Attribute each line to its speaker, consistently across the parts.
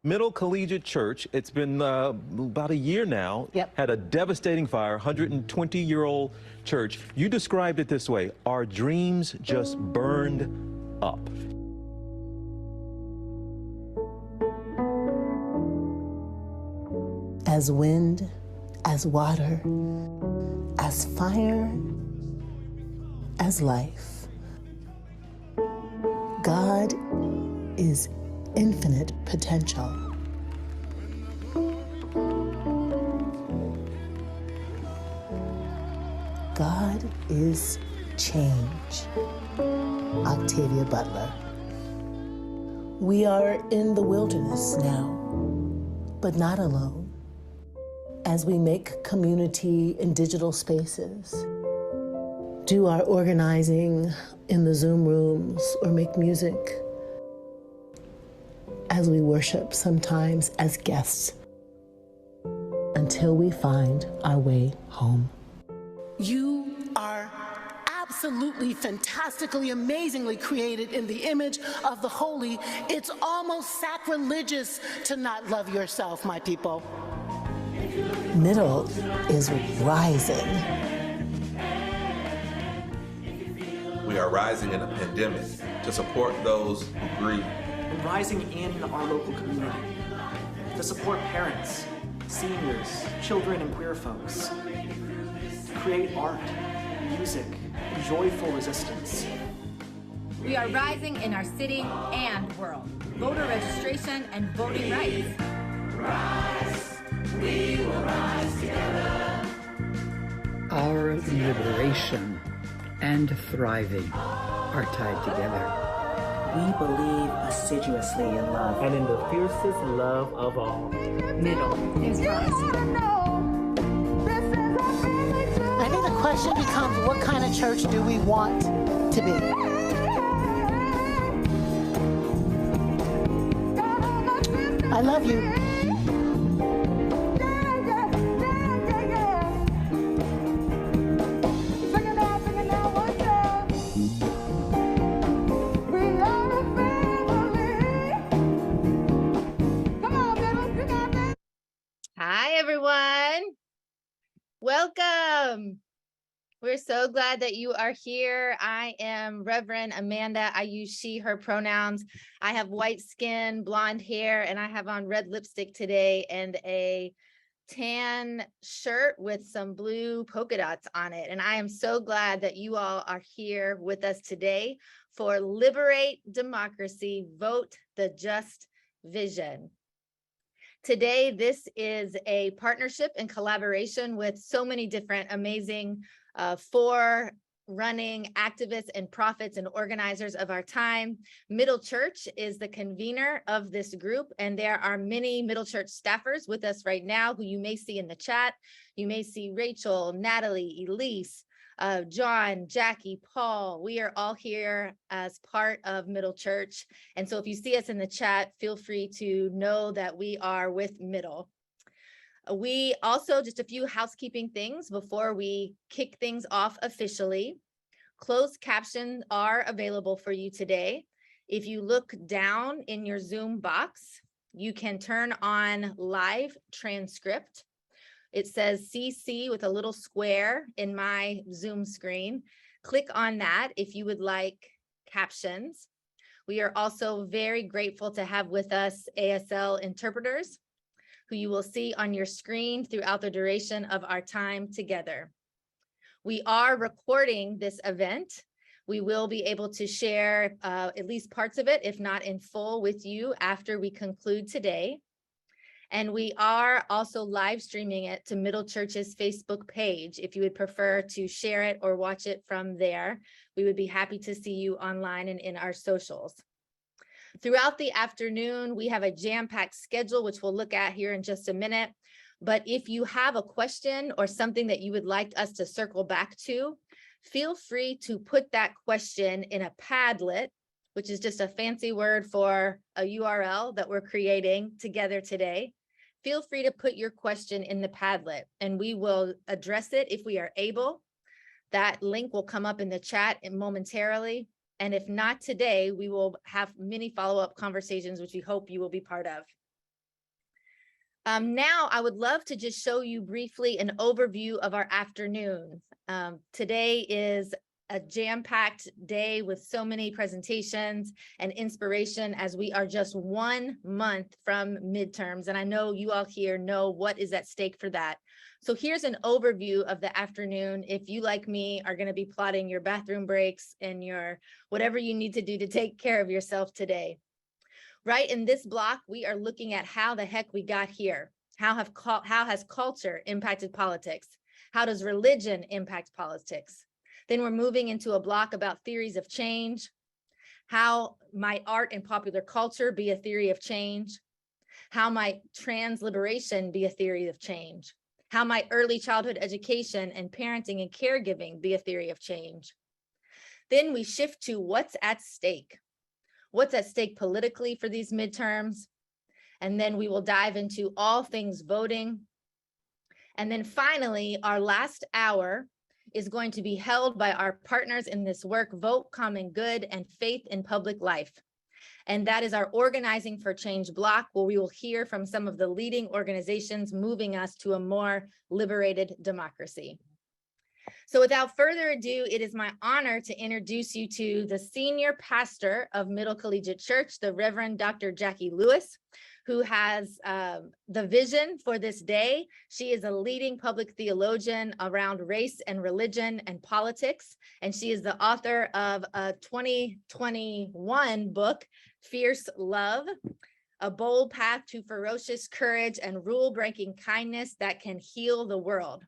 Speaker 1: Middle Collegiate Church, it's been about a year now,
Speaker 2: Yep.
Speaker 1: had a devastating fire, 120-year-old church. You described it this way: our dreams just burned up.
Speaker 2: As wind, as water, as fire, as life. God is infinite potential. God is change. Octavia Butler. We are in the wilderness now, but not alone. As we make community in digital spaces, do our organizing in the Zoom rooms, or make music, as we worship sometimes as guests, until we find our way home. You are absolutely, fantastically, amazingly created in the image of the holy. It's almost sacrilegious to not love yourself, my people. Middle is rising.
Speaker 3: We are rising in a pandemic to support those who grieve.
Speaker 4: And rising in our local community to support parents, seniors, children, and queer folks. To create art, music, and joyful resistance.
Speaker 5: We are rising in our city and world. Voter registration and voting rights.
Speaker 6: Rise, we will rise together.
Speaker 7: Our liberation and thriving are tied together.
Speaker 8: We believe assiduously in love.
Speaker 9: And in the fiercest love of all.
Speaker 5: Middle is rising.
Speaker 2: I think the question becomes, what kind of church do we want to be? I love you.
Speaker 5: Hi, everyone. Welcome. We're so glad that you are here. I am Reverend Amanda. I use she, her pronouns. I have white skin, blonde hair, and I have on red lipstick today and a tan shirt with some blue polka dots on it. And I am so glad that you all are here with us today for Liberate Democracy, Vote the Just Vision. Today, this is a partnership and collaboration with so many different amazing running activists and prophets and organizers of our time. Middle Church is the convener of this group, and there are many Middle Church staffers with us right now who you may see in the chat. You may see Rachel, Natalie, Elise, John, Jackie, Paul. We are all here as part of Middle Church. And so if you see us in the chat, feel free to know that we are with Middle. We also, just a few housekeeping things before we kick things off officially. Closed captions are available for you today. If you look down in your Zoom box, you can turn on live transcript. It says CC with a little square in my Zoom screen. Click on that if you would like captions. We are also very grateful to have with us ASL interpreters, who you will see on your screen throughout the duration of our time together. We are recording this event. We will be able to share at least parts of it, if not in full, with you after we conclude today. And we are also live streaming it to Middle Church's Facebook page. If you would prefer to share it or watch it from there, we would be happy to see you online and in our socials. Throughout the afternoon, we have a jam-packed schedule, which we'll look at here in just a minute. But if you have a question or something that you would like us to circle back to, feel free to put that question in a Padlet, which is just a fancy word for a URL that we're creating together today. Feel free to put your question in the Padlet and we will address it if we are able. That link will come up in the chat momentarily. And if not today, we will have many follow-up conversations, which we hope you will be part of. Now, I would love to just show you briefly an overview of our afternoon. Today is a jam-packed day with so many presentations and inspiration, as we are just 1 month from midterms. And I know you all here know what is at stake for that. So here's an overview of the afternoon. If you, like me, are going to be plotting your bathroom breaks and your whatever you need to do to take care of yourself today. Right in this block, we are looking at how the heck we got here. How has culture impacted politics? How does religion impact politics? Then we're moving into a block about theories of change. How might art and popular culture be a theory of change? How might trans liberation be a theory of change? How might early childhood education and parenting and caregiving be a theory of change? Then we shift to what's at stake. What's at stake politically for these midterms? And then we will dive into all things voting. And then finally, our last hour is going to be held by our partners in this work, Vote Common Good and Faith in Public Life. And that is our Organizing for Change block, where we will hear from some of the leading organizations moving us to a more liberated democracy. So without further ado, it is my honor to introduce you to the senior pastor of Middle Collegiate Church, the Reverend Dr. Jackie Lewis, who has the vision for this day. She is a leading public theologian around race and religion and politics, and she is the author of a 2021 book, Fierce Love, A Bold Path to Ferocious Courage and Rule-Breaking Kindness That Can Heal the World.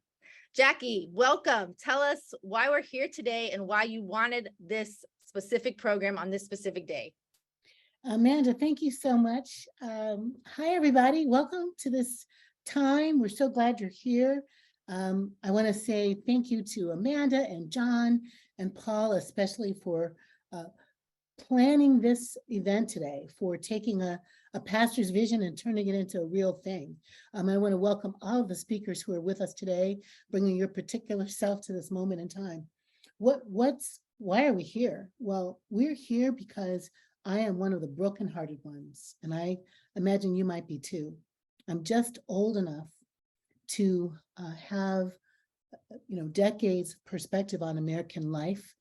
Speaker 5: Jackie, welcome. Tell us why we're here today and why you wanted this specific program on this specific day.
Speaker 2: Amanda, thank you so much. Hi, everybody. Welcome to this time. We're so glad you're here. I want to say thank you to Amanda and John and Paul, especially for planning this event today, for taking a pastor's vision and turning it into a real thing. I want to welcome all of the speakers who are with us today, bringing your particular self to this moment in time. Why are we here? Well, we're here because I am one of the brokenhearted ones, and I imagine you might be too. I'm just old enough to have, decades of perspective on American life.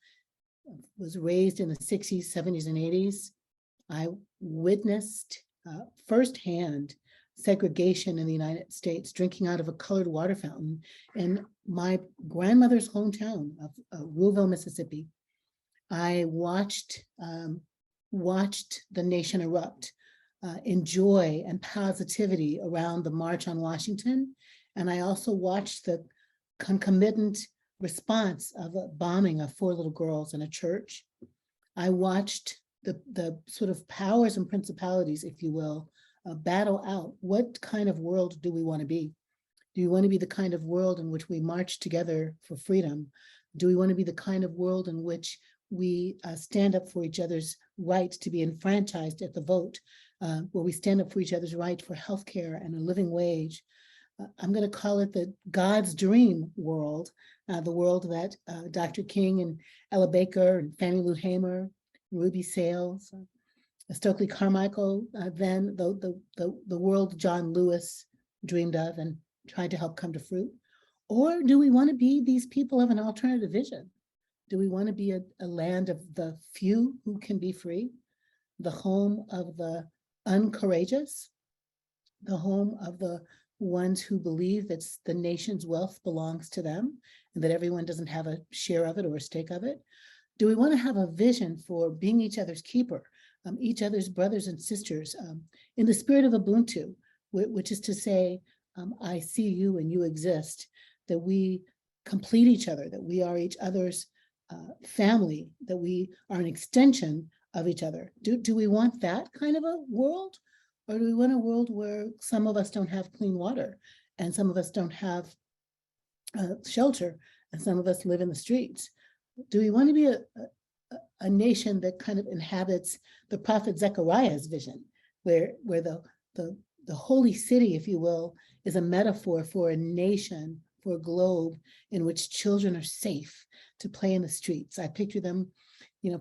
Speaker 2: I was raised in the 60s, 70s, and 80s. I witnessed firsthand segregation in the United States, drinking out of a colored water fountain in my grandmother's hometown of Rouville, Mississippi. I watched the nation erupt in joy and positivity around the March on Washington. And I also watched the concomitant response of a bombing of 4 little girls in a church. I watched the sort of powers and principalities, if you will, battle out what kind of world do we want to be? Do we want to be the kind of world in which we march together for freedom? Do we want to be the kind of world in which we stand up for each other's right to be enfranchised at the vote, where we stand up for each other's right for healthcare and a living wage? I'm going to call it the God's dream world, the world that Dr. King and Ella Baker and Fannie Lou Hamer, Ruby Sales, Stokely Carmichael, then the world John Lewis dreamed of and tried to help come to fruit? Or do we want to be these people of an alternative vision? Do we want to be a land of the few who can be free, the home of the uncourageous, the home of the ones who believe that the nation's wealth belongs to them and that everyone doesn't have a share of it or a stake of it? Do we want to have a vision for being each other's keeper, each other's brothers and sisters, in the spirit of Ubuntu, which is to say, I see you and you exist, that we complete each other, that we are each other's family, that we are an extension of each other? Do we want that kind of a world? Or do we want a world where some of us don't have clean water and some of us don't have shelter and some of us live in the streets? Do we want to be a nation that kind of inhabits the prophet Zechariah's vision, where the holy city, if you will, is a metaphor for a nation, for a globe in which children are safe to play in the streets? I picture them,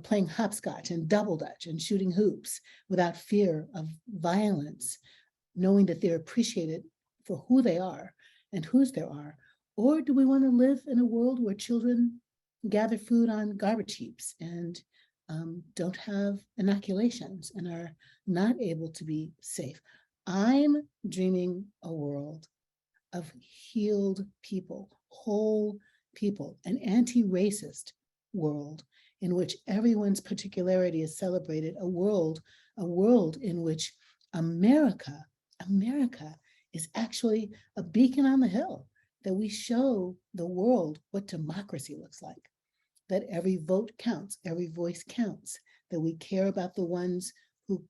Speaker 2: playing hopscotch and double dutch and shooting hoops without fear of violence, knowing that they're appreciated for who they are and whose there are? Or do we want to live in a world where children gather food on garbage heaps and don't have inoculations and are not able to be safe? I'm dreaming a world of healed people, whole people, an anti-racist world in which everyone's particularity is celebrated, a world in which America is actually a beacon on the hill, that we show the world what democracy looks like, that every vote counts, every voice counts, that we care about the ones who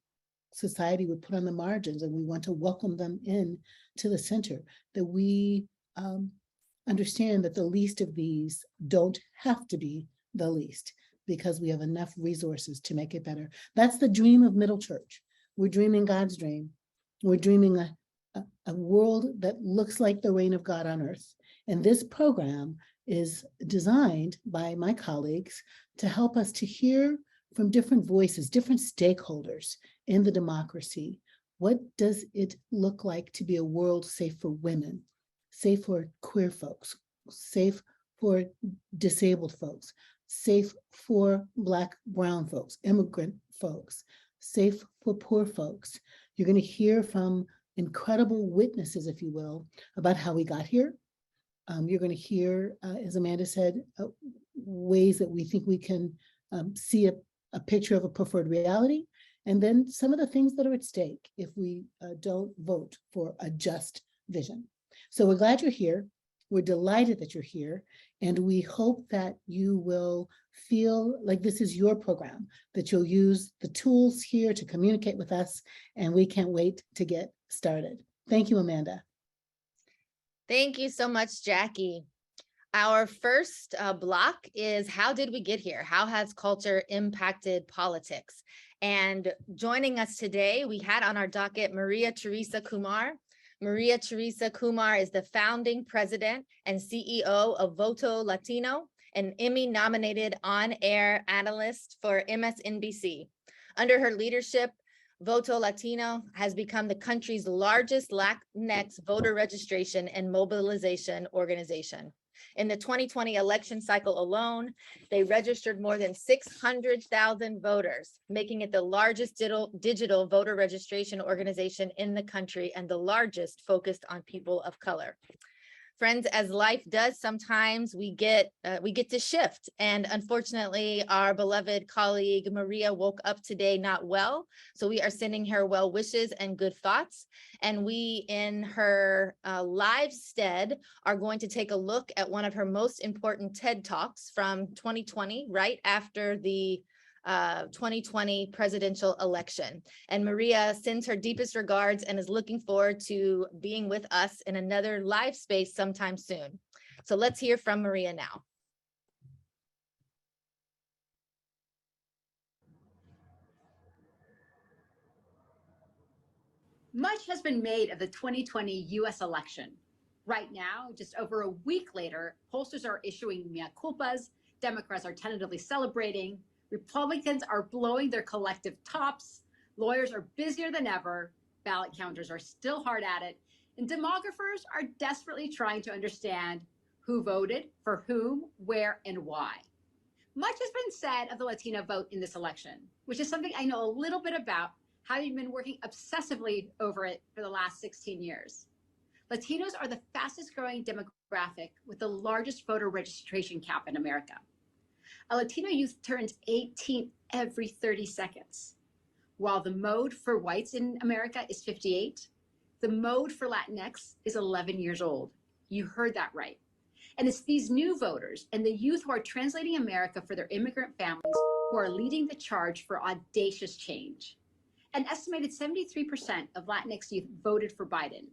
Speaker 2: society would put on the margins and we want to welcome them in to the center, that we understand that the least of these don't have to be the least because we have enough resources to make it better. That's the dream of middle church. We're dreaming God's dream. We're dreaming a world that looks like the reign of God on earth. And this program is designed by my colleagues to help us to hear from different voices, different stakeholders in the democracy. What does it look like to be a world safe for women, safe for queer folks, safe for disabled folks, safe for Black, brown folks, immigrant folks, safe for poor folks? You're going to hear from incredible witnesses, if you will, about how we got here. You're going to hear, as Amanda said, ways that we think we can see a picture of a preferred reality, and then some of the things that are at stake if we don't vote for a just vision. So we're glad you're here. We're delighted that you're here, and we hope that you will feel like this is your program, that you'll use the tools here to communicate with us, and we can't wait to get started. Thank you, Amanda.
Speaker 5: Thank you so much, Jackie. Our first block is how did we get here? How has culture impacted politics? And joining us today, we had on our docket Maria Teresa Kumar. Maria Teresa Kumar is the founding president and CEO of Voto Latino, an Emmy-nominated on-air analyst for MSNBC. Under her leadership, Voto Latino has become the country's largest Latinx voter registration and mobilization organization. In the 2020 election cycle alone, they registered more than 600,000 voters, making it the largest digital voter registration organization in the country and the largest focused on people of color. Friends, as life does, sometimes we get to shift. And unfortunately, our beloved colleague Maria woke up today not well. So we are sending her well wishes and good thoughts. And we, in her live stead, are going to take a look at one of her most important TED Talks from 2020, right after the 2020 presidential election. And Maria sends her deepest regards and is looking forward to being with us in another live space sometime soon. So let's hear from Maria now.
Speaker 10: Much has been made of the 2020 US election. Right now, just over a week later, pollsters are issuing mea culpas, Democrats are tentatively celebrating, Republicans are blowing their collective tops, lawyers are busier than ever, ballot counters are still hard at it, and demographers are desperately trying to understand who voted, for whom, where, and why. Much has been said of the Latino vote in this election, which is something I know a little bit about, having been working obsessively over it for the last 16 years. Latinos are the fastest growing demographic with the largest voter registration cap in America. A Latino youth turns 18 every 30 seconds. While the mode for whites in America is 58, the mode for Latinx is 11 years old. You heard that right. And it's these new voters and the youth who are translating America for their immigrant families who are leading the charge for audacious change. An estimated 73% of Latinx youth voted for Biden.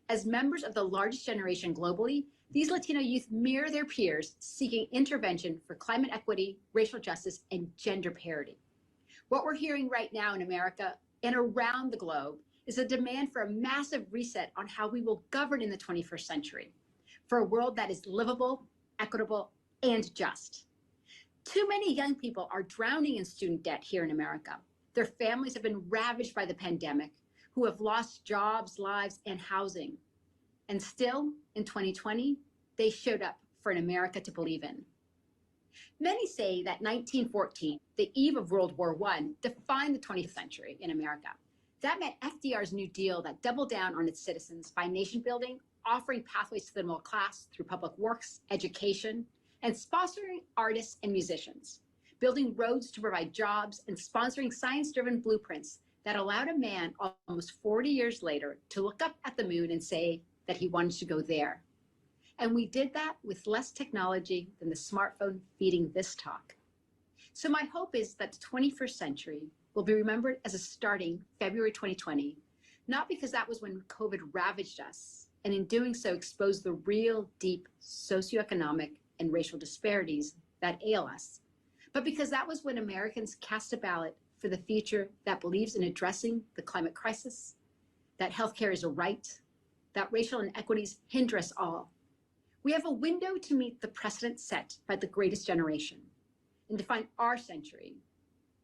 Speaker 10: As members of the largest generation globally, these Latino youth mirror their peers seeking intervention for climate equity, racial justice, and gender parity. What we're hearing right now in America and around the globe is a demand for a massive reset on how we will govern in the 21st century, for a world that is livable, equitable, and just. Too many young people are drowning in student debt here in America. Their families have been ravaged by the pandemic, who have lost jobs, lives, and housing. And still, in 2020, they showed up for an America to believe in. Many say that 1914, the eve of World War I, defined the 20th century in America. That meant FDR's New Deal that doubled down on its citizens by nation building, offering pathways to the middle class through public works, education, and sponsoring artists and musicians, building roads to provide jobs, and sponsoring science-driven blueprints that allowed a man almost 40 years later to look up at the moon and say that he wanted to go there. And we did that with less technology than the smartphone feeding this talk. So my hope is that the 21st century will be remembered as a starting February 2020, not because that was when COVID ravaged us, and in doing so exposed the real deep socioeconomic and racial disparities that ail us, but because that was when Americans cast a ballot for the future that believes in addressing the climate crisis, that healthcare is a right, that racial inequities hinder us all. We have a window to meet the precedent set by the greatest generation and define our century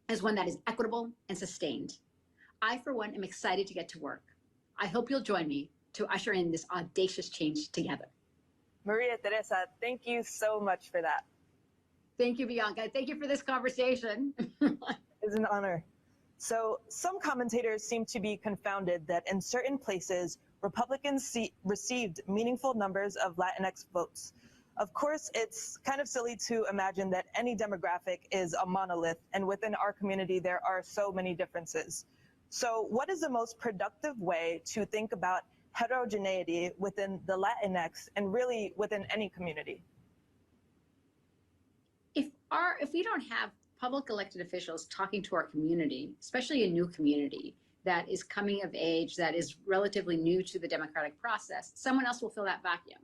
Speaker 10: as one that is equitable and sustained. I, for one, am excited to get to work. I hope you'll join me to usher in this audacious change together.
Speaker 11: Maria Teresa, thank you so much for that.
Speaker 10: Thank you, Bianca. Thank you for this conversation.
Speaker 11: It's an honor. So some commentators seem to be confounded that in certain places, Republicans received meaningful numbers of Latinx votes. Of course, it's kind of silly to imagine that any demographic is a monolith, and within our community, there are so many differences. So what is the most productive way to think about heterogeneity within the Latinx and really within any community?
Speaker 10: If we don't have public elected officials talking to our community, especially a new community that is coming of age, that is relatively new to the democratic process, someone else will fill that vacuum.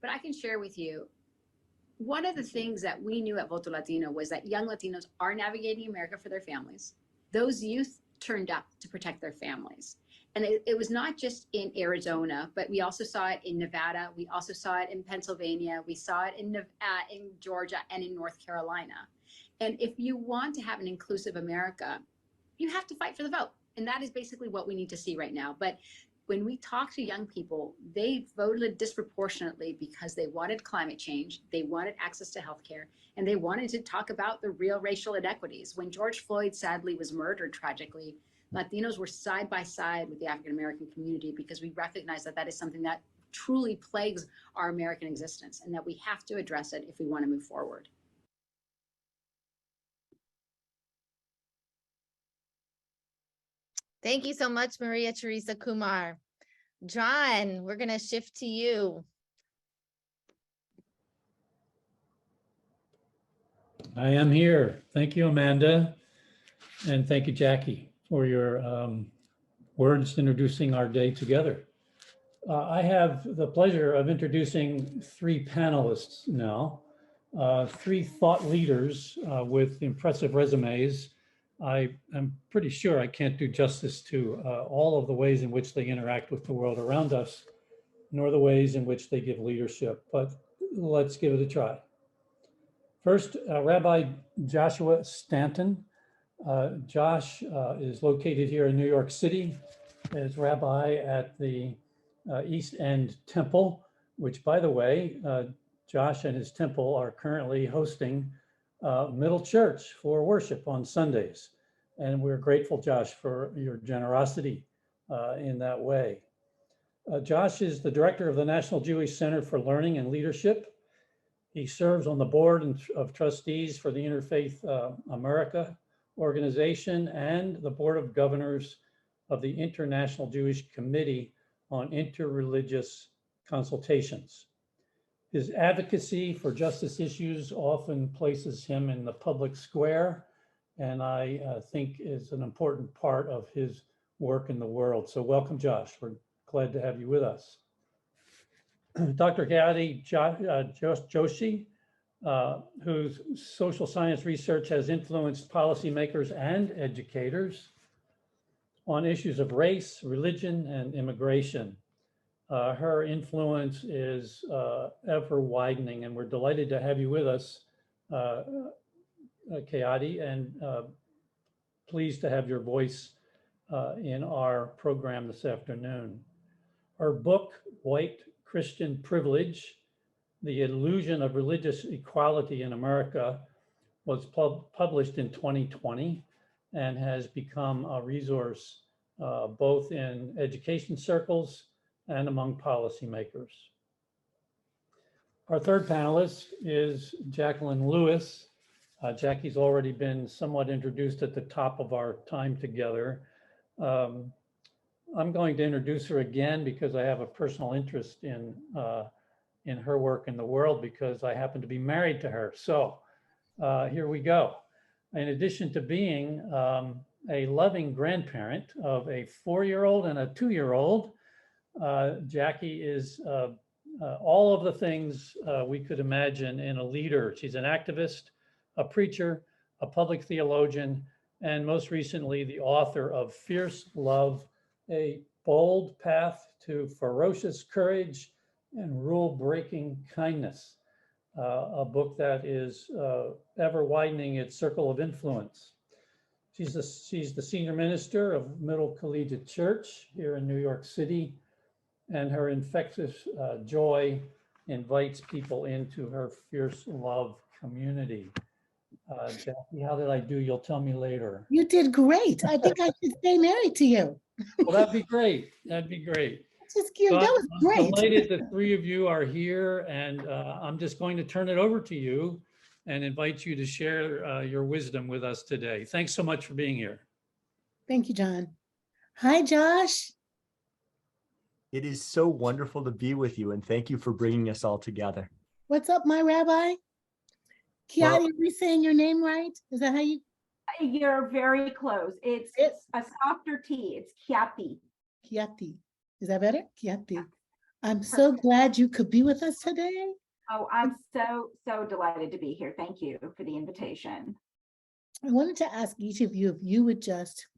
Speaker 10: But I can share with you, one of the things that we knew at Voto Latino was that young Latinos are navigating America for their families. Those youth turned up to protect their families. And it was not just in Arizona, but we also saw it in Nevada. We also saw it in Pennsylvania. We saw it in Georgia and in North Carolina. And if you want to have an inclusive America, you have to fight for the vote. And that is basically what we need to see right now. But when we talk to young people, they voted disproportionately because they wanted climate change, they wanted access to healthcare, and they wanted to talk about the real racial inequities. When George Floyd sadly was murdered tragically, Latinos were side by side with the African-American community because we recognize that that is something that truly plagues our American existence and that we have to address it if we want to move forward.
Speaker 5: Thank you so much, Maria Teresa Kumar. John, we're going to shift to you.
Speaker 12: I am here. Thank you, Amanda. And thank you, Jackie, for your words introducing our day together. I have the pleasure of introducing three panelists now, three thought leaders with impressive resumes. I am pretty sure I can't do justice to all of the ways in which they interact with the world around us, nor the ways in which they give leadership, but let's give it a try. First, Rabbi Joshua Stanton. Josh is located here in New York City as rabbi at the East End Temple, which, by the way, Josh and his temple are currently hosting Middle Church for worship on Sundays. And we're grateful, Josh, for your generosity in that way. Josh is the director of the National Jewish Center for Learning and Leadership. He serves on the board of trustees for the Interfaith America organization and the board of governors of the International Jewish Committee on Interreligious Consultations. His advocacy for justice issues often places him in the public square, and I think is an important part of his work in the world. So welcome, Josh. We're glad to have you with us. Dr. Gadi Joshi, whose social science research has influenced policymakers and educators on issues of race, religion, and immigration. Her influence is ever widening, and we're delighted to have you with us, Gadi, and pleased to have your voice in our program this afternoon. Her book, White Christian Privilege, The Illusion of Religious Equality in America, was published in 2020 and has become a resource both in education circles and among policymakers. Our third panelist is Jacqueline Lewis. Jackie's already been somewhat introduced at the top of our time together. I'm going to introduce her again because I have a personal interest in her work in the world because I happen to be married to her. So here we go. In addition to being a loving grandparent of a 4-year-old and a 2-year-old, Jackie is all of the things we could imagine in a leader. She's an activist, a preacher, a public theologian, and most recently the author of Fierce Love, A Bold Path to Ferocious Courage and Rule-Breaking Kindness, a book that is ever widening its circle of influence. She's the senior minister of Middle Collegiate Church here in New York City, and her infectious joy invites people into her Fierce Love community. Jackie, how did I do? You'll tell me later.
Speaker 2: You did great. I think I should stay married to you.
Speaker 12: Well, that'd be great. That'd be great.
Speaker 2: Just cute.
Speaker 12: So
Speaker 2: That was
Speaker 12: I'm
Speaker 2: great.
Speaker 12: delighted the three of you are here, and I'm just going to turn it over to you and invite you to share your wisdom with us today. Thanks so much for being here.
Speaker 2: Thank you, John. Hi, Josh.
Speaker 13: It is so wonderful to be with you, and thank you for bringing us all together.
Speaker 2: What's up, my rabbi? Kiati, are we saying your name right? Is that how you?
Speaker 14: You're very close. It's a softer T. It's Kiati.
Speaker 2: Kiati. Is that better? Kiati. I'm so glad you could be with us today.
Speaker 14: Oh, I'm so delighted to be here. Thank you for the invitation.
Speaker 2: I wanted to ask each of you if you would just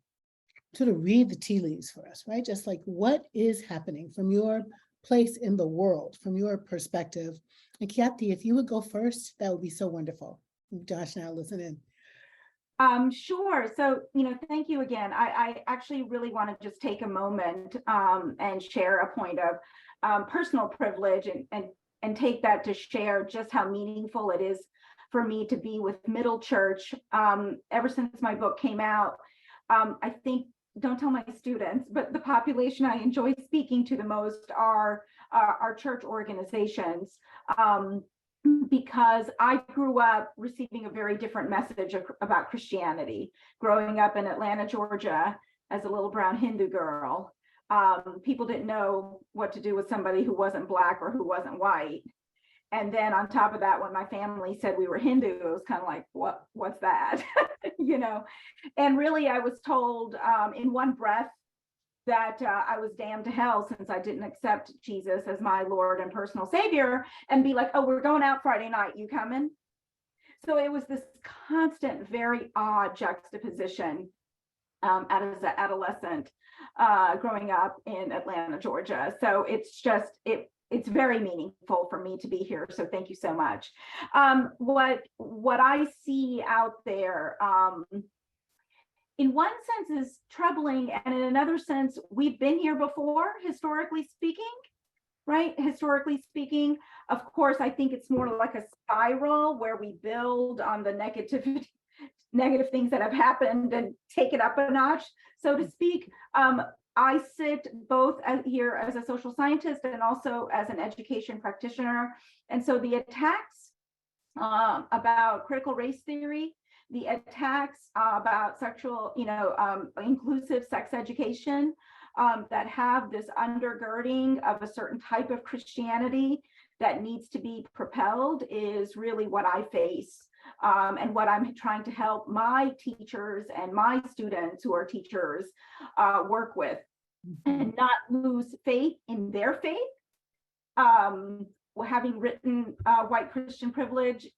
Speaker 2: sort of read the tea leaves for us, right? Just like what is happening from your place in the world, from your perspective. And Kiati, if you would go first, that would be so wonderful. Josh, now listen in.
Speaker 14: Sure. So, thank you again. I actually really want to just take a moment and share a point of personal privilege and take that to share just how meaningful it is for me to be with Middle Church. Ever since my book came out, I think, don't tell my students, but the population I enjoy speaking to the most are our church organizations. Because I grew up receiving a very different message about Christianity. Growing up in Atlanta, Georgia, as a little brown Hindu girl, people didn't know what to do with somebody who wasn't Black or who wasn't white. And then on top of that, when my family said we were Hindu, it was kind of like, what's that? And really I was told in one breath that I was damned to hell since I didn't accept Jesus as my Lord and personal Savior, and be like, oh, we're going out Friday night, you coming? So it was this constant, very odd juxtaposition as an adolescent growing up in Atlanta, Georgia. So it's just, it's very meaningful for me to be here. So thank you so much. What I see out there, in one sense is troubling, and in another sense, we've been here before, historically speaking, right? Historically speaking, of course, I think it's more like a spiral where we build on the negative things that have happened and take it up a notch, so to speak. I sit both here as a social scientist and also as an education practitioner. And so the attacks about critical race theory, the attacks about sexual, inclusive sex education that have this undergirding of a certain type of Christianity that needs to be propelled is really what I face and what I'm trying to help my teachers and my students who are teachers work with, and not lose faith in their faith. Having written White Christian Privilege,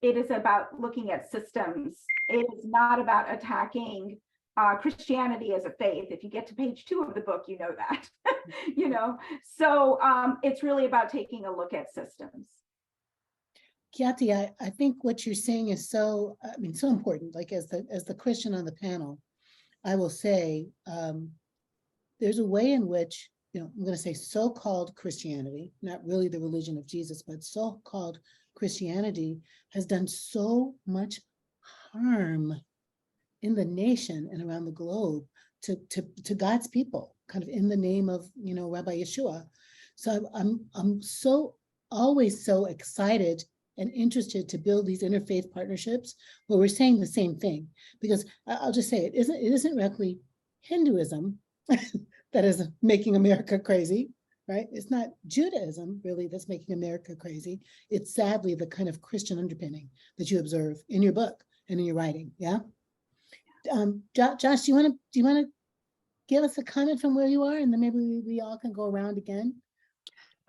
Speaker 14: it is about looking at systems. It is not about attacking Christianity as a faith. If you get to page 2 of the book, you know that, So it's really about taking a look at systems.
Speaker 2: Kiati, I think what you're saying is so important. Like as the Christian on the panel, I will say there's a way in which I'm going to say so-called Christianity, not really the religion of Jesus, but so-called Christianity has done so much harm in the nation and around the globe to God's people, kind of in the name of, Rabbi Yeshua. So I'm so always so excited and interested to build these interfaith partnerships where we're saying the same thing, because I'll just say it isn't really Hinduism that is making America crazy, right? It's not Judaism really that's making America crazy. It's sadly the kind of Christian underpinning that you observe in your book and in your writing. Yeah. Josh, do you want to give us a comment from where you are, and then maybe we all can go around again?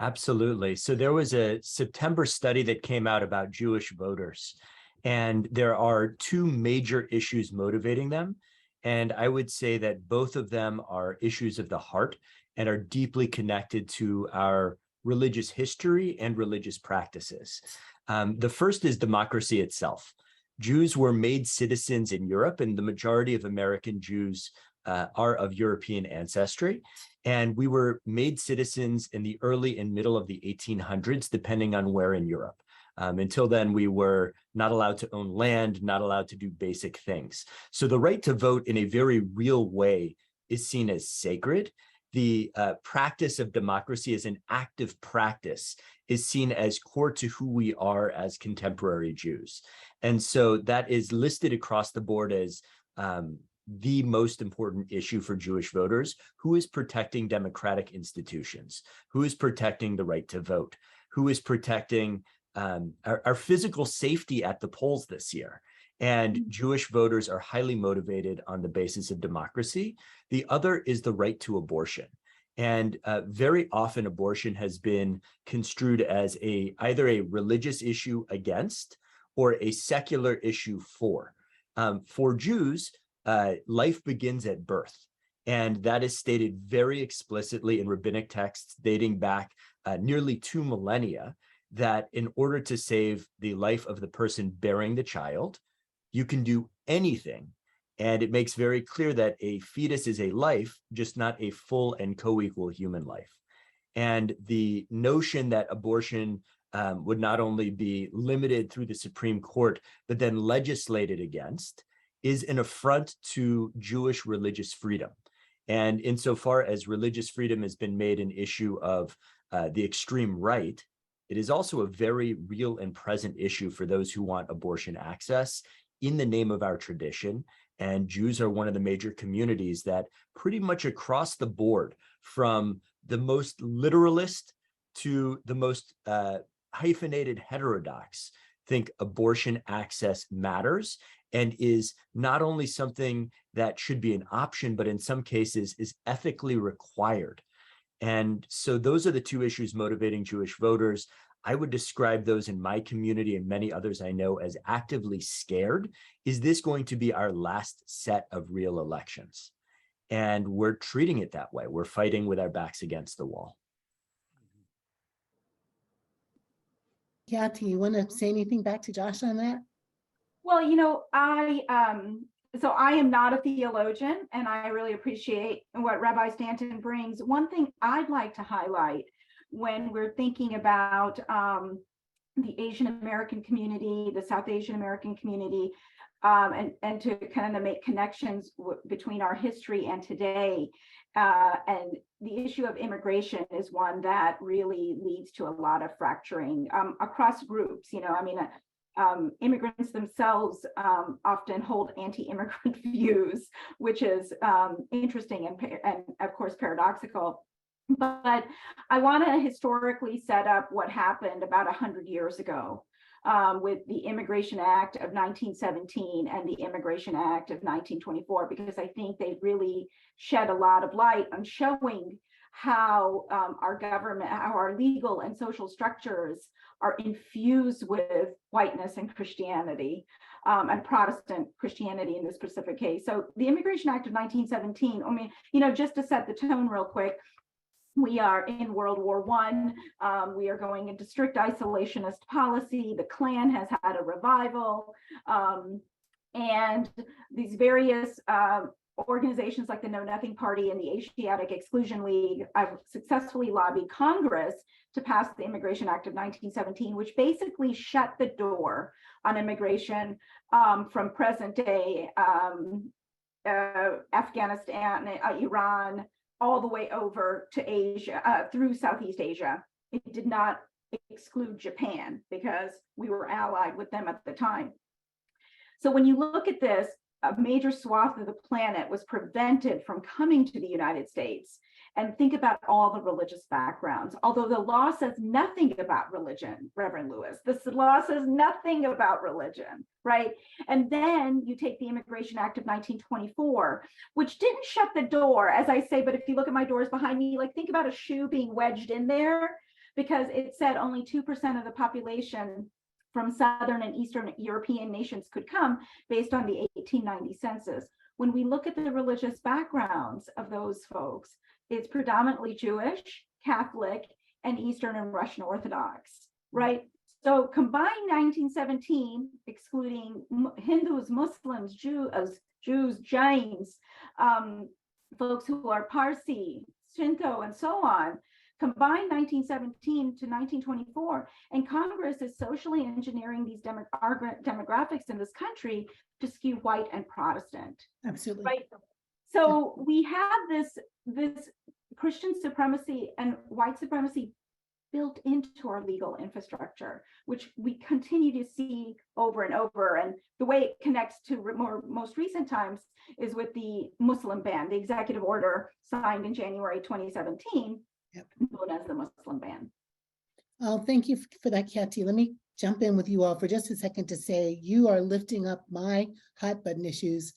Speaker 13: Absolutely. So there was a September study that came out about Jewish voters, and there are two major issues motivating them. And I would say that both of them are issues of the heart and are deeply connected to our religious history and religious practices. The first is democracy itself. Jews were made citizens in Europe, and the majority of American Jews are of European ancestry. And we were made citizens in the early and middle of the 1800s, depending on where in Europe. Until then, we were not allowed to own land, not allowed to do basic things. So the right to vote in a very real way is seen as sacred. The practice of democracy as an active practice is seen as core to who we are as contemporary Jews. And so that is listed across the board as the most important issue for Jewish voters. Who is protecting democratic institutions? Who is protecting the right to vote? Who is protecting our physical safety at the polls this year? And Jewish voters are highly motivated on the basis of democracy. The other is the right to abortion. And very often abortion has been construed as either a religious issue against or a secular issue for. For Jews, life begins at birth. And that is stated very explicitly in rabbinic texts dating back nearly 2 millennia, that in order to save the life of the person bearing the child, you can do anything. And it makes very clear that a fetus is a life, just not a full and co-equal human life. And the notion that abortion would not only be limited through the Supreme Court, but then legislated against, is an affront to Jewish religious freedom. And insofar as religious freedom has been made an issue of the extreme right, it is also a very real and present issue for those who want abortion access in the name of our tradition. And Jews are one of the major communities that pretty much across the board, from the most literalist to the most hyphenated heterodox, think abortion access matters and is not only something that should be an option, but in some cases is ethically required. And so those are the two issues motivating Jewish voters. I would describe those in my community and many others I know as actively scared. Is this going to be our last set of real elections? And we're treating it that way. We're fighting with our backs against the wall.
Speaker 2: Yati, you want to say anything back to Josh on that?
Speaker 14: Well, so I am not a theologian, and I really appreciate what Rabbi Stanton brings. One thing I'd like to highlight when we're thinking about the Asian American community, the South Asian American community, and to kind of make connections between our history and today. And the issue of immigration is one that really leads to a lot of fracturing across groups. Immigrants themselves often hold anti-immigrant views, which is interesting and of course paradoxical. But I want to historically set up what happened about 100 years ago with the Immigration Act of 1917 and the Immigration Act of 1924, because I think they really shed a lot of light on showing how our government, how our legal and social structures are infused with whiteness and Christianity, and Protestant Christianity in this specific case. So the Immigration Act of 1917, just to set the tone real quick, we are in World War I. We are going into strict isolationist policy. The Klan has had a revival. And these various organizations like the Know Nothing Party and the Asiatic Exclusion League, I've successfully lobbied Congress to pass the Immigration Act of 1917, which basically shut the door on immigration from present day Afghanistan, Iran, all the way over to Asia, through Southeast Asia. It did not exclude Japan because we were allied with them at the time. So when you look at this, a major swath of the planet was prevented from coming to the United States. And think about all the religious backgrounds. Although the law says nothing about religion, Reverend Lewis, this law says nothing about religion, right? And then you take the Immigration Act of 1924, which didn't shut the door, as I say, but if you look at my doors behind me, like think about a shoe being wedged in there, because it said only 2% of the population from Southern and Eastern European nations could come based on the 1890 census. When we look at the religious backgrounds of those folks, it's predominantly Jewish, Catholic, and Eastern and Russian Orthodox, right? So combine 1917, excluding Hindus, Muslims, Jews, Jains, folks who are Parsi, Shinto, and so on, combine 1917 to 1924, and Congress is socially engineering these demographics in this country to skew white and Protestant.
Speaker 2: Absolutely.
Speaker 14: Right. So we have this Christian supremacy and white supremacy built into our legal infrastructure, which we continue to see over and over. And the way it connects to most recent times is with the Muslim ban, the executive order signed in January 2017, known as the Muslim ban.
Speaker 2: Oh, thank you for that, Kathy. Let me jump in with you all for just a second to say you are lifting up my hot button issues.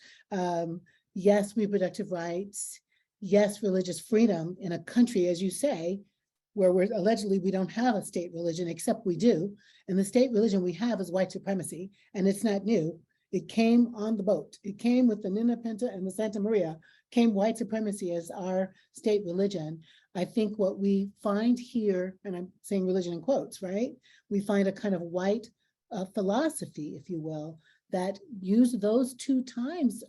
Speaker 2: Yes, reproductive rights. Yes, religious freedom in a country, as you say, where we're allegedly we don't have a state religion, except we do. And the state religion we have is white supremacy, and it's not new. It came on the boat. It came with the Nina Pinta and the Santa Maria, came white supremacy as our state religion. I think what we find here, and I'm saying religion in quotes, right? We find a kind of white philosophy, if you will, that use those two times,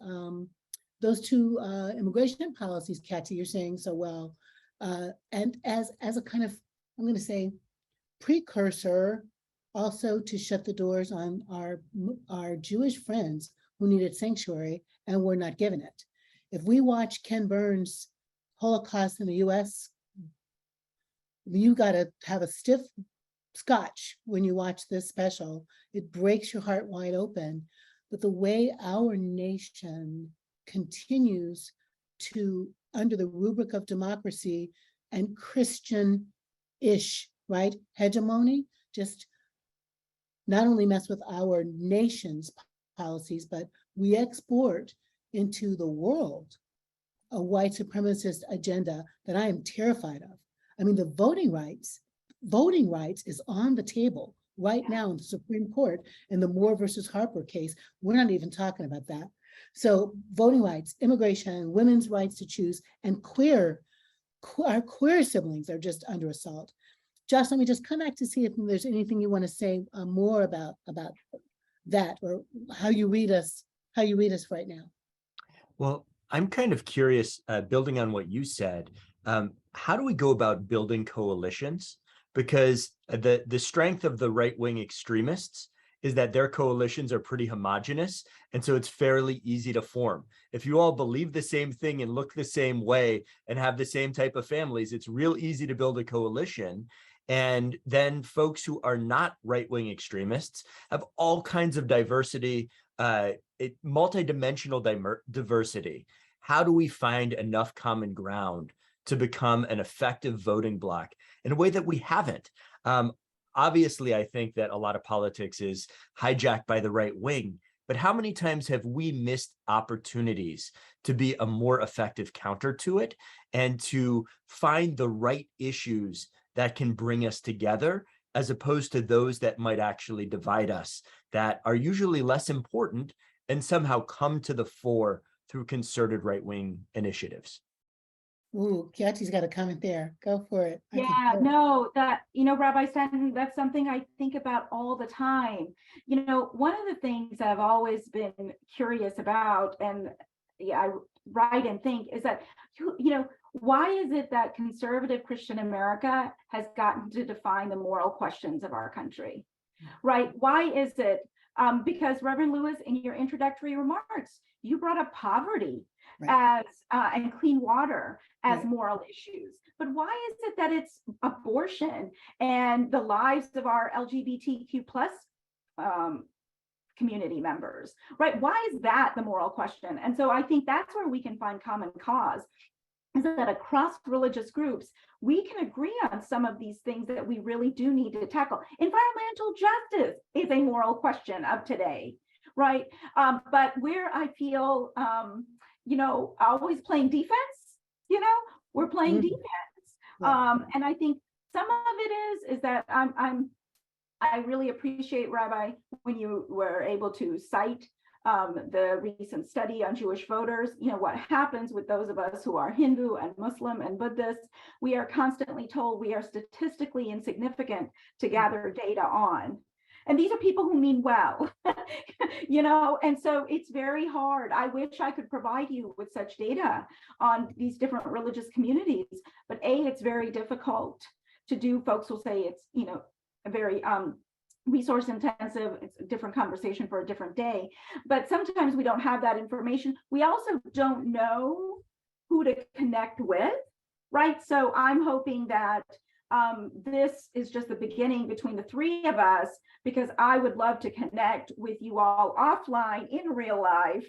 Speaker 2: those two immigration policies, Kathy, you're saying so well, and as a kind of, I'm going to say, precursor also to shut the doors on our Jewish friends who needed sanctuary and were not given it. If we watch Ken Burns' Holocaust in the US, you got to have a stiff scotch when you watch this special. It breaks your heart wide open. But the way our nation continues to, under the rubric of democracy and Christian-ish, right, hegemony, just not only mess with our nation's policies, but we export into the world a white supremacist agenda that I am terrified of. I mean, the voting rights is on the table right now in the Supreme Court in the Moore versus Harper case. We're not even talking about that. So voting rights, immigration, women's rights to choose, and our queer siblings are just under assault. Josh, let me just come back to see if there's anything you want to say more about that, or how you read us right now.
Speaker 13: Well, I'm kind of curious, building on what you said, how do we go about building coalitions? Because the strength of the right-wing extremists is that their coalitions are pretty homogenous, and so it's fairly easy to form. If you all believe the same thing and look the same way and have the same type of families, it's real easy to build a coalition. And then folks who are not right-wing extremists have all kinds of diversity, multidimensional diversity. How do we find enough common ground to become an effective voting bloc in a way that we haven't? Obviously, I think that a lot of politics is hijacked by the right wing, but how many times have we missed opportunities to be a more effective counter to it and to find the right issues that can bring us together, as opposed to those that might actually divide us, that are usually less important and somehow come to the fore through concerted right-wing initiatives?
Speaker 2: Ooh, Kiachi's got a comment there. Go for it.
Speaker 14: Yeah, no, Rabbi Stanton, that's something I think about all the time. One of the things I've always been curious about, and yeah, write and think is that, why is it that conservative Christian America has gotten to define the moral questions of our country, right? Why is it? Because Reverend Lewis, in your introductory remarks, you brought up poverty as and clean water as moral issues. But why is it that it's abortion and the lives of our LGBTQ plus community members, right? Why is that the moral question? And so I think that's where we can find common cause, is that across religious groups, we can agree on some of these things that we really do need to tackle. Environmental justice is a moral question of today, right? But where I feel, always playing defense, we're playing defense. And I think some of it is that I really appreciate, Rabbi, when you were able to cite the recent study on Jewish voters. What happens with those of us who are Hindu and Muslim and Buddhist, we are constantly told we are statistically insignificant to gather data on. And these are people who mean well, and so it's very hard. I wish I could provide you with such data on these different religious communities, but it's very difficult to do. Folks will say it's, a very resource intensive. It's a different conversation for a different day, but sometimes we don't have that information. We also don't know who to connect with, right? So I'm hoping that this is just the beginning between the three of us, because I would love to connect with you all offline in real life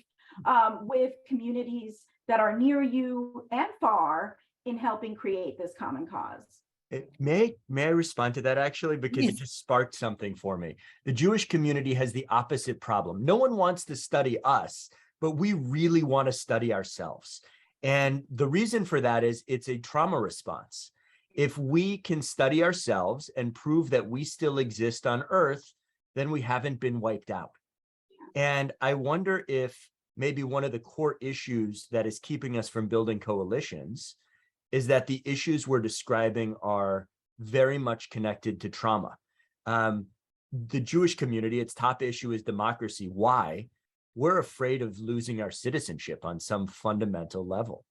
Speaker 14: with communities that are near you and far in helping create this common cause.
Speaker 13: May I respond to that, actually, because it just sparked something for me. The Jewish community has the opposite problem. No one wants to study us, but we really want to study ourselves. And the reason for that is it's a trauma response. If we can study ourselves and prove that we still exist on Earth, then we haven't been wiped out. And I wonder if maybe one of the core issues that is keeping us from building coalitions is that the issues we're describing are very much connected to trauma. The Jewish community, its top issue is democracy. Why? We're afraid of losing our citizenship on some fundamental level.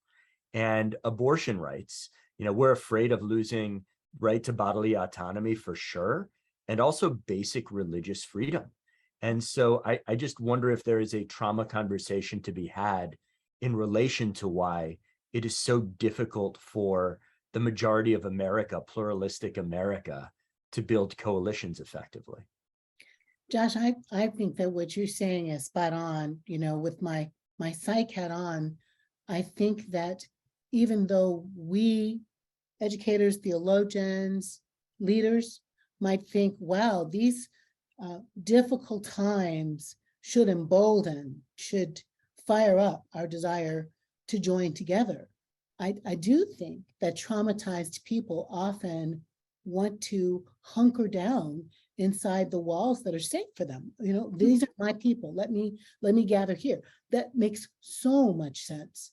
Speaker 13: And abortion rights, we're afraid of losing right to bodily autonomy for sure, and also basic religious freedom. And so I just wonder if there is a trauma conversation to be had in relation to why it is so difficult for the majority of America, pluralistic America, to build coalitions effectively.
Speaker 2: Josh, I think that what you're saying is spot on. With my psych hat on, I think that even though we, educators, theologians, leaders, might think, wow, these difficult times should embolden, should fire up our desire to join together. I do think that traumatized people often want to hunker down inside the walls that are safe for them. These are my people. Let me gather here. That makes so much sense.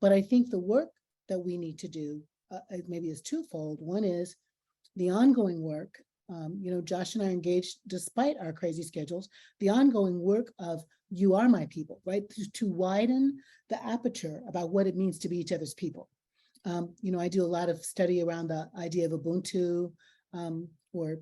Speaker 2: But I think the work that we need to do maybe is twofold. One is the ongoing work. Josh and I engaged, despite our crazy schedules, the ongoing work of you are my people, right? To widen the aperture about what it means to be each other's people. I do a lot of study around the idea of Ubuntu, or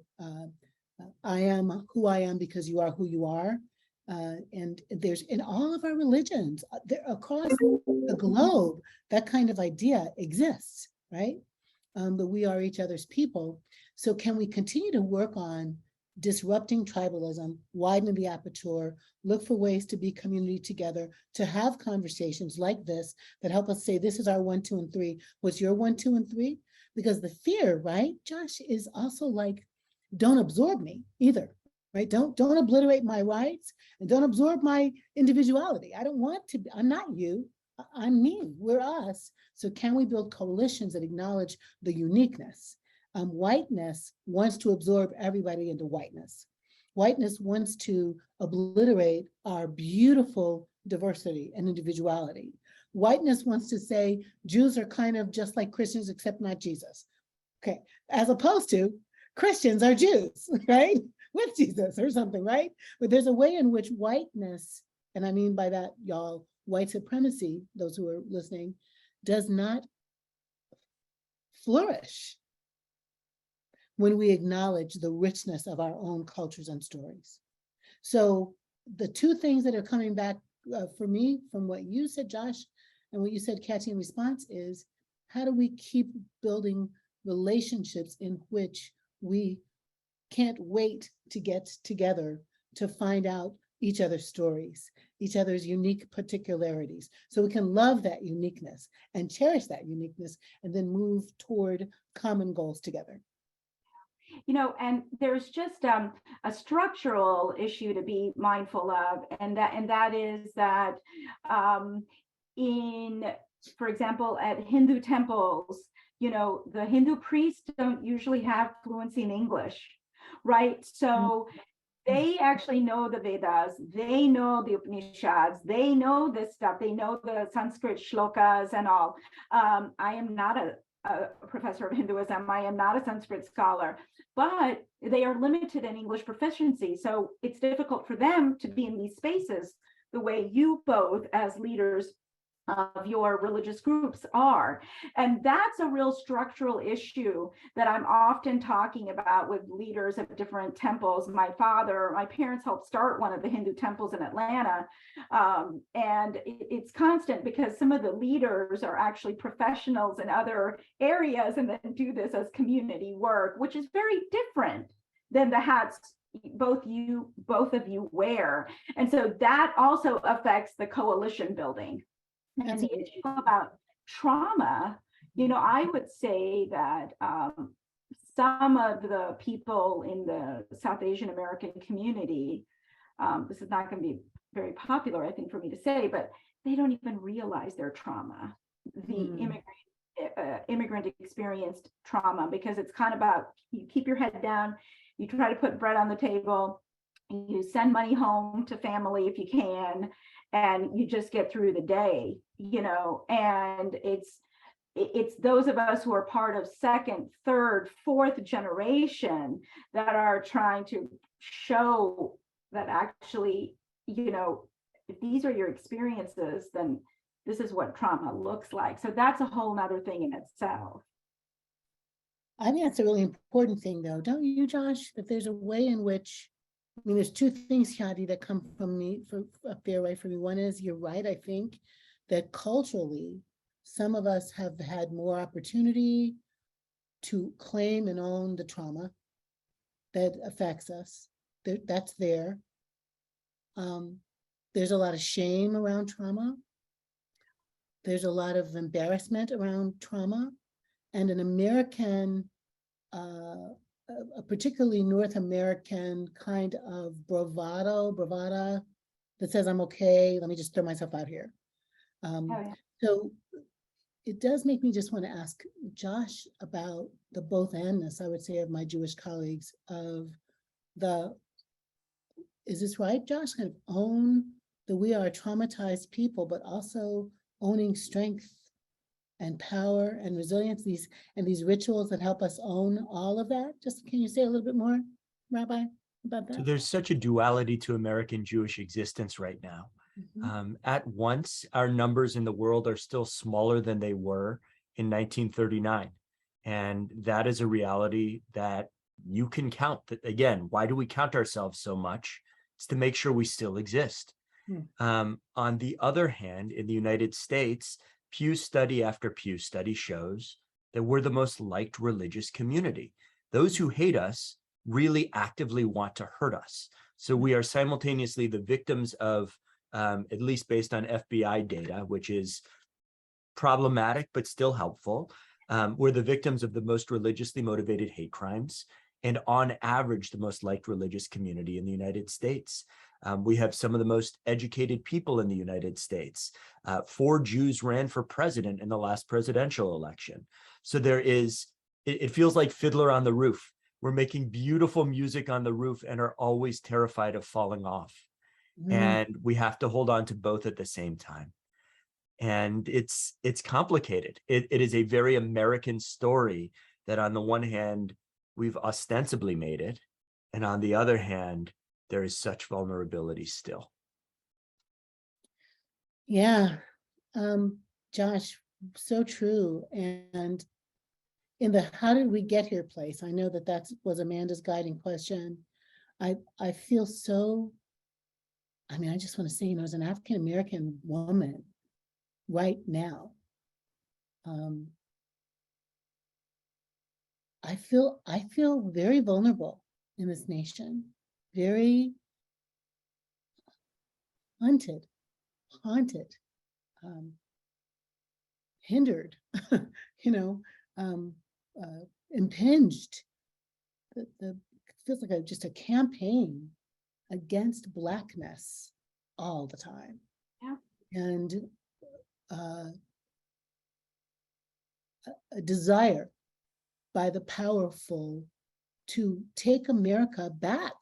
Speaker 2: I am who I am because you are who you are. And there's in all of our religions, across the globe, that kind of idea exists, right? That we are each other's people. So can we continue to work on disrupting tribalism, widening the aperture, look for ways to be community together, to have conversations like this that help us say, this is our 1, 2, and 3. What's your 1, 2, and 3? Because the fear, right, Josh, is also like, don't absorb me either, right? Don't obliterate my rights and don't absorb my individuality. I don't want to, I'm not you, I'm me, we're us. So can we build coalitions that acknowledge the uniqueness? Whiteness wants to absorb everybody into whiteness. Whiteness wants to obliterate our beautiful diversity and individuality. Whiteness wants to say Jews are kind of just like Christians, except not Jesus. Okay, as opposed to Christians are Jews, right? With Jesus or something, right? But there's a way in which whiteness, and I mean by that, y'all, white supremacy, those who are listening, does not flourish when we acknowledge the richness of our own cultures and stories. So the two things that are coming back for me from what you said, Josh, and what you said, Kathy, in response is, how do we keep building relationships in which we can't wait to get together to find out each other's stories, each other's unique particularities, so we can love that uniqueness and cherish that uniqueness and then move toward common goals together.
Speaker 14: You know, and there's just a structural issue to be mindful of, and that is that for example, at Hindu temples, you know, the Hindu priests don't usually have fluency in English, right? So they actually know the Vedas, they know the Upanishads, they know this stuff, they know the Sanskrit shlokas and all. I am not a professor of Hinduism, I am not a Sanskrit scholar, but they are limited in English proficiency. So it's difficult for them to be in these spaces the way you both as leaders of your religious groups are. And that's a real structural issue that I'm often talking about with leaders of different temples. My parents helped start one of the Hindu temples in Atlanta. And it's constant because some of the leaders are actually professionals in other areas and then do this as community work, which is very different than the hats both of you wear. And so that also affects the coalition building. And the issue about trauma, you know, I would say that some of the people in the South Asian American community, this is not going to be very popular, I think, for me to say, but they don't even realize their trauma, the immigrant experienced trauma, because it's kind of about you keep your head down, you try to put bread on the table, you send money home to family if you can, and you just get through the day, you know. And it's those of us who are part of second, third, fourth generation that are trying to show that actually, you know, if these are your experiences, then this is what trauma looks like. So that's a whole nother thing in itself.
Speaker 2: I think that's a really important thing, though, don't you, Josh? That there's a way in which, I mean, there's two things, Shadi, that come from me up there, right, for me. One is, you're right, I think that culturally, some of us have had more opportunity to claim and own the trauma that affects us. That's there. There's a lot of shame around trauma. There's a lot of embarrassment around trauma. And an American, a particularly North American kind of bravada that says, I'm okay, let me just throw myself out here. So it does make me just want to ask Josh about the both andness, I would say, of my Jewish colleagues of is this right, Josh? Kind of own that we are a traumatized people, but also owning strength and power and resilience, these rituals that help us own all of that. Just can you say a little bit more, Rabbi, about that?
Speaker 13: So there's such a duality to American Jewish existence right now. At once, our numbers in the world are still smaller than they were in 1939. And that is a reality that you can count. That again, why do we count ourselves so much? It's to make sure we still exist. On the other hand, in the United States, Pew study after Pew study shows that we're the most liked religious community. Those who hate us really actively want to hurt us. So we are simultaneously the victims of, at least based on FBI data, which is problematic, but still helpful. We're the victims of the most religiously motivated hate crimes, and on average, the most liked religious community in the United States. We have some of the most educated people in the United States. 4 Jews ran for president in the last presidential election. So there is, it feels like Fiddler on the Roof. We're making beautiful music on the roof and are always terrified of falling off. And we have to hold on to both at the same time. And it's complicated. It is a very American story that on the one hand, we've ostensibly made it. And on the other hand, there is such vulnerability still.
Speaker 2: Yeah, Josh, so true. And in the how did we get here place, I know that was Amanda's guiding question. I feel so, I mean, I just want to say, as an African-American woman right now, I feel very vulnerable in this nation, very haunted, hindered, impinged. The feels like just a campaign against Blackness all the time.
Speaker 14: Yeah.
Speaker 2: And a desire by the powerful to take America back,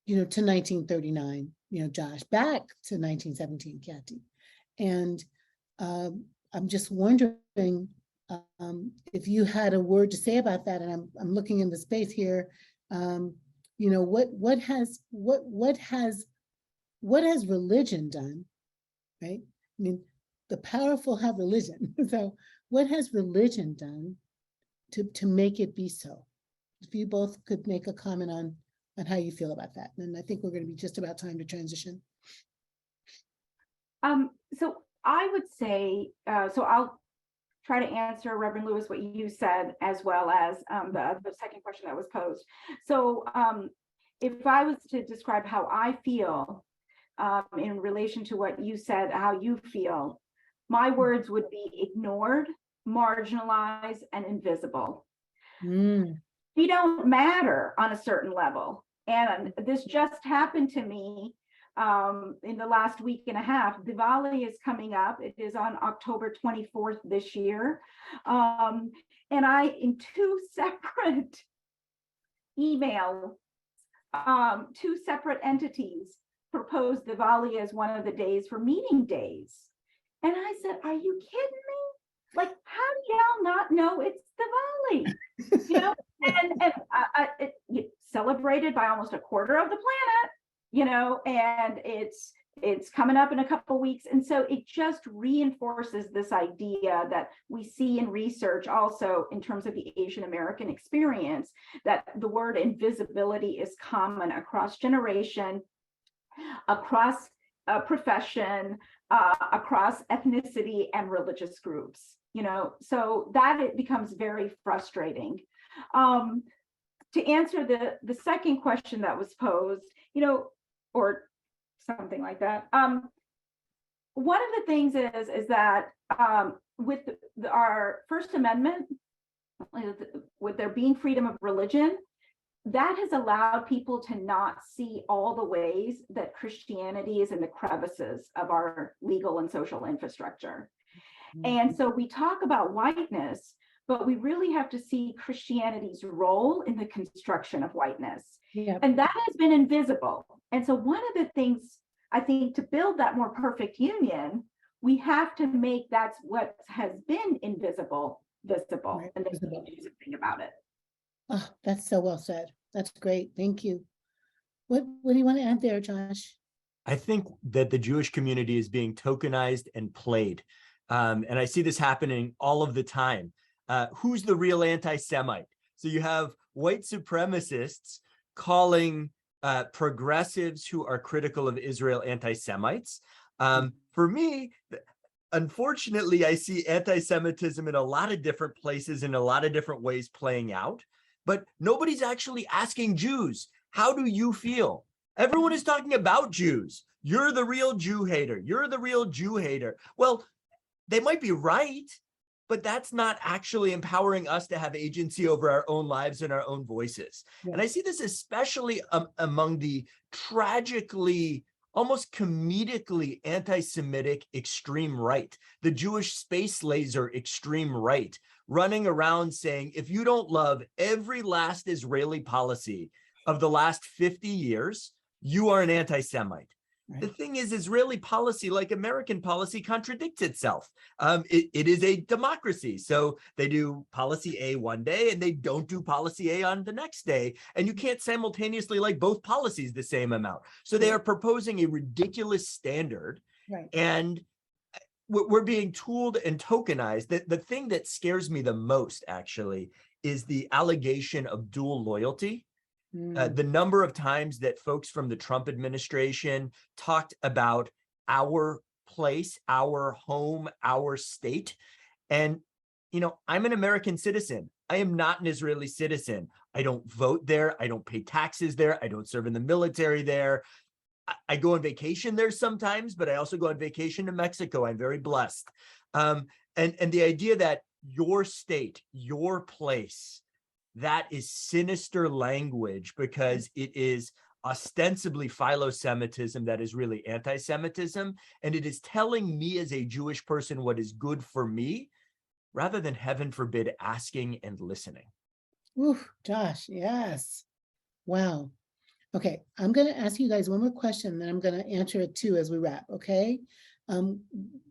Speaker 2: to 1939, Josh, back to 1917, Kathy. And I'm just wondering if you had a word to say about that. And I'm looking in the space here. What has religion done, right? I mean, the powerful have religion. So what has religion done to make it be so? If you both could make a comment on how you feel about that. And I think we're going to be just about time to transition.
Speaker 14: So I would say, so I'll try to answer, Reverend Lewis, what you said, as well as the second question that was posed. So if I was to describe how I feel in relation to what you said, how you feel, my words would be ignored, marginalized, and invisible. We don't matter on a certain level. And this just happened to me in the last week and a half. Diwali is coming up. It is on October 24th this year. And I, in two separate emails, two separate entities proposed Diwali as one of the days for meeting days. And I said, are you kidding me? Like, how do y'all not know it's Diwali? And it's celebrated by almost a quarter of the planet, and it's coming up in a couple of weeks. And so it just reinforces this idea that we see in research also in terms of the Asian American experience, that the word invisibility is common across generation, across profession, across ethnicity and religious groups, so that it becomes very frustrating. To answer the second question that was posed, or something like that. One of the things is that with our First Amendment, with there being freedom of religion, that has allowed people to not see all the ways that Christianity is in the crevices of our legal and social infrastructure. And so we talk about whiteness, but we really have to see Christianity's role in the construction of whiteness.
Speaker 2: Yeah.
Speaker 14: And that has been invisible. And so one of the things, I think, to build that more perfect union, we have to make that's what has been invisible, visible, right. And then we need to do something about it.
Speaker 2: Oh, that's so well said. That's great. Thank you. What do you want to add there, Josh?
Speaker 13: I think that the Jewish community is being tokenized and played. And I see this happening all of the time. Who's the real anti-Semite? So you have white supremacists calling progressives who are critical of Israel anti-Semites. For me, unfortunately, I see anti-Semitism in a lot of different places, in a lot of different ways playing out, but nobody's actually asking Jews, how do you feel? Everyone is talking about Jews. You're the real Jew hater. You're the real Jew hater. Well, they might be right, but that's not actually empowering us to have agency over our own lives and our own voices. Yeah. And I see this especially among the tragically, almost comedically anti-Semitic extreme right, the Jewish space laser extreme right, running around saying, if you don't love every last Israeli policy of the last 50 years, you are an anti-Semite. Right. The thing is, Israeli policy, like American policy, contradicts itself. It is a democracy. So they do policy A one day and they don't do policy A on the next day. And you can't simultaneously like both policies the same amount. So they are proposing a ridiculous standard.
Speaker 15: Right.
Speaker 13: And we're being tooled and tokenized. The thing that scares me the most, actually, is the allegation of dual loyalty. The number of times that folks from the Trump administration talked about our place, our home, our state. And, I'm an American citizen. I am not an Israeli citizen. I don't vote there. I don't pay taxes there. I don't serve in the military there. I go on vacation there sometimes, but I also go on vacation to Mexico. I'm very blessed. And the idea that your state, your place, that is sinister language because it is ostensibly philo-Semitism that is really anti-Semitism. And it is telling me as a Jewish person what is good for me, rather than, heaven forbid, asking and listening.
Speaker 15: Ooh, Josh, yes. Wow. Okay, I'm going to ask you guys one more question, then I'm going to answer it too as we wrap, okay?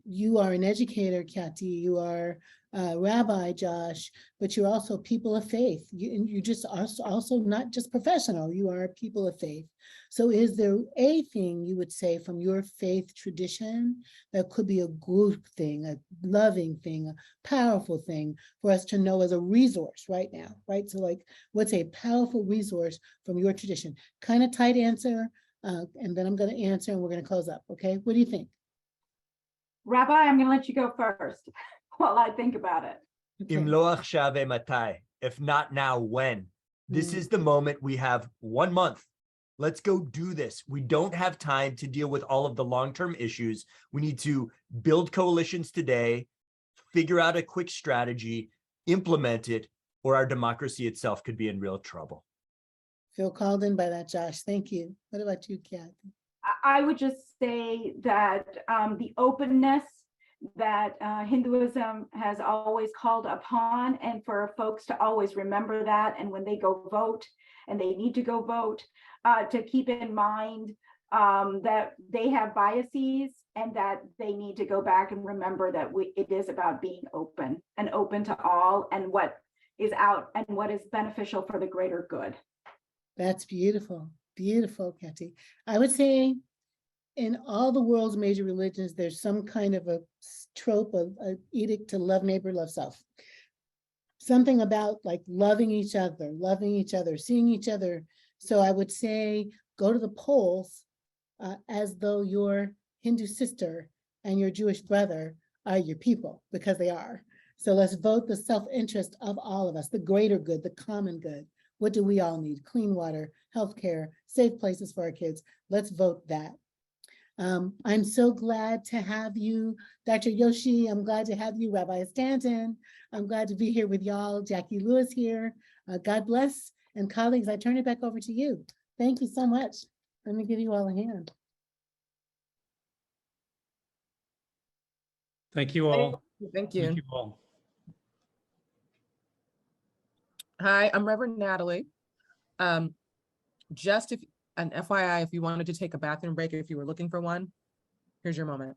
Speaker 15: You are an educator, Kathy, you are a rabbi, Josh, but you're also people of faith. You just are also not just professional, you are people of faith. So is there a thing you would say from your faith tradition that could be a good thing, a loving thing, a powerful thing for us to know as a resource right now, right? So like, what's a powerful resource from your tradition? Kind of tight answer, and then I'm going to answer and we're going to close up, okay? What do you think?
Speaker 14: Rabbi, I'm going to let you go first while I think about it.
Speaker 13: Im lo achshav matai. If not now, when? This is the moment. We have 1 month. Let's go do this. We don't have time to deal with all of the long-term issues. We need to build coalitions today, figure out a quick strategy, implement it, or our democracy itself could be in real trouble.
Speaker 15: Feel called in by that, Josh. Thank you. What about you, Kathy?
Speaker 14: I would just say that the openness that Hinduism has always called upon, and for folks to always remember that, and when they go vote, and they need to go vote, to keep in mind that they have biases and that they need to go back and remember that it is about being open and open to all and what is out and what is beneficial for the greater good.
Speaker 15: That's beautiful. Beautiful, Kathy. I would say in all the world's major religions, there's some kind of a trope of an edict to love neighbor, love self. Something about like loving each other, seeing each other. So I would say, go to the polls as though your Hindu sister and your Jewish brother are your people, because they are. So let's vote the self-interest of all of us, the greater good, the common good. What do we all need? Clean water, healthcare, safe places for our kids. Let's vote that. I'm so glad to have you, Dr. Yoshi. I'm glad to have you, Rabbi Stanton. I'm glad to be here with y'all. Jackie Lewis here. God bless. And colleagues, I turn it back over to you. Thank you so much. Let me give you all a hand.
Speaker 12: Thank you all.
Speaker 16: Thank you.
Speaker 12: Thank you all.
Speaker 16: Hi, I'm Reverend Natalie. Just an FYI, if you wanted to take a bathroom break, if you were looking for one, here's your moment.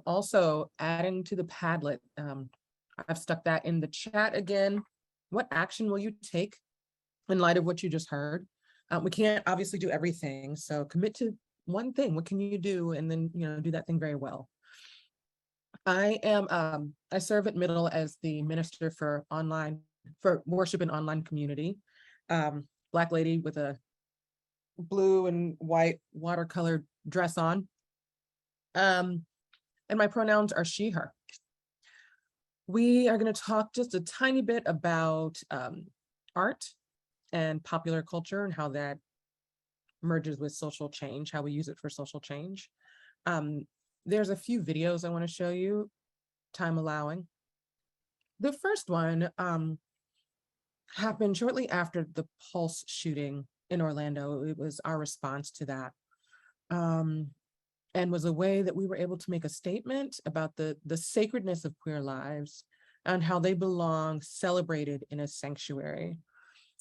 Speaker 16: Also, adding to the Padlet, I've stuck that in the chat again. What action will you take in light of what you just heard? We can't obviously do everything, so commit to one thing. What can you do? And then, do that thing very well. I serve at Middle as the minister for worship and online community. Black lady with a blue and white watercolor dress on. And my pronouns are she, her. We are going to talk just a tiny bit about art and popular culture and how that merges with social change, how we use it for social change. There's a few videos I want to show you, time allowing. The first one happened shortly after the Pulse shooting in Orlando. It was our response to that, and was a way that we were able to make a statement about the sacredness of queer lives and how they belong celebrated in a sanctuary.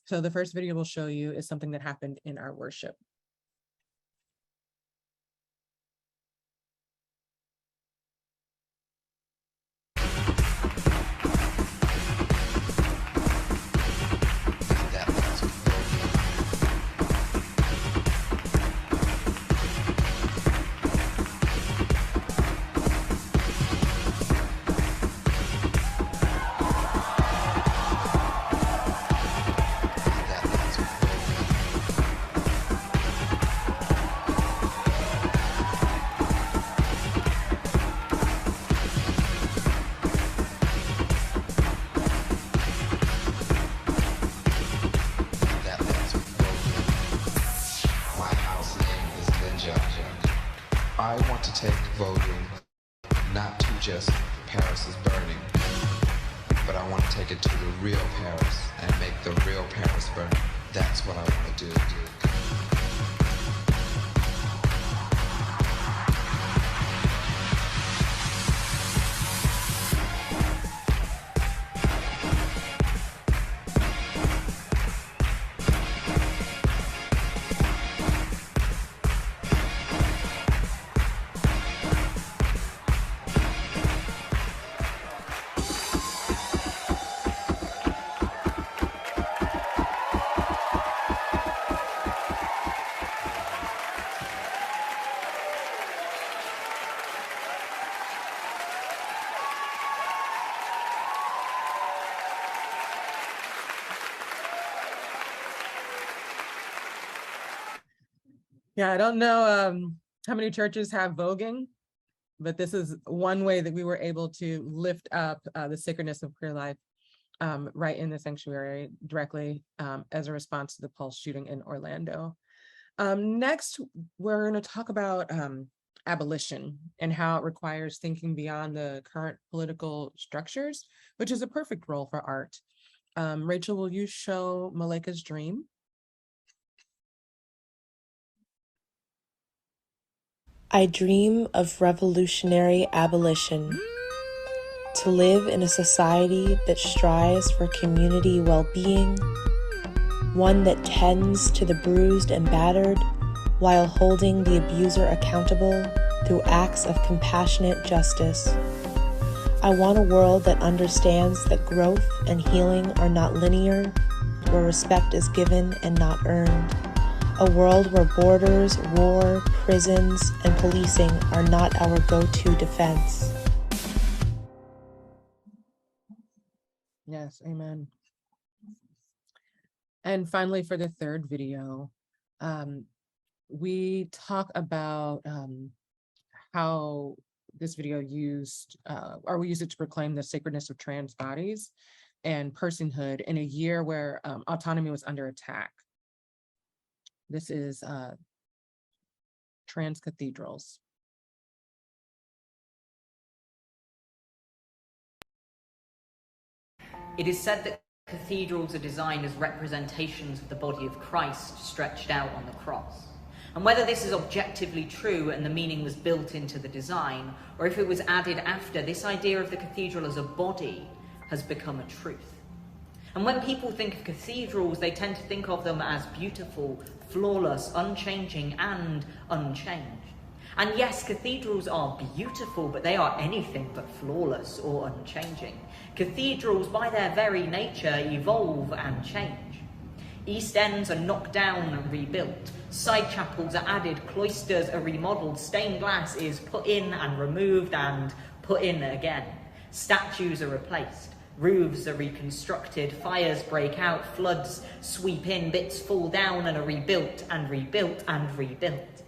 Speaker 16: So the first video we'll show you is something that happened in our worship.
Speaker 17: take voting not to just Paris is burning, but I want to take it to the real Paris and make the real Paris burn. That's what I want to do.
Speaker 16: Yeah, I don't know how many churches have voguing, but this is one way that we were able to lift up the sacredness of queer life right in the sanctuary directly as a response to the Pulse shooting in Orlando. Next, we're going to talk about abolition and how it requires thinking beyond the current political structures, which is a perfect role for art. Rachel, will you show Maleka's dream?
Speaker 18: I dream of revolutionary abolition, to live in a society that strives for community well-being, one that tends to the bruised and battered while holding the abuser accountable through acts of compassionate justice. I want a world that understands that growth and healing are not linear, where respect is given and not earned. A world where borders, war, prisons, and policing are not our go-to defense.
Speaker 16: Yes, amen. And finally, for the third video, we talk about how this video used, or we use it to proclaim the sacredness of trans bodies and personhood in a year where autonomy was under attack. This is trans cathedrals.
Speaker 19: It is said that cathedrals are designed as representations of the body of Christ stretched out on the cross. And whether this is objectively true and the meaning was built into the design, or if it was added after, this idea of the cathedral as a body has become a truth. And when people think of cathedrals, they tend to think of them as beautiful, flawless, unchanging, and unchanged. And yes, cathedrals are beautiful, but they are anything but flawless or unchanging. Cathedrals, by their very nature, evolve and change. East ends are knocked down and rebuilt. Side chapels are added, cloisters are remodeled, stained glass is put in and removed and put in again. Statues are replaced. Roofs are reconstructed, fires break out, floods sweep in, bits fall down and are rebuilt and rebuilt and rebuilt.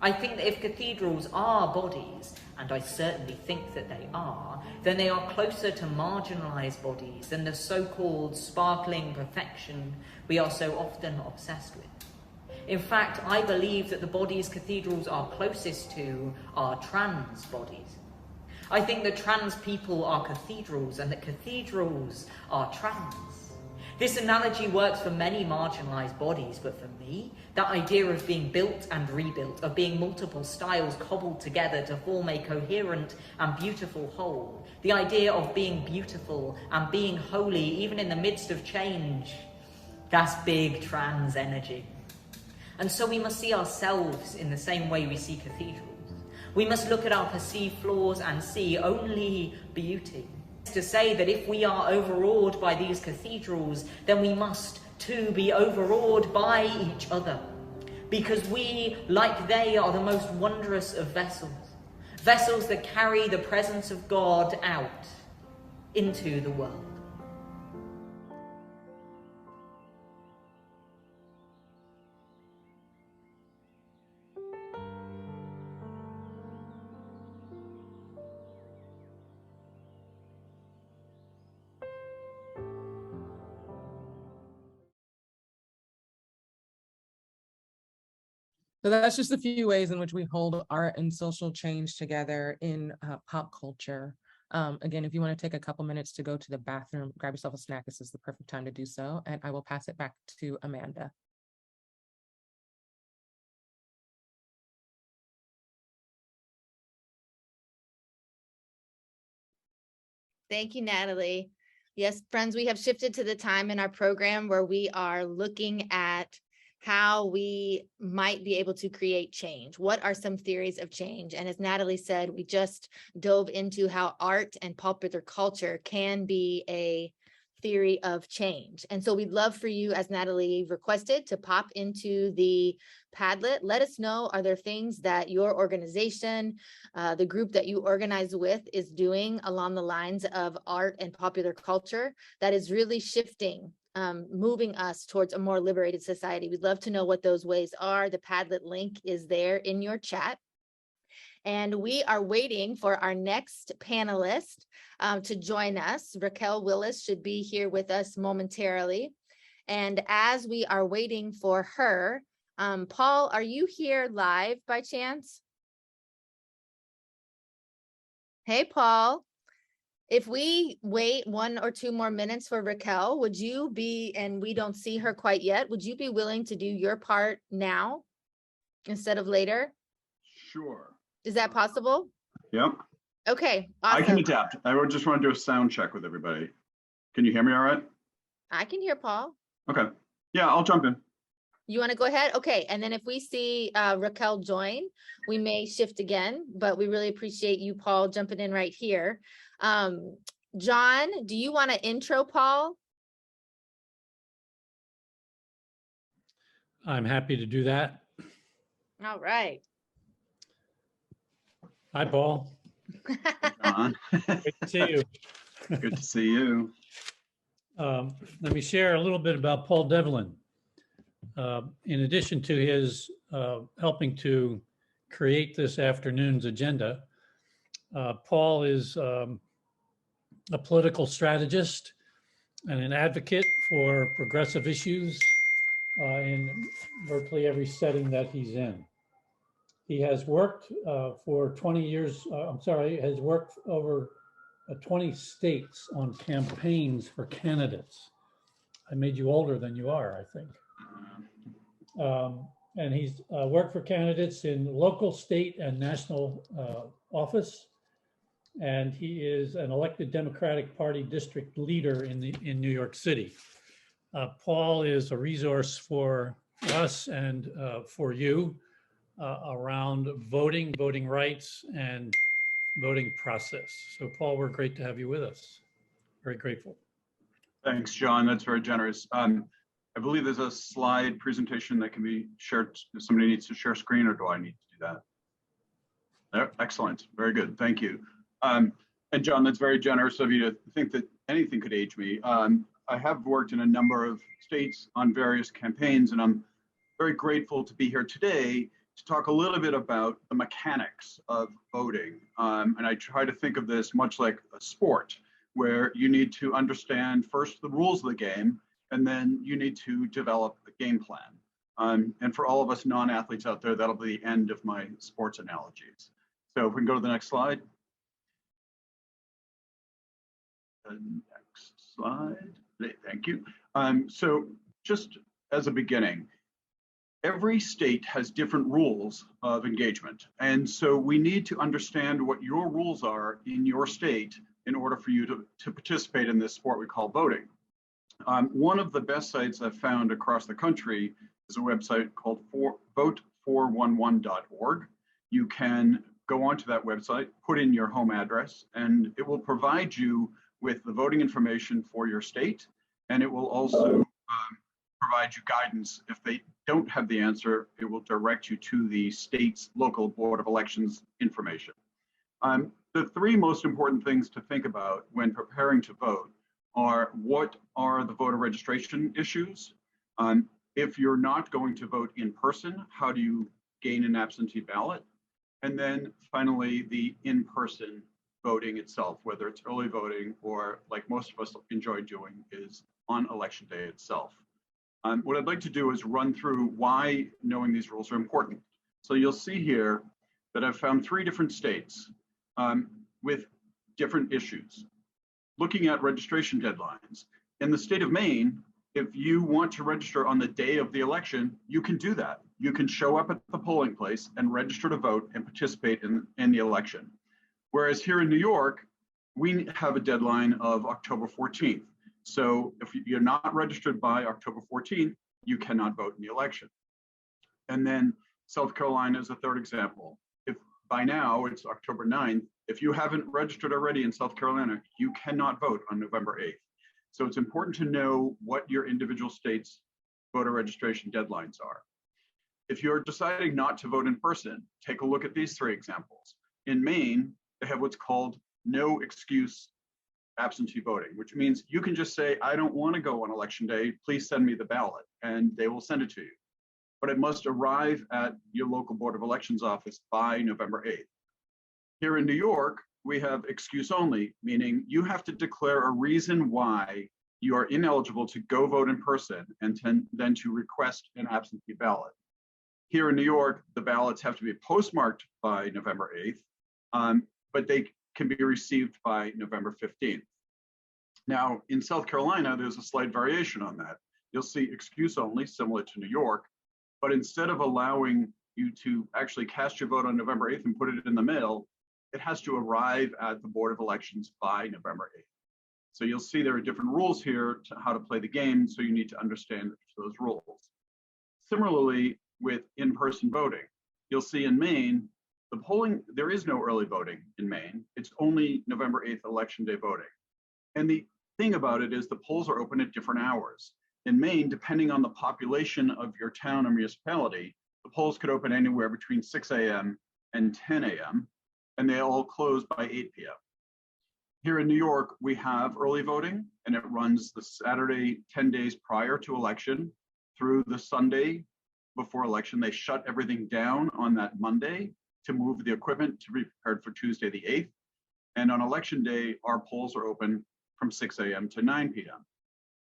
Speaker 19: I think that if cathedrals are bodies, and I certainly think that they are, then they are closer to marginalised bodies than the so-called sparkling perfection we are so often obsessed with. In fact, I believe that the bodies cathedrals are closest to are trans bodies. I think that trans people are cathedrals and that cathedrals are trans. This analogy works for many marginalised bodies, but for me, that idea of being built and rebuilt, of being multiple styles cobbled together to form a coherent and beautiful whole, the idea of being beautiful and being holy even in the midst of change, that's big trans energy. And so we must see ourselves in the same way we see cathedrals. We must look at our perceived flaws and see only beauty. To say that if we are overawed by these cathedrals, then we must too be overawed by each other. Because we, like they, are the most wondrous of vessels. Vessels that carry the presence of God out into the world.
Speaker 16: So that's just a few ways in which we hold art and social change together in pop culture. Again, if you want to take a couple minutes to go to the bathroom, grab yourself a snack, this is the perfect time to do so. And I will pass it back to Amanda.
Speaker 5: Thank you, Natalie. Yes, friends, we have shifted to the time in our program where we are looking at how we might be able to create change. What are some theories of change? And as Natalie said, we just dove into how art and popular culture can be a theory of change. And so we'd love for you, as Natalie requested, to pop into the Padlet. Let us know, are there things that your organization, the group that you organize with, is doing along the lines of art and popular culture that is really shifting, moving us towards a more liberated society? We'd love to know what those ways are. The Padlet link is there in your chat. And we are waiting for our next panelist to join us. Raquel Willis should be here with us momentarily. And as we are waiting for her, Paul, are you here live by chance? Hey, Paul. If we wait 1 or 2 more minutes for Raquel, would you be, and we don't see her quite yet, would you be willing to do your part now instead of later?
Speaker 20: Sure.
Speaker 5: Is that possible?
Speaker 20: Yep.
Speaker 5: Okay, awesome.
Speaker 20: I can adapt. I would just want to do a sound check with everybody. Can you hear me all right?
Speaker 5: I can hear Paul.
Speaker 20: Okay. Yeah, I'll jump in.
Speaker 5: You want to go ahead? Okay, and then if we see Raquel join, we may shift again, but we really appreciate you, Paul, jumping in right here. John, do you want to intro Paul?
Speaker 12: I'm happy to do that.
Speaker 5: All right.
Speaker 12: Hi, Paul.
Speaker 20: John.
Speaker 12: Good to see you.
Speaker 20: Good to see you.
Speaker 12: Let me share a little bit about Paul Devlin. In addition to his helping to create this afternoon's agenda, Paul is a political strategist and an advocate for progressive issues in virtually every setting that he's in. He has worked for 20 years, has worked over 20 states on campaigns for candidates. I made you older than you are, I think. And he's worked for candidates in local, state, and national office. And he is an elected Democratic Party district leader in New York City. Paul is a resource for us and for you around voting, voting rights, and voting process. So Paul, we're great to have you with us. Very grateful.
Speaker 20: Thanks, John. That's very generous. I believe there's a slide presentation that can be shared. If somebody needs to share screen, or do I need to do that? There, excellent. Very good. Thank you. And John, that's very generous of you to think that anything could age me. I have worked in a number of states on various campaigns, and I'm very grateful to be here today to talk a little bit about the mechanics of voting. And I try to think of this much like a sport, where you need to understand first the rules of the game, and then you need to develop a game plan. And for all of us non-athletes out there, that'll be the end of my sports analogies. So if we can go to the next slide. The next slide. Thank you. So just as a beginning, every state has different rules of engagement. And so we need to understand what your rules are in your state in order for you to participate in this sport we call voting. One of the best sites I've found across the country is a website called vote411.org. You can go onto that website, put in your home address, and it will provide you with the voting information for your state. And it will also provide you guidance. If they don't have the answer, it will direct you to the state's local board of elections information. The three most important things to think about when preparing to vote are: what are the voter registration issues? If you're not going to vote in person, how do you gain an absentee ballot? And then finally, the in-person voting itself, whether it's early voting or, like most of us enjoy doing, is on election day itself. What I'd like to do is run through why knowing these rules are important. So you'll see here that I've found 3 different states with different issues. Looking at registration deadlines, in the state of Maine, if you want to register on the day of the election, you can do that. You can show up at the polling place and register to vote and participate in the election. Whereas here in New York, we have a deadline of October 14th. So if you're not registered by October 14th, you cannot vote in the election. And then South Carolina is a third example. If by now it's October 9th, if you haven't registered already in South Carolina, you cannot vote on November 8th. So it's important to know what your individual state's voter registration deadlines are. If you're deciding not to vote in person, take a look at these 3 examples. In Maine, they have what's called no excuse absentee voting, which means you can just say, I don't want to go on election day, please send me the ballot, and they will send it to you. But it must arrive at your local Board of Elections office by November 8th. Here in New York, we have excuse only, meaning you have to declare a reason why you are ineligible to go vote in person and then to request an absentee ballot. Here in New York, the ballots have to be postmarked by November 8th, but they can be received by November 15th. Now, in South Carolina, there's a slight variation on that. You'll see excuse only, similar to New York, but instead of allowing you to actually cast your vote on November 8th and put it in the mail, it has to arrive at the Board of Elections by November 8th. So you'll see there are different rules here to how to play the game, so you need to understand those rules. Similarly, with in-person voting, you'll see in Maine, the polling, there is no early voting in Maine. It's only November 8th election day voting. And the thing about it is the polls are open at different hours. In Maine, depending on the population of your town or municipality, the polls could open anywhere between 6 a.m. and 10 a.m., and they all close by 8 p.m. Here in New York, we have early voting, and it runs the Saturday 10 days prior to election through the Sunday before election. They shut everything down on that Monday to move the equipment to be prepared for Tuesday the 8th. And on election day, our polls are open from 6 a.m. to 9 p.m.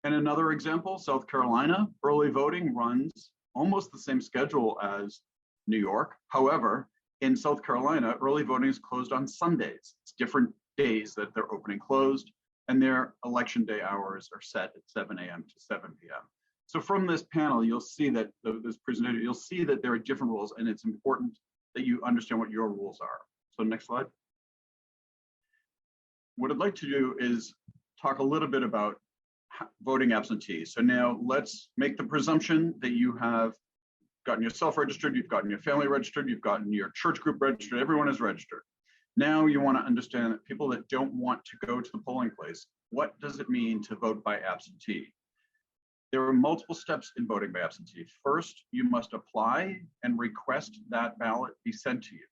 Speaker 20: And another example, South Carolina, early voting runs almost the same schedule as New York. However, in South Carolina, early voting is closed on Sundays. It's different days that they're open and closed, and their election day hours are set at 7 a.m. to 7 p.m. So from this panel, you'll see that this presentation, you'll see that there are different rules, and it's important that you understand what your rules are. So next slide. What I'd like to do is talk a little bit about voting absentee. So now let's make the presumption that you have gotten yourself registered, you've gotten your family registered, you've gotten your church group registered, everyone is registered. Now you want to understand that people that don't want to go to the polling place, what does it mean to vote by absentee? There are multiple steps in voting by absentee. First, you must apply and request that ballot be sent to you.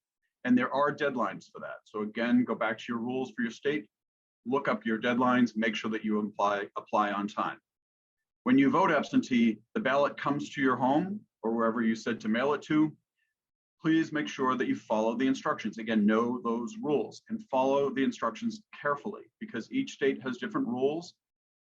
Speaker 20: And there are deadlines for that. So again, go back to your rules for your state, look up your deadlines, make sure that you apply on time. When you vote absentee, the ballot comes to your home or wherever you said to mail it to. Please make sure that you follow the instructions. Again, know those rules and follow the instructions carefully because each state has different rules.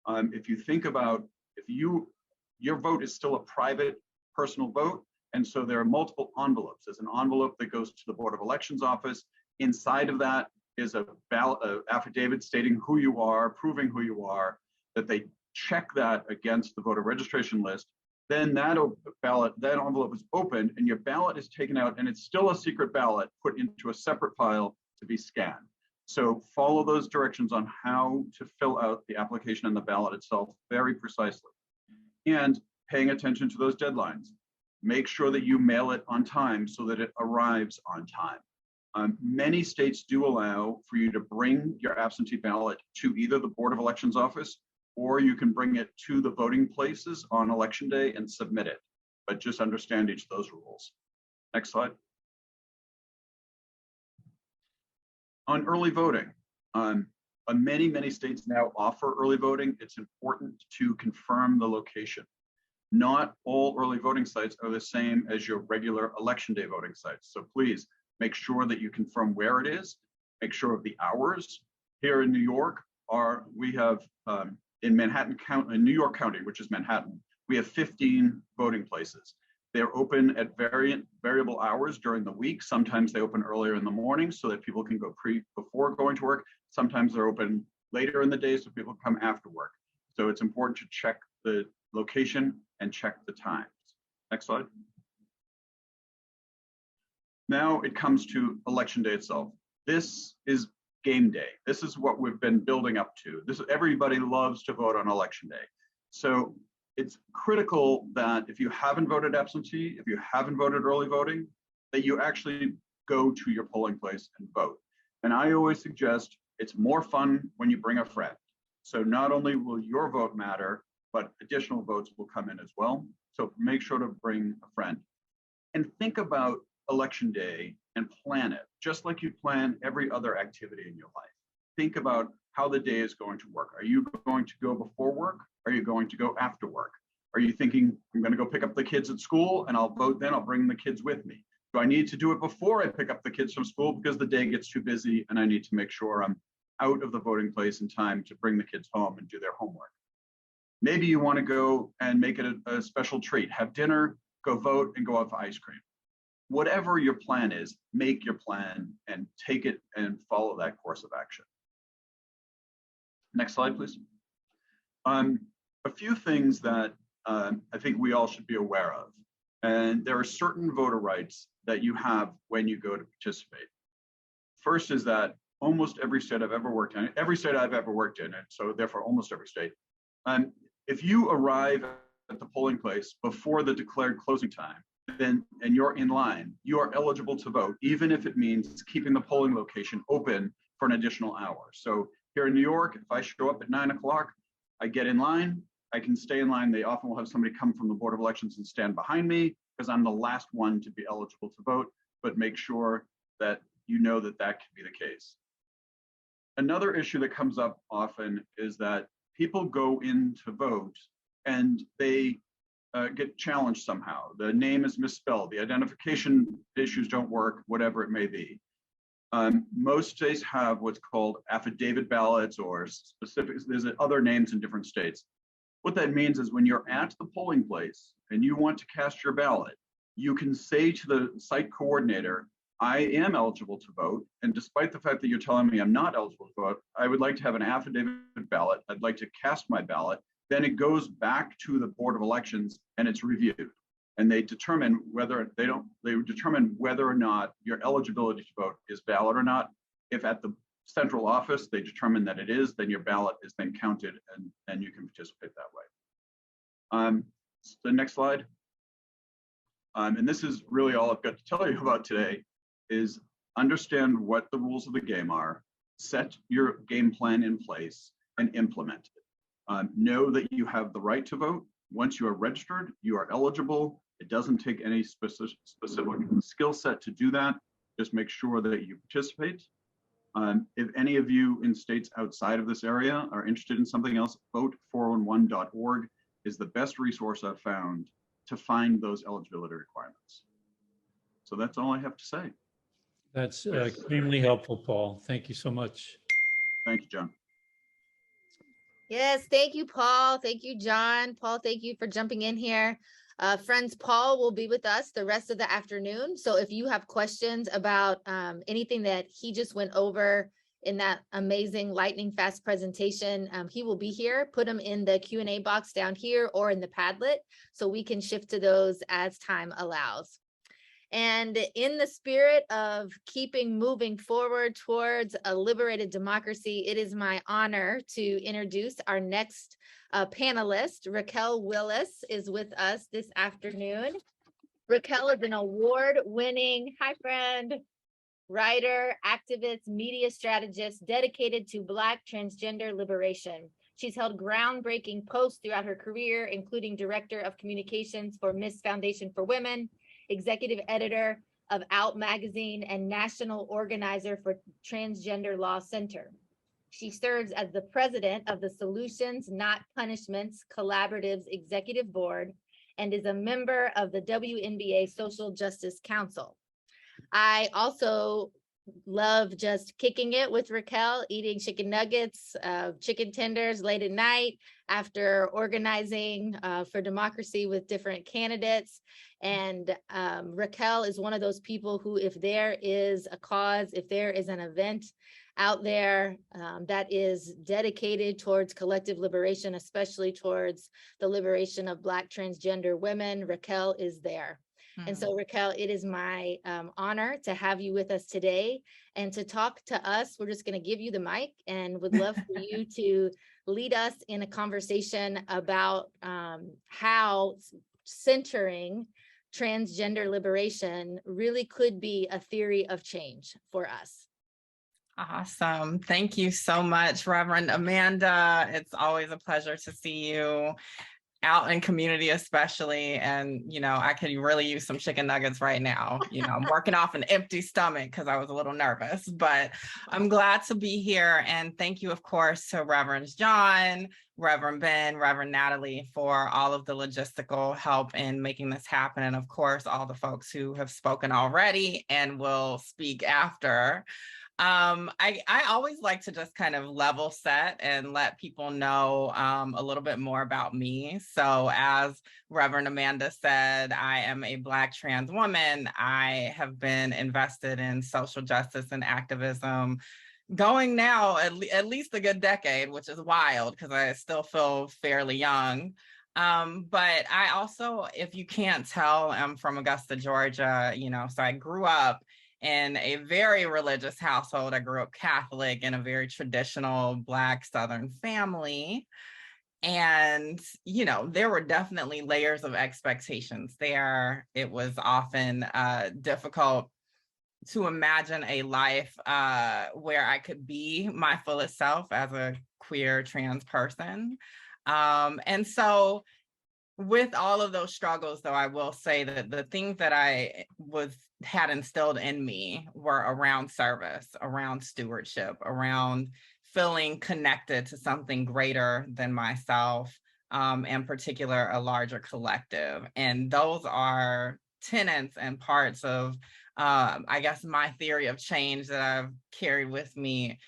Speaker 20: If you think about, your vote is still a private personal vote, and so there are multiple envelopes. There's an envelope that goes to the Board of Elections office. Inside of that is a affidavit stating who you are, proving who you are, that they check that against the voter registration list. Then that envelope is opened and your ballot is taken out, and it's still a secret ballot put into a separate file to be scanned. So follow those directions on how to fill out the application and the ballot itself very precisely. And paying attention to those deadlines. Make sure that you mail it on time so that it arrives on time. Many states do allow for you to bring your absentee ballot to either the Board of Elections office, or you can bring it to the voting places on election day and submit it. But just understand each of those rules. Next slide. On early voting, many states now offer early voting. It's important to confirm the location. Not all early voting sites are the same as your regular election day voting sites. So please make sure that you confirm where it is, make sure of the hours. Here in New York, we have in Manhattan County, in New York County, which is Manhattan, we have 15 voting places. They're open at variable hours during the week. Sometimes they open earlier in the morning so that people can go before going to work. Sometimes they're open later in the day so people come after work. So it's important to check the location and check the times. Next slide. Now it comes to election day itself. This is game day. This is what we've been building up to. Everybody loves to vote on election day. So it's critical that if you haven't voted absentee, if you haven't voted early voting, that you actually go to your polling place and vote. And I always suggest it's more fun when you bring a friend. So not only will your vote matter, but additional votes will come in as well. So make sure to bring a friend. And think about election day and plan it, just like you plan every other activity in your life. Think about how the day is going to work. Are you going to go before work? Are you going to go after work? Are you thinking, I'm going to go pick up the kids at school and I'll vote then, I'll bring the kids with me? Do I need to do it before I pick up the kids from school because the day gets too busy and I need to make sure I'm out of the voting place in time to bring the kids home and do their homework? Maybe you want to go and make it a special treat, have dinner, go vote, and go out for ice cream. Whatever your plan is, make your plan and take it and follow that course of action. Next slide, please. A few things that I think we all should be aware of. And there are certain voter rights that you have when you go to participate. First is that almost every state I've ever worked in, and so therefore almost every state, if you arrive at the polling place before the declared closing time, and you're in line, you are eligible to vote, even if it means keeping the polling location open for an additional hour. So here in New York, if I show up at 9 o'clock, I get in line, I can stay in line. They often will have somebody come from the Board of Elections and stand behind me because I'm the last one to be eligible to vote, but make sure that you know that that can be the case. Another issue that comes up often is that people go in to vote and they get challenged somehow. The name is misspelled, the identification issues don't work, whatever it may be. Most states have what's called affidavit ballots or specific, there's other names in different states. What that means is when you're at the polling place and you want to cast your ballot, you can say to the site coordinator, I am eligible to vote, and despite the fact that you're telling me I'm not eligible to vote, I would like to have an affidavit ballot. I'd like to cast my ballot. Then it goes back to the Board of Elections and it's reviewed. And they determine whether determine whether or not your eligibility to vote is valid or not. If at the central office they determine that it is, then your ballot is then counted and you can participate that way. The next slide. And this is really all I've got to tell you about today, is understand what the rules of the game are, set your game plan in place, and implement it. Know that you have the right to vote. Once you are registered, you are eligible. It doesn't take any specific skill set to do that. Just make sure that you participate. If any of you in states outside of this area are interested in something else, vote411.org is the best resource I've found to find those eligibility requirements. So that's all I have to say.
Speaker 12: That's extremely helpful, Paul. Thank you so much.
Speaker 20: Thank you, John.
Speaker 5: Yes, thank you, Paul. Thank you, John. Paul, thank you for jumping in here. Friends, Paul will be with us the rest of the afternoon. So if you have questions about anything that he just went over in that amazing lightning fast presentation, he will be here. Put them in the Q&A box down here or in the Padlet so we can shift to those as time allows. And in the spirit of moving forward towards a liberated democracy, it is my honor to introduce our next panelist. Raquel Willis is with us this afternoon. Raquel is an award-winning, hi friend, writer, activist, media strategist dedicated to Black transgender liberation. She's held groundbreaking posts throughout her career, including Director of Communications for Miss Foundation for Women, Executive Editor of Out Magazine, and National Organizer for Transgender Law Center. She serves as the President of the Solutions Not Punishments Collaborative's Executive Board and is a member of the WNBA Social Justice Council. I also love just kicking it with Raquel, eating chicken nuggets, chicken tenders late at night after organizing for democracy with different candidates. And Raquel is one of those people who, if there is a cause, if there is an event out there that is dedicated towards collective liberation, especially towards the liberation of Black transgender women, Raquel is there. And so, Raquel, it is my honor to have you with us today and to talk to us. We're just going to give you the mic and would love for you to lead us in a conversation about how centering transgender liberation really could be a theory of change for us.
Speaker 21: Awesome. Thank you so much, Reverend Amanda. It's always a pleasure to see you out in community, especially. And, you know, I could really use some chicken nuggets right now. You know, I'm working off an empty stomach because I was a little nervous, but I'm glad to be here. And thank you, of course, to Reverend John, Reverend Ben, Reverend Natalie for all of the logistical help in making this happen. And of course, all the folks who have spoken already and will speak after. I always like to just kind of level set and let people know a little bit more about me. So as Reverend Amanda said, I am a Black trans woman. I have been invested in social justice and activism going now at least a good decade, which is wild because I still feel fairly young. But I also, if you can't tell, I'm from Augusta, Georgia, you know, so I grew up in a very religious household. I grew up Catholic in a very traditional Black Southern family. And, you know, there were definitely layers of expectations there. It was often difficult to imagine a life where I could be my fullest self as a queer trans person. And so with all of those struggles, though, I will say that the things that I had instilled in me were around service, around stewardship, around feeling connected to something greater than myself, in particular, a larger collective. And those are tenets and parts of, I guess, my theory of change that I've carried with me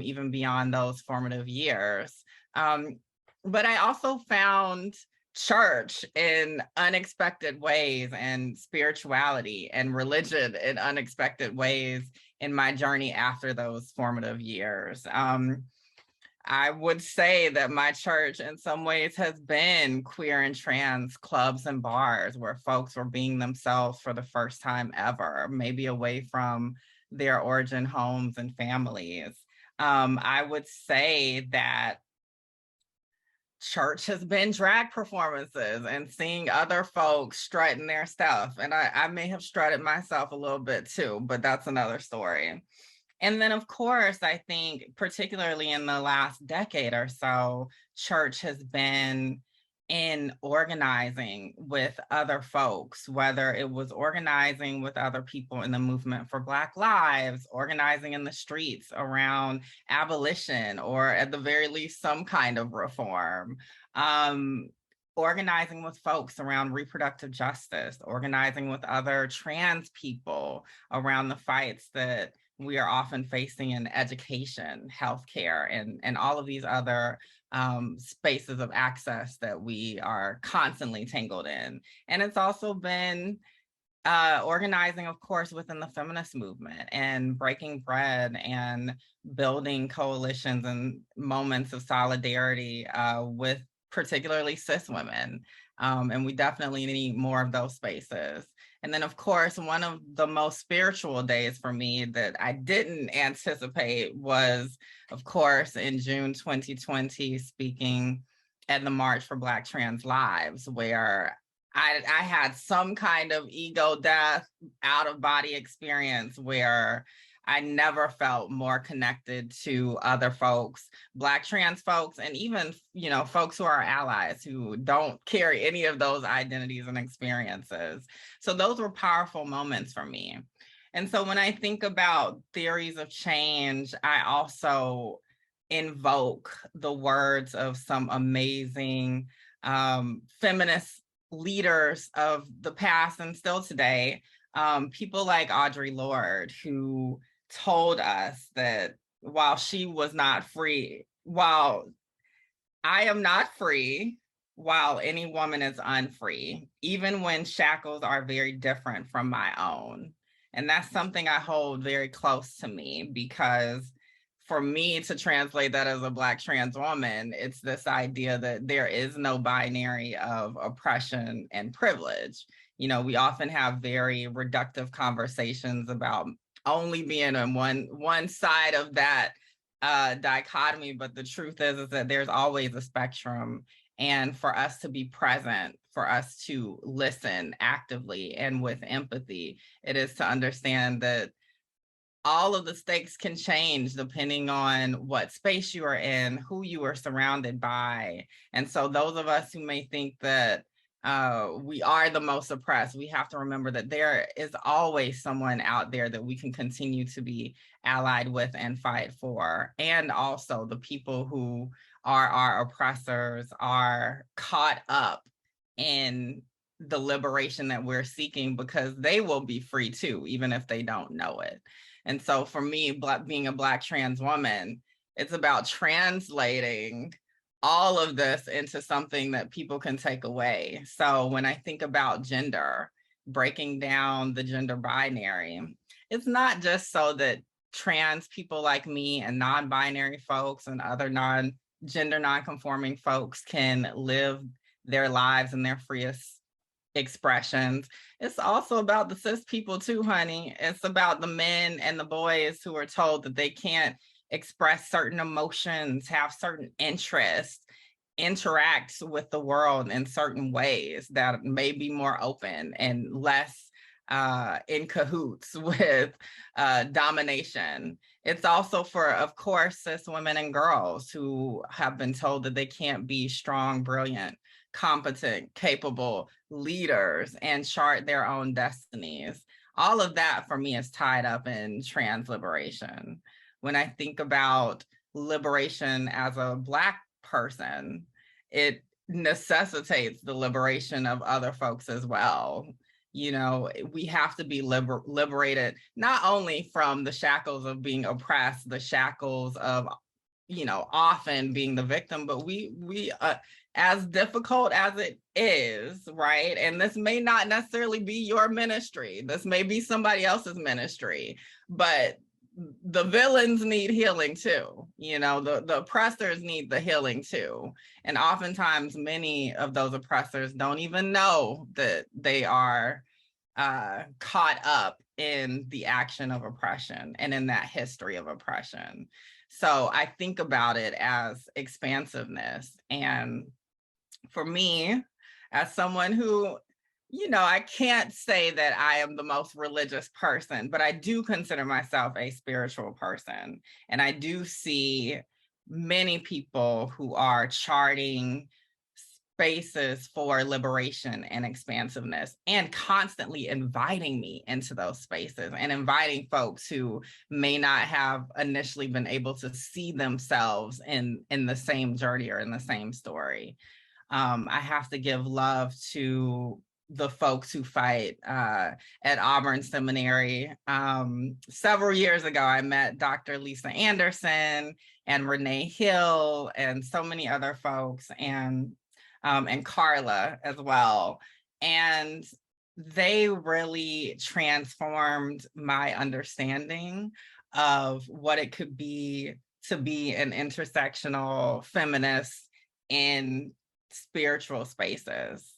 Speaker 21: even beyond those formative years. But I also found church in unexpected ways and spirituality and religion in unexpected ways in my journey after those formative years. I would say that my church in some ways has been queer and trans clubs and bars where folks were being themselves for the first time ever, maybe away from their origin homes and families. I would say that church has been drag performances and seeing other folks strutting their stuff. And I may have strutted myself a little bit too, but that's another story. And then, of course, I think particularly in the last decade or so, church has been in organizing with other folks, whether it was organizing with other people in the movement for Black lives, organizing in the streets around abolition, or at the very least, some kind of reform, organizing with folks around reproductive justice, organizing with other trans people around the fights that we are often facing in education, healthcare, and all of these other spaces of access that we are constantly tangled in. And it's also been organizing, of course, within the feminist movement and breaking bread and building coalitions and moments of solidarity with particularly cis women. And we definitely need more of those spaces. And then, of course, one of the most spiritual days for me that I didn't anticipate was, of course, in June 2020, speaking at the March for Black Trans Lives, where I had some kind of ego death, out of body experience where I never felt more connected to other folks, Black trans folks, and even, you know, folks who are allies who don't carry any of those identities and experiences. So those were powerful moments for me. And so when I think about theories of change, I also invoke the words of some amazing feminist leaders of the past and still today, people like Audre Lorde, who told us that while she was not free, while I am not free, while any woman is unfree, even when shackles are very different from my own. And that's something I hold very close to me, because for me to translate that as a Black trans woman, it's this idea that there is no binary of oppression and privilege. You know, we often have very reductive conversations about only being on one side of that dichotomy, but the truth is that there's always a spectrum. And for us to be present, for us to listen actively and with empathy, it is to understand that all of the stakes can change depending on what space you are in, who you are surrounded by. And so those of us who may think that we are the most oppressed, we have to remember that there is always someone out there that we can continue to be allied with and fight for. And also the people who are our oppressors are caught up in the liberation that we're seeking, because they will be free too, even if they don't know it. And so for me, being a Black trans woman, it's about translating all of this into something that people can take away. So when I think about gender, breaking down the gender binary, it's not just so that trans people like me and non-binary folks and other gender non-conforming folks can live their lives in their freest expressions. It's also about the cis people too, honey. It's about the men and the boys who are told that they can't express certain emotions, have certain interests, interact with the world in certain ways that may be more open and less in cahoots with domination. It's also for, of course, cis women and girls who have been told that they can't be strong, brilliant, competent, capable leaders and chart their own destinies. All of that for me is tied up in trans liberation. When I think about liberation as a Black person, it necessitates the liberation of other folks as well. You know, we have to be liberated, not only from the shackles of being oppressed, the shackles of, you know, often being the victim, but we as difficult as it is, right? And this may not necessarily be your ministry. This may be somebody else's ministry, but the villains need healing too. You know, the oppressors need the healing too. And oftentimes many of those oppressors don't even know that they are caught up in the action of oppression and in that history of oppression. So I think about it as expansiveness. And for me, as someone who, you know, I can't say that I am the most religious person, but I do consider myself a spiritual person. And I do see many people who are charting spaces for liberation and expansiveness and constantly inviting me into those spaces and inviting folks who may not have initially been able to see themselves in the same journey or in the same story. I have to give love to the folks who fight at Auburn Seminary. Several years ago, I met Dr. Lisa Anderson and Renee Hill and so many other folks, and Carla as well. And they really transformed my understanding of what it could be to be an intersectional feminist in spiritual spaces,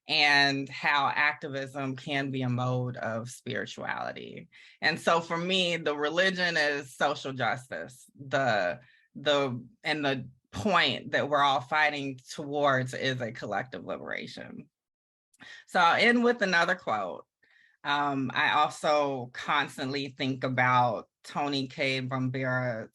Speaker 21: and how activism can be a mode of spirituality. And so for me, the religion is social justice. The point that we're all fighting towards is a collective liberation. So I'll end with another quote. I also constantly think about Toni Cade Bambara's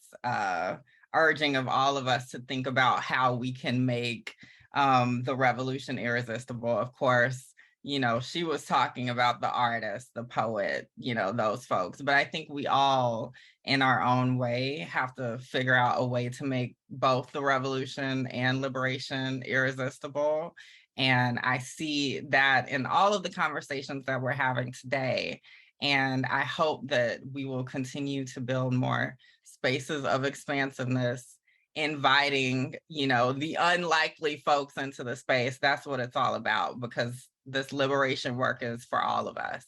Speaker 21: urging of all of us to think about how we can make the revolution irresistible. Of course, you know, she was talking about the artist, the poet, you know, those folks. But I think we all, in our own way, have to figure out a way to make both the revolution and liberation irresistible. And I see that in all of the conversations that we're having today. And I hope that we will continue to build more spaces of expansiveness, inviting, the unlikely folks into the space. That's what it's all about, because this liberation work is for all of us.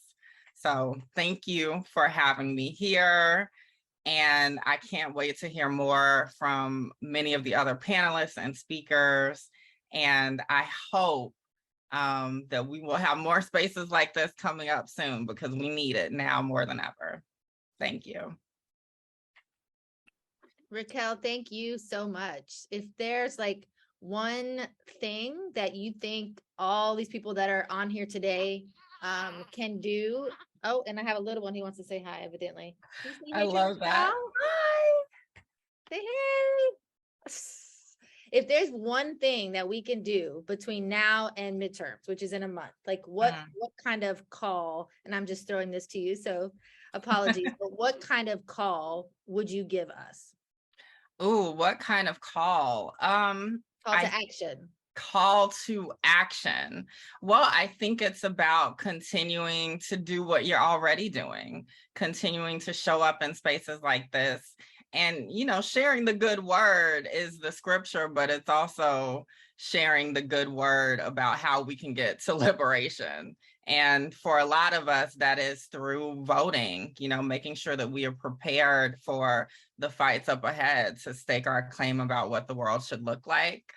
Speaker 21: So thank you for having me here. And I can't wait to hear more from many of the other panelists and speakers. And I hope that we will have more spaces like this coming up soon, because we need it now more than ever. Thank you.
Speaker 5: Raquel, thank you so much. If there's like one thing that you think all these people that are on here today can do. Oh, and I have a little one who wants to say hi, evidently.
Speaker 21: I love that.
Speaker 5: Hi. Say hey. If there's one thing that we can do between now and midterms, which is in a month, like what kind of call, and I'm just throwing this to you, so apologies, but what kind of call would you give us?
Speaker 21: Ooh, what kind of call?
Speaker 5: Call to action.
Speaker 21: Call to action. Well, I think it's about continuing to do what you're already doing, continuing to show up in spaces like this. And, sharing the good word is the scripture, but it's also sharing the good word about how we can get to liberation. And for a lot of us, that is through voting, making sure that we are prepared for the fights up ahead to stake our claim about what the world should look like.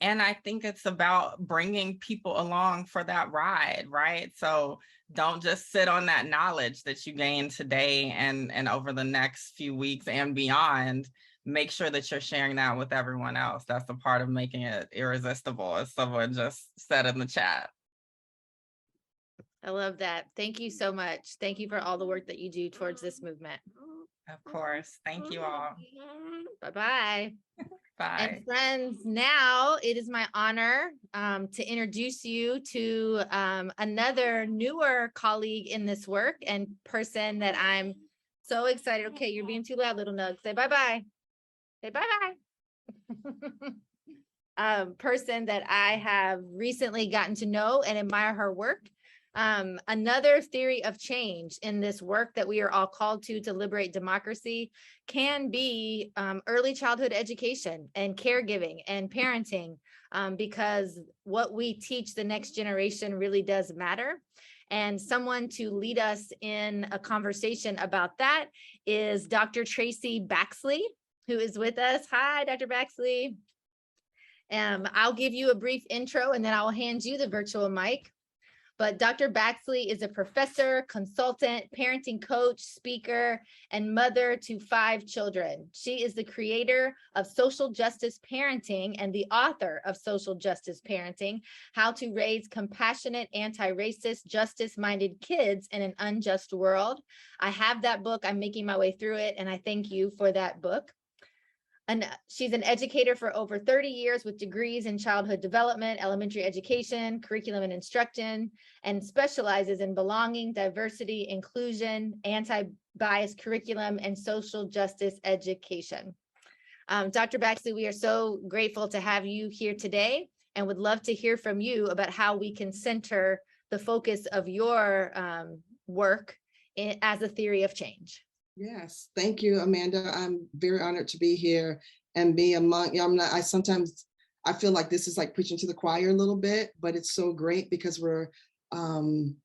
Speaker 21: And I think it's about bringing people along for that ride, right? So don't just sit on that knowledge that you gain today and over the next few weeks and beyond. Make sure that you're sharing that with everyone else. That's the part of making it irresistible, as someone just said in the chat.
Speaker 5: I love that. Thank you so much. Thank you for all the work that you do towards this movement.
Speaker 21: Of course. Thank you all.
Speaker 5: Bye-bye.
Speaker 21: Bye.
Speaker 5: And friends, now it is my honor to introduce you to another newer colleague in this work and person that I'm so excited. Okay, you're being too loud, little Nug. Say bye-bye. Say bye-bye. Person that I have recently gotten to know and admire her work. Another theory of change in this work that we are all called to liberate democracy can be early childhood education and caregiving and parenting, because what we teach the next generation really does matter. And someone to lead us in a conversation about that is Dr. Tracy Baxley, who is with us. Hi, Dr. Baxley. I'll give you a brief intro and then I'll hand you the virtual mic. But Dr. Baxley is a professor, consultant, parenting coach, speaker, and mother to 5 children. She is the creator of Social Justice Parenting and the author of Social Justice Parenting, How to Raise Compassionate, Anti-Racist, Justice-Minded Kids in an Unjust World. I have that book. I'm making my way through it, and I thank you for that book. And she's an educator for over 30 years with degrees in childhood development, elementary education, curriculum and instruction, and specializes in belonging, diversity, inclusion, anti-bias curriculum, and social justice education. Dr. Baxley, we are so grateful to have you here today and would love to hear from you about how we can center the focus of your work as a theory of change.
Speaker 1: Yes, thank you, Amanda. I'm very honored to be here and be among, I feel like this is like preaching to the choir a little bit, but it's so great because we're creating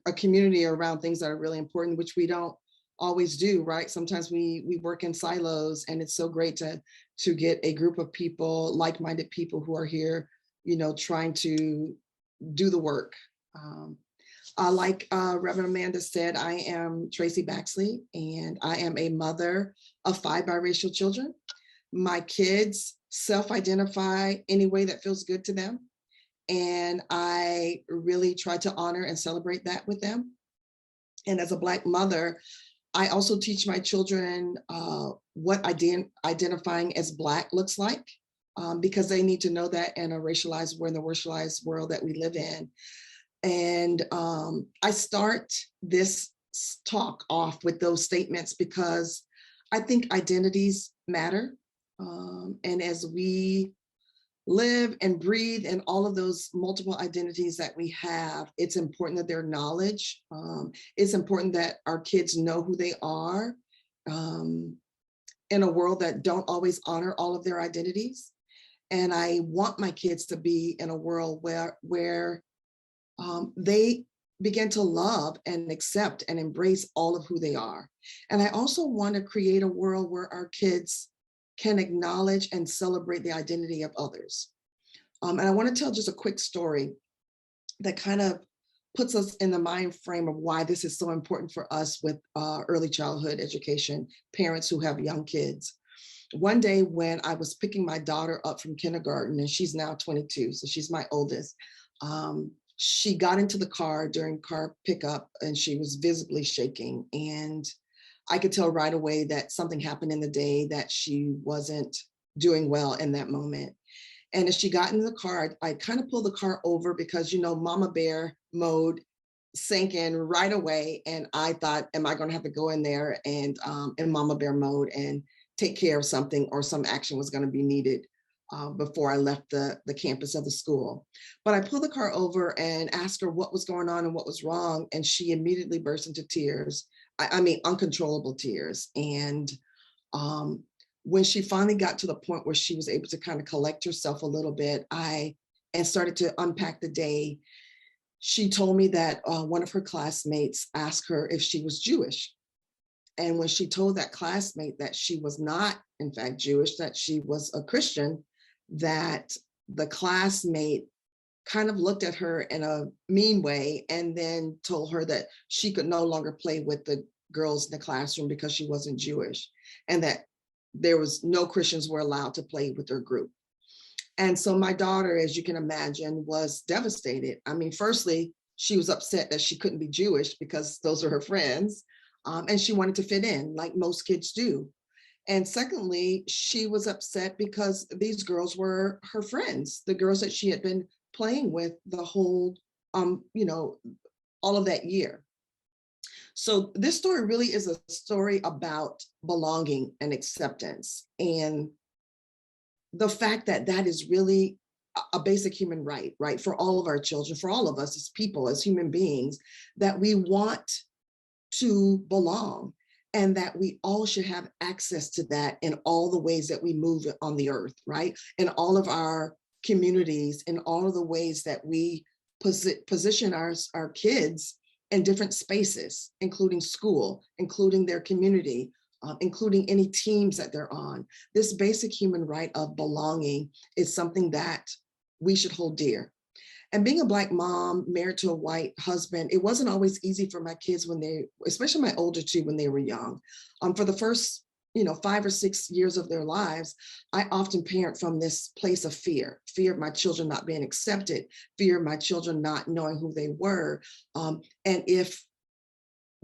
Speaker 1: a community around things that are really important, which we don't always do, right? Sometimes we work in silos, and it's so great to get a group of people, like-minded people who are here, trying to do the work. Like Reverend Amanda said, I am Tracy Baxley, and I am a mother of 5 biracial children. My kids self-identify any way that feels good to them, and I really try to honor and celebrate that with them. And as a Black mother, I also teach my children what identifying as Black looks like, because they need to know that in the racialized world that we live in. And I start this talk off with those statements because I think identities matter. And as we live and breathe in all of those multiple identities that we have, it's important that they're knowledge. It's important that our kids know who they are in a world that don't always honor all of their identities. And I want my kids to be in a world where they begin to love and accept and embrace all of who they are. And I also want to create a world where our kids can acknowledge and celebrate the identity of others. And I want to tell just a quick story that kind of puts us in the mind frame of why this is so important for us with early childhood education, parents who have young kids. One day when I was picking my daughter up from kindergarten, and she's now 22, so she's my oldest, she got into the car during car pickup and she was visibly shaking. And I could tell right away that something happened in the day, that she wasn't doing well in that moment. And as she got in the car, I kind of pulled the car over because, you know, mama bear mode sank in right away. And I thought, am I going to have to go in there and in mama bear mode and take care of something, or some action was going to be needed before I left the campus of the school. But I pulled the car over and asked her what was going on and what was wrong. And she immediately burst into tears. I mean, uncontrollable tears. And when she finally got to the point where she was able to kind of collect herself a little bit, and started to unpack the day, she told me that one of her classmates asked her if she was Jewish. And when she told that classmate that she was not, in fact, Jewish, that she was a Christian, that the classmate kind of looked at her in a mean way and then told her that she could no longer play with the girls in the classroom because she wasn't Jewish, and that there was no Christians were allowed to play with her group. And so my daughter, as you can imagine, was devastated. I mean, firstly, she was upset that she couldn't be Jewish because those are her friends. And she wanted to fit in like most kids do. And secondly, she was upset because these girls were her friends, the girls that she had been playing with the whole, you know, all of that year. So this story really is a story about belonging and acceptance, and the fact that that is really a basic human right, right? For all of our children, for all of us as people, as human beings, that we want to belong, and that we all should have access to that in all the ways that we move on the earth, right? In all of our communities, in all of the ways that we position our kids in different spaces, including school, including their community, including any teams that they're on. This basic human right of belonging is something that we should hold dear. And being a Black mom, married to a white husband, it wasn't always easy for my kids when they, especially my older two, when they were young. For the first, 5 or 6 years of their lives, I often parent from this place of fear of my children not being accepted, fear of my children not knowing who they were, and if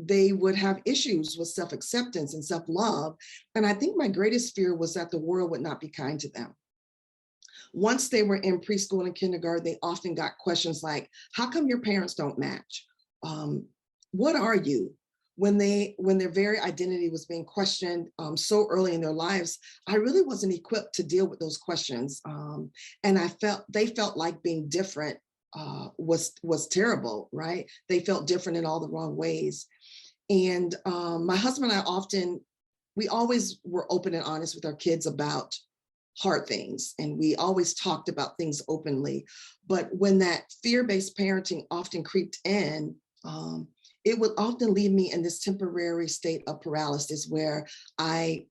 Speaker 1: they would have issues with self-acceptance and self-love. And I think my greatest fear was that the world would not be kind to them. Once they were in preschool and kindergarten, they often got questions like, how come your parents don't match? What are you? When their very identity was being questioned so early in their lives, I really wasn't equipped to deal with those questions. And they felt like being different was terrible, right? They felt different in all the wrong ways. And my husband and I we always were open and honest with our kids about hard things. And we always talked about things openly. But when that fear-based parenting often creeped in, it would often leave me in this temporary state of paralysis where I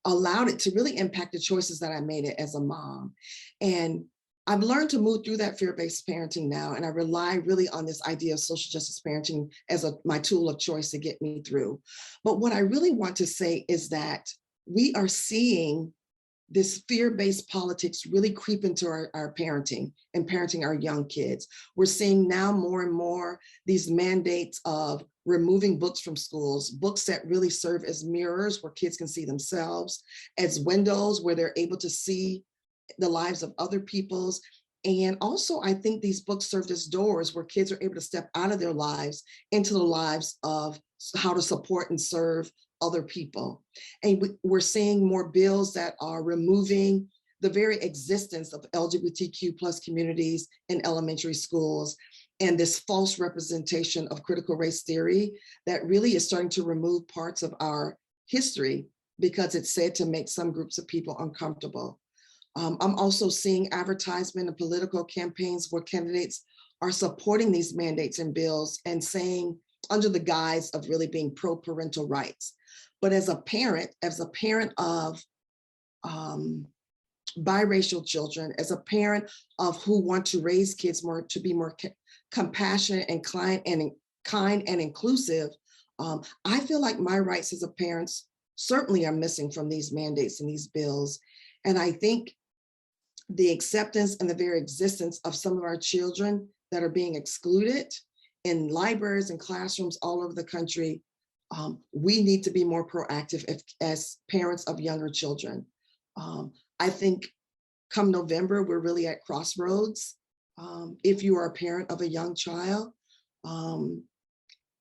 Speaker 1: allowed it to really impact the choices that I made as a mom. And I've learned to move through that fear-based parenting now, and I rely really on this idea of social justice parenting as my tool of choice to get me through. But what I really want to say is that we are seeing this fear-based politics really creep into our parenting and parenting our young kids. We're seeing now more and more these mandates of removing books from schools, books that really serve as mirrors where kids can see themselves, as windows where they're able to see the lives of other people's. And also, I think these books served as doors where kids are able to step out of their lives into the lives of how to support and serve other people. And we're seeing more bills that are removing the very existence of LGBTQ plus communities in elementary schools, and this false representation of critical race theory that really is starting to remove parts of our history because it's said to make some groups of people uncomfortable. I'm also seeing advertisement and political campaigns where candidates are supporting these mandates and bills and saying under the guise of really being pro-parental rights. But as a parent of biracial children, as a parent of who want to raise kids to be more compassionate and kind and inclusive, I feel like my rights as a parent certainly are missing from these mandates and these bills. And I think the acceptance and the very existence of some of our children that are being excluded in libraries and classrooms all over the country, we need to be more proactive as parents of younger children. I think come November, we're really at crossroads. If you are a parent of a young child,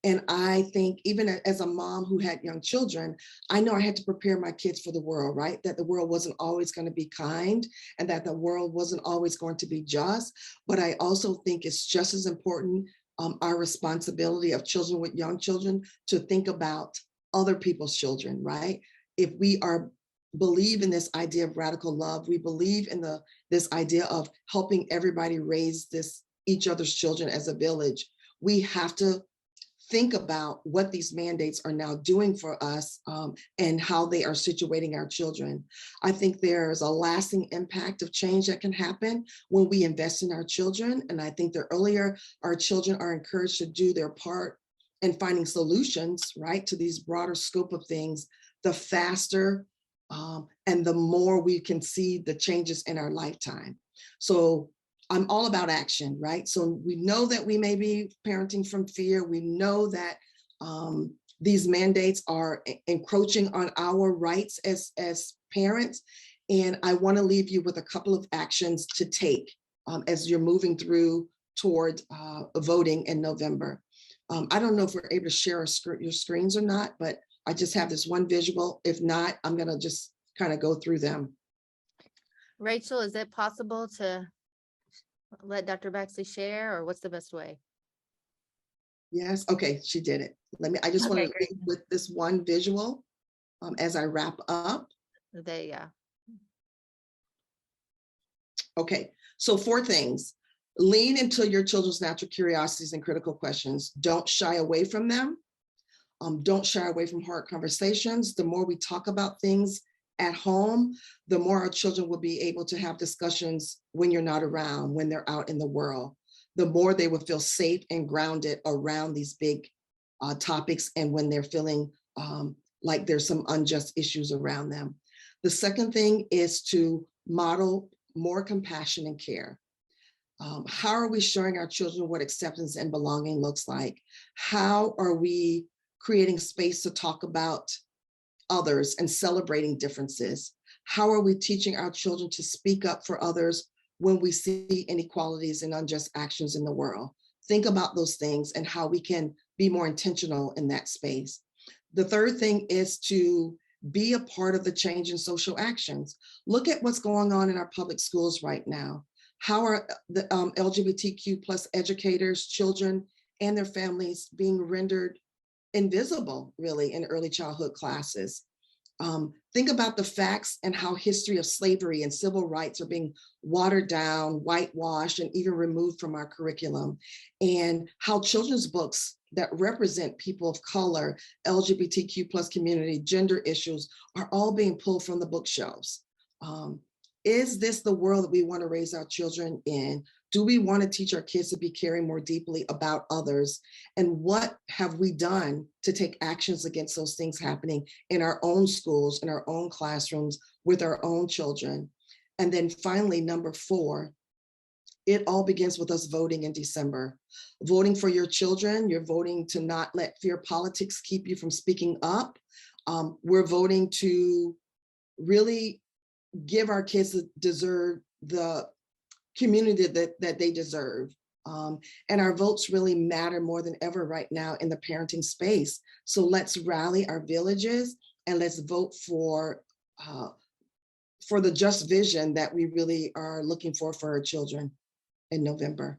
Speaker 1: and I think even as a mom who had young children, I know I had to prepare my kids for the world, right? That the world wasn't always going to be kind and that the world wasn't always going to be just. But I also think it's just as important, our responsibility of children with young children to think about other people's children, right? If we believe in this idea of radical love, we believe in this idea of helping everybody raise each other's children as a village, we have to think about what these mandates are now doing for us and how they are situating our children. I think there's a lasting impact of change that can happen when we invest in our children. And I think the earlier our children are encouraged to do their part in finding solutions, right, to these broader scope of things, the faster and the more we can see the changes in our lifetime. So I'm all about action, right? So we know that we may be parenting from fear. We know that these mandates are encroaching on our rights as parents. And I want to leave you with a couple of actions to take as you're moving through toward voting in November. I don't know if we're able to share your screens or not, but I just have this one visual. If not, I'm going to just kind of go through them.
Speaker 5: Rachel, is it possible to let Dr. Baxley share, or what's the best way?
Speaker 1: Yes, okay, she did it. I just want to leave with this one visual as I wrap up.
Speaker 5: Yeah.
Speaker 1: Okay, so 4 things. Lean into your children's natural curiosities and critical questions. Don't shy away from them. Don't shy away from hard conversations. The more we talk about things at home, the more our children will be able to have discussions when you're not around, when they're out in the world. The more they will feel safe and grounded around these big topics and when they're feeling like there's some unjust issues around them. The second thing is to model more compassion and care. How are we showing our children what acceptance and belonging looks like? How are we creating space to talk about others and celebrating differences? How are we teaching our children to speak up for others when we see inequalities and unjust actions in the world? Think about those things and how we can be more intentional in that space. The third thing is to be a part of the change in social actions. Look at what's going on in our public schools right now. How are the LGBTQ plus educators, children, and their families being rendered invisible, really, in early childhood classes? Think about the facts and how history of slavery and civil rights are being watered down, whitewashed, and even removed from our curriculum, and how children's books that represent people of color, LGBTQ plus community, gender issues are all being pulled from the bookshelves. Is this the world that we want to raise our children in? Do we want to teach our kids to be caring more deeply about others? And what have we done to take actions against those things happening in our own schools, in our own classrooms, with our own children? And then finally, number 4, it all begins with us voting in December. Voting for your children, you're voting to not let fear politics keep you from speaking up. We're voting to really give our kids the community that they deserve. And our votes really matter more than ever right now in the parenting space. So let's rally our villages and let's vote for for the just vision that we really are looking for our children in November.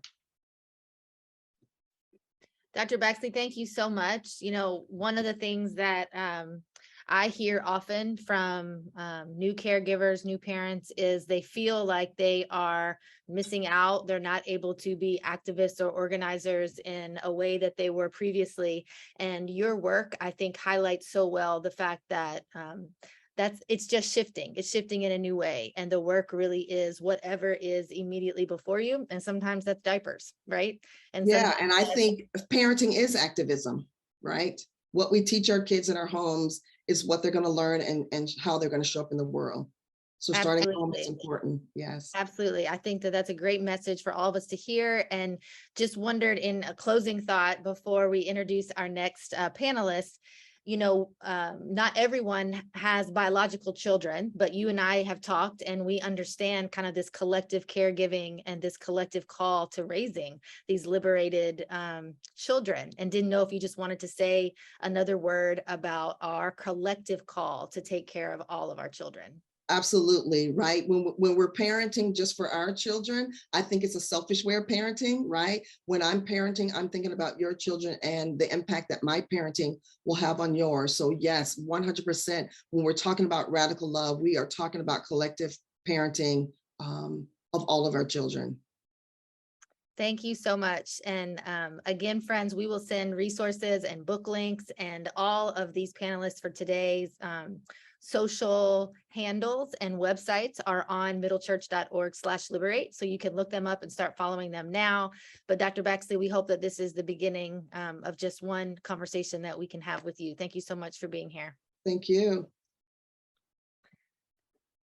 Speaker 5: Dr. Baxley, thank you so much. You know, one of the things that I hear often from new caregivers, new parents, is they feel like they are missing out. They're not able to be activists or organizers in a way that they were previously. And your work, I think, highlights so well the fact that it's just shifting. It's shifting in a new way. And the work really is whatever is immediately before you. And sometimes that's diapers, right? And
Speaker 1: yeah, and I think parenting is activism, right? What we teach our kids in our homes is what they're going to learn and how they're going to show up in the world. So starting at home is important. Yes.
Speaker 5: Absolutely. I think that that's a great message for all of us to hear. And just wondered, in a closing thought before we introduce our next panelist, you know, not everyone has biological children, but you and I have talked and we understand kind of this collective caregiving and this collective call to raising these liberated children, and didn't know if you just wanted to say another word about our collective call to take care of all of our children.
Speaker 1: Absolutely, right? When we're parenting just for our children, I think it's a selfish way of parenting, right? When I'm parenting, I'm thinking about your children and the impact that my parenting will have on yours. So yes, 100%, when we're talking about radical love, we are talking about collective parenting of all of our children.
Speaker 5: Thank you so much. And again, friends, we will send resources and book links and all of these panelists for today's social handles and websites are on middlechurch.org/liberate. So you can look them up and start following them now. But Dr. Baxley, we hope that this is the beginning of just one conversation that we can have with you. Thank you so much for being here.
Speaker 1: Thank you.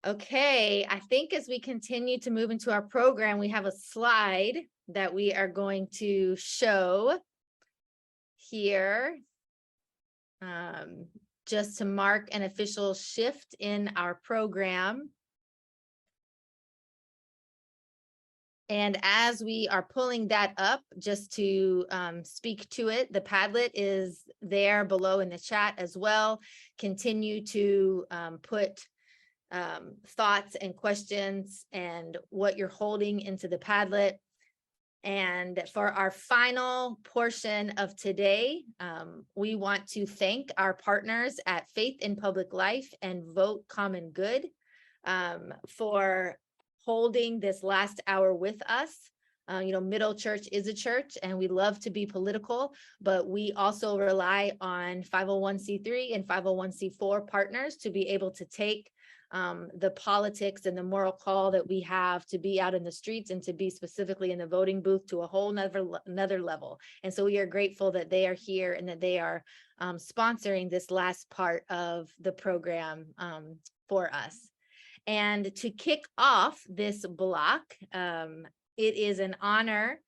Speaker 5: Okay, I think as we continue to move into our program, we have a slide that we are going to show here. Just to mark an official shift in our program. And as we are pulling that up, just to speak to it, the Padlet is there below in the chat as well. Continue to put thoughts and questions and what you're holding into the Padlet. And for our final portion of today, we want to thank our partners at Faith in Public Life and Vote Common Good for holding this last hour with us. You know, Middle Church is a church and we love to be political, but we also rely on 501c3 and 501c4 partners to be able to take the politics and the moral call that we have to be out in the streets and to be specifically in the voting booth to a whole another level. And so we are grateful that they are here and that they are sponsoring this last part of the program for us. And to kick off this block, it is an honor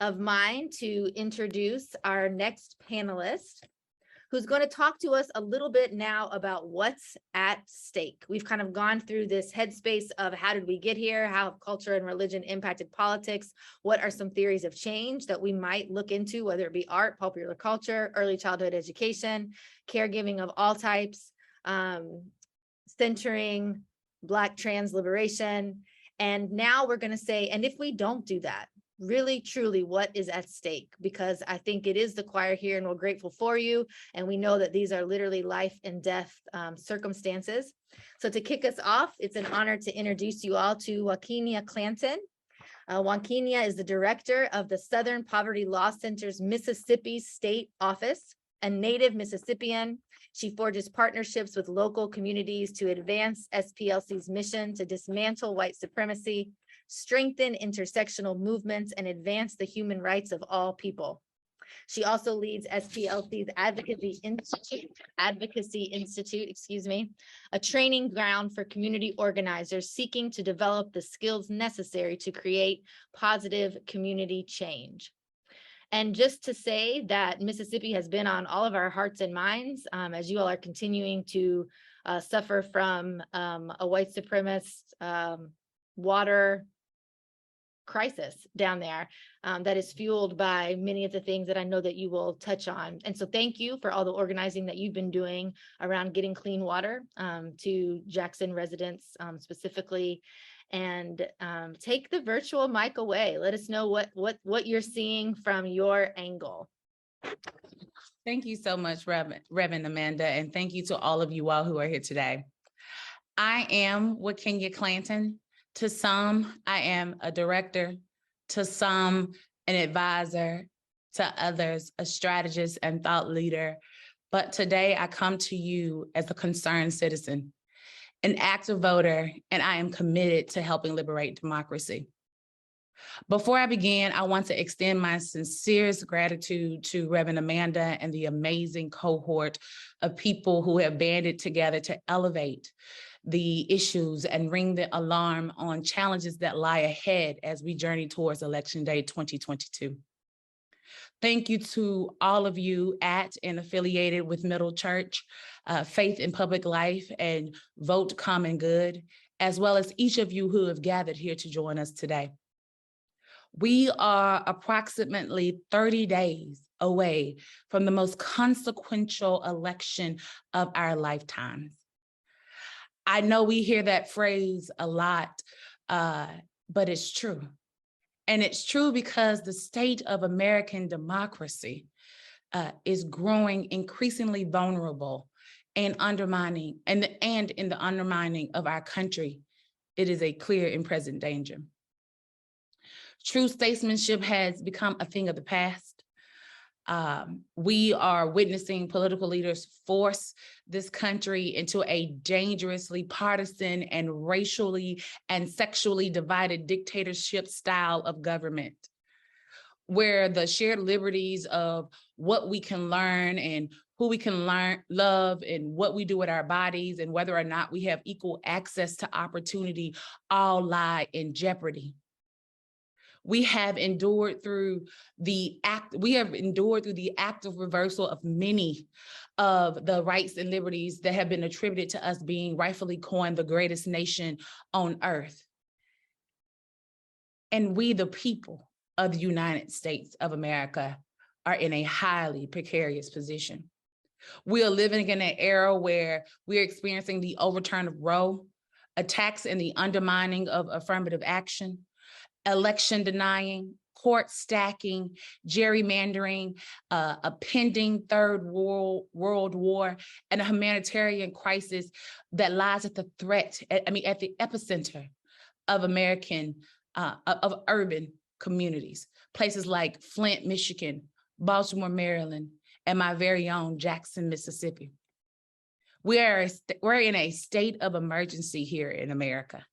Speaker 5: of mine to introduce our next panelist, who's going to talk to us a little bit now about what's at stake. We've kind of gone through this headspace of how did we get here, how have culture and religion impacted politics, what are some theories of change that we might look into, whether it be art, popular culture, early childhood education, caregiving of all types, centering Black trans liberation. And now we're going to say, and if we don't do that, really, truly, what is at stake? Because I think it is the choir here and we're grateful for you. And we know that these are literally life and death circumstances. So to kick us off, it's an honor to introduce you all to Wakinia Clanton. Wakinia is the director of the Southern Poverty Law Center's Mississippi State Office, a native Mississippian. She forges partnerships with local communities to advance SPLC's mission to dismantle white supremacy, strengthen intersectional movements, and advance the human rights of all people. She also leads SPLC's Advocacy Institute, a training ground for community organizers seeking to develop the skills necessary to create positive community change. And just to say that Mississippi has been on all of our hearts and minds as you all are continuing to suffer from a white supremacist water crisis down there that is fueled by many of the things that I know that you will touch on. And so thank you for all the organizing that you've been doing around getting clean water to Jackson residents specifically. And take the virtual mic away. Let us know what you're seeing from your angle.
Speaker 3: Thank you so much, Reverend Amanda, and thank you to all of you all who are here today. I am Wakenya Clanton. To some, I am a director. To some, an advisor. To others, a strategist and thought leader. But today I come to you as a concerned citizen, an active voter, and I am committed to helping liberate democracy. Before I begin, I want to extend my sincerest gratitude to Reverend Amanda and the amazing cohort of people who have banded together to elevate the issues and ring the alarm on challenges that lie ahead as we journey towards Election Day 2022. Thank you to all of you at and affiliated with Middle Church, Faith in Public Life, and Vote Common Good, as well as each of you who have gathered here to join us today. We are approximately 30 days away from the most consequential election of our lifetimes. I know we hear that phrase a lot, but it's true. And it's true because the state of American democracy is growing increasingly vulnerable and undermining, and in the undermining of our country, it is a clear and present danger. True statesmanship has become a thing of the past. We are witnessing political leaders force this country into a dangerously partisan and racially and sexually divided dictatorship style of government, where the shared liberties of what we can learn and who we can love and what we do with our bodies and whether or not we have equal access to opportunity all lie in jeopardy. We have endured through the active reversal of many of the rights and liberties that have been attributed to us being rightfully coined the greatest nation on earth. And we, the people of the United States of America, are in a highly precarious position. We are living in an era where we're experiencing the overturn of Roe, attacks and the undermining of affirmative action, election denying, court stacking, gerrymandering, a pending third world war, and a humanitarian crisis that lies at the at the epicenter of of urban communities, places like Flint, Michigan, Baltimore, Maryland, and my very own Jackson, Mississippi. We're in a state of emergency here in America.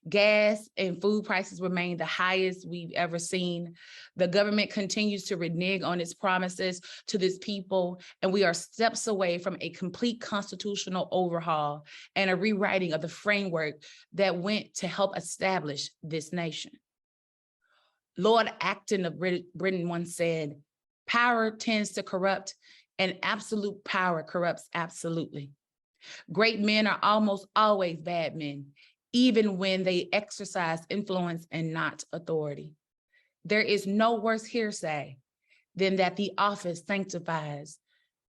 Speaker 3: Gas and food prices remain the highest we've ever seen. The government continues to renege on its promises to this people, and we are steps away from a complete constitutional overhaul and a rewriting of the framework that went to help establish this nation. Lord Acton of Britain once said, "Power tends to corrupt, and absolute power corrupts absolutely. Great men are almost always bad men, even when they exercise influence and not authority. There is no worse hearsay than that the office sanctifies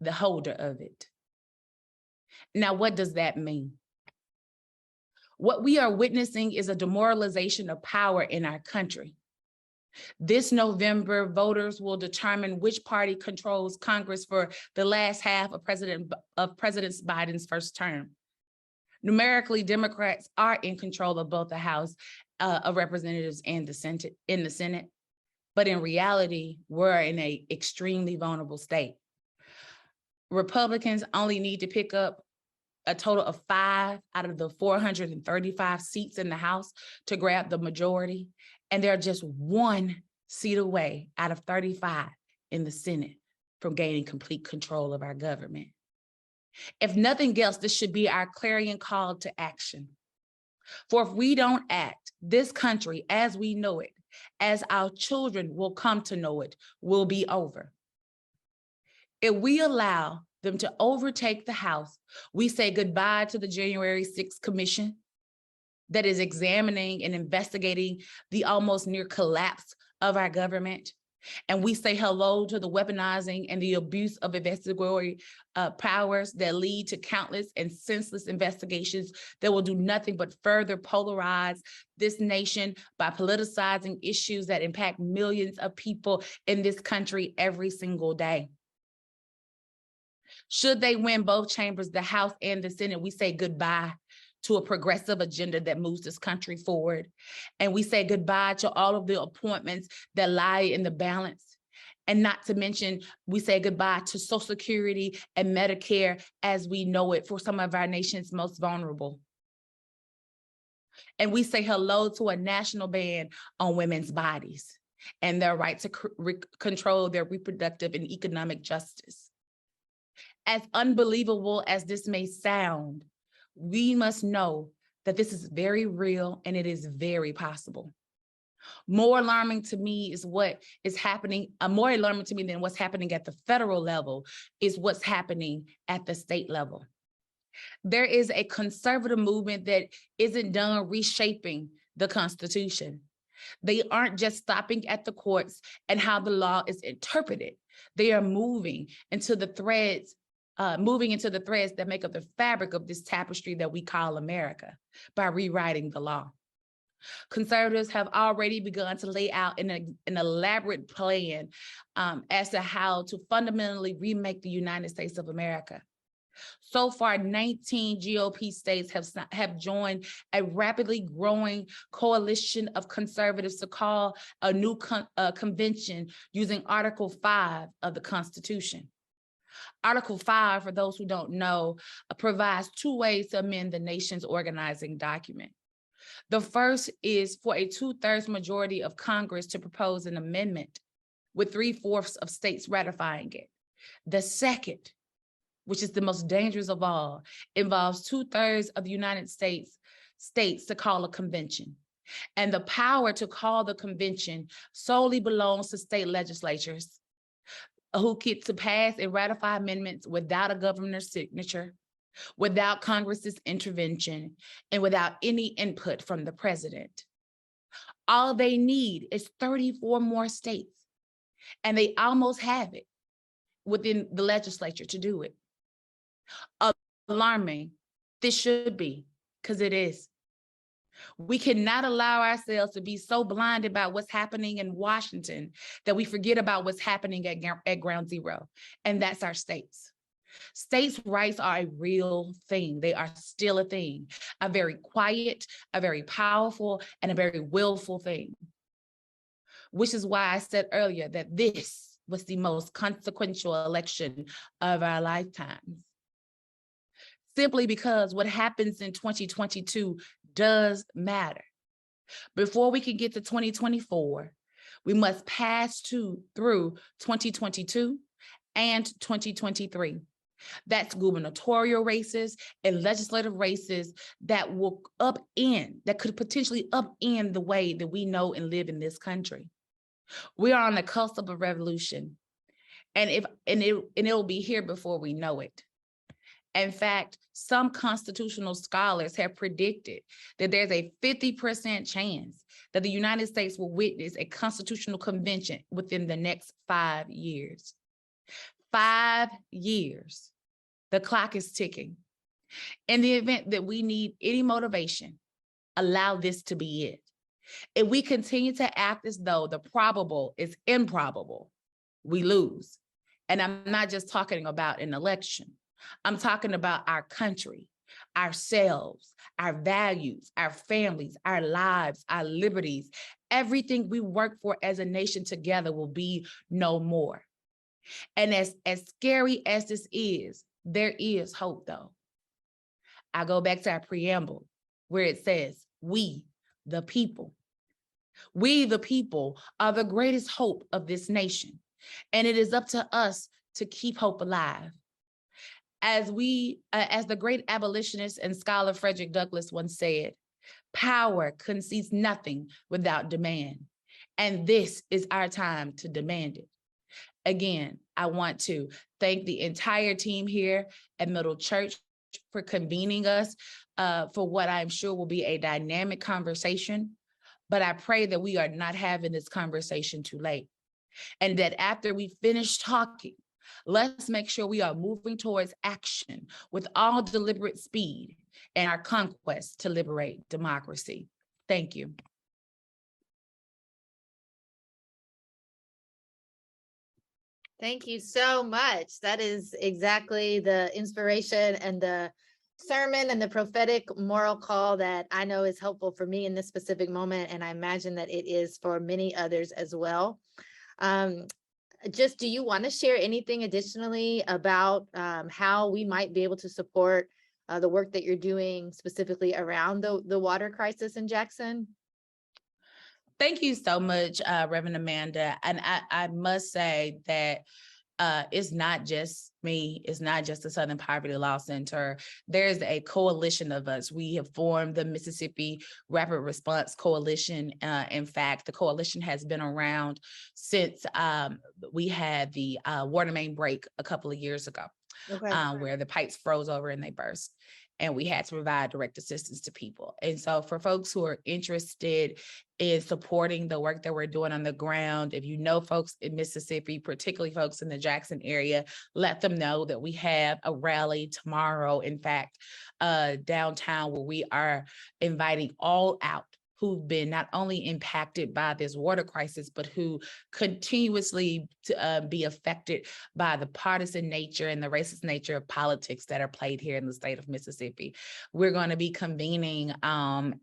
Speaker 3: the holder of it." Now, what does that mean? What we are witnessing is a demoralization of power in our country. This November, voters will determine which party controls Congress for the last half of President Biden's first term. Numerically, Democrats are in control of both the House of Representatives and the Senate. But in reality, we're in an extremely vulnerable state. Republicans only need to pick up a total of 5 out of the 435 seats in the House to grab the majority. And they're just 1 seat away out of 35 in the Senate from gaining complete control of our government. If nothing else, this should be our clarion call to action. For if we don't act, this country as we know it, as our children will come to know it, will be over. If we allow them to overtake the House, we say goodbye to the January 6th Commission. that is examining and investigating the almost near collapse of our government. And we say hello to the weaponizing and the abuse of investigatory powers that lead to countless and senseless investigations that will do nothing but further polarize this nation by politicizing issues that impact millions of people in this country every single day. Should they win both chambers, the House and the Senate, we say goodbye to a progressive agenda that moves this country forward. And we say goodbye to all of the appointments that lie in the balance. And not to mention, we say goodbye to Social Security and Medicare as we know it for some of our nation's most vulnerable. And we say hello to a national ban on women's bodies and their right to control their reproductive and economic justice. As unbelievable as this may sound, we must know that this is very real and it is very possible. More alarming to me is what is happening, more alarming to me than what's happening at the federal level is what's happening at the state level. There is a conservative movement that isn't done reshaping the Constitution. They aren't just stopping at the courts and how the law is interpreted. They are moving into the threads that make up the fabric of this tapestry that we call America by rewriting the law. Conservatives have already begun to lay out an elaborate plan as to how to fundamentally remake the United States of America. So far, 19 GOP states have joined a rapidly growing coalition of conservatives to call a new convention using Article 5 of the Constitution. Article 5, for those who don't know, provides two ways to amend the nation's organizing document. The first is for a 2/3 majority of Congress to propose an amendment with 3/4 of states ratifying it. The second, which is the most dangerous of all, involves 2/3 of the United States to call a convention. And the power to call the convention solely belongs to state legislatures who get to pass and ratify amendments without a governor's signature, without Congress's intervention, and without any input from the president. All they need is 34 more states, and they almost have it within the legislature to do it. Alarming, this should be, because it is. We cannot allow ourselves to be so blinded by what's happening in Washington that we forget about what's happening at ground zero, and that's our states. States' rights are a real thing. They are still a thing, a very quiet, a very powerful, and a very willful thing. Which is why I said earlier that this was the most consequential election of our lifetimes. Simply because what happens in 2022 does matter. Before we can get to 2024, we must pass through 2022 and 2023. That's gubernatorial races and legislative races that could potentially upend the way that we know and live in this country. We are on the cusp of a revolution, and it'll be here before we know it. In fact, some constitutional scholars have predicted that there's a 50% chance that the United States will witness a constitutional convention within the next 5 years. 5 years. The clock is ticking. In the event that we need any motivation, allow this to be it. If we continue to act as though the probable is improbable, we lose. And I'm not just talking about an election. I'm talking about our country, ourselves, our values, our families, our lives, our liberties. Everything we work for as a nation together will be no more. And as scary as this is, there is hope, though. I go back to our preamble where it says, we, the people. We, the people, are the greatest hope of this nation. And it is up to us to keep hope alive. As the great abolitionist and scholar Frederick Douglass once said, power concedes nothing without demand. And this is our time to demand it. Again, I want to thank the entire team here at Middle Church for convening us for what I'm sure will be a dynamic conversation. But I pray that we are not having this conversation too late. And that after we finish talking, let's make sure we are moving towards action with all deliberate speed in our conquest to liberate democracy. Thank you.
Speaker 5: Thank you so much. That is exactly the inspiration and the sermon and the prophetic moral call that I know is helpful for me in this specific moment. And I imagine that it is for many others as well. Just, do you want to share anything additionally about how we might be able to support the work that you're doing specifically around the water crisis in Jackson?
Speaker 3: Thank you so much, Reverend Amanda. And I must say that it's not just me, it's not just the Southern Poverty Law Center. There's a coalition of us. We have formed the Mississippi Rapid Response Coalition. In fact, the coalition has been around since we had the water main break a couple of years ago, where the pipes froze over and they burst. And we had to provide direct assistance to people. And so for folks who are interested in supporting the work that we're doing on the ground, if you know folks in Mississippi, particularly folks in the Jackson area, let them know that we have a rally tomorrow, in fact, downtown, where we are inviting all out who've been not only impacted by this water crisis, but who continuously be affected by the partisan nature and the racist nature of politics that are played here in the state of Mississippi. We're going to be convening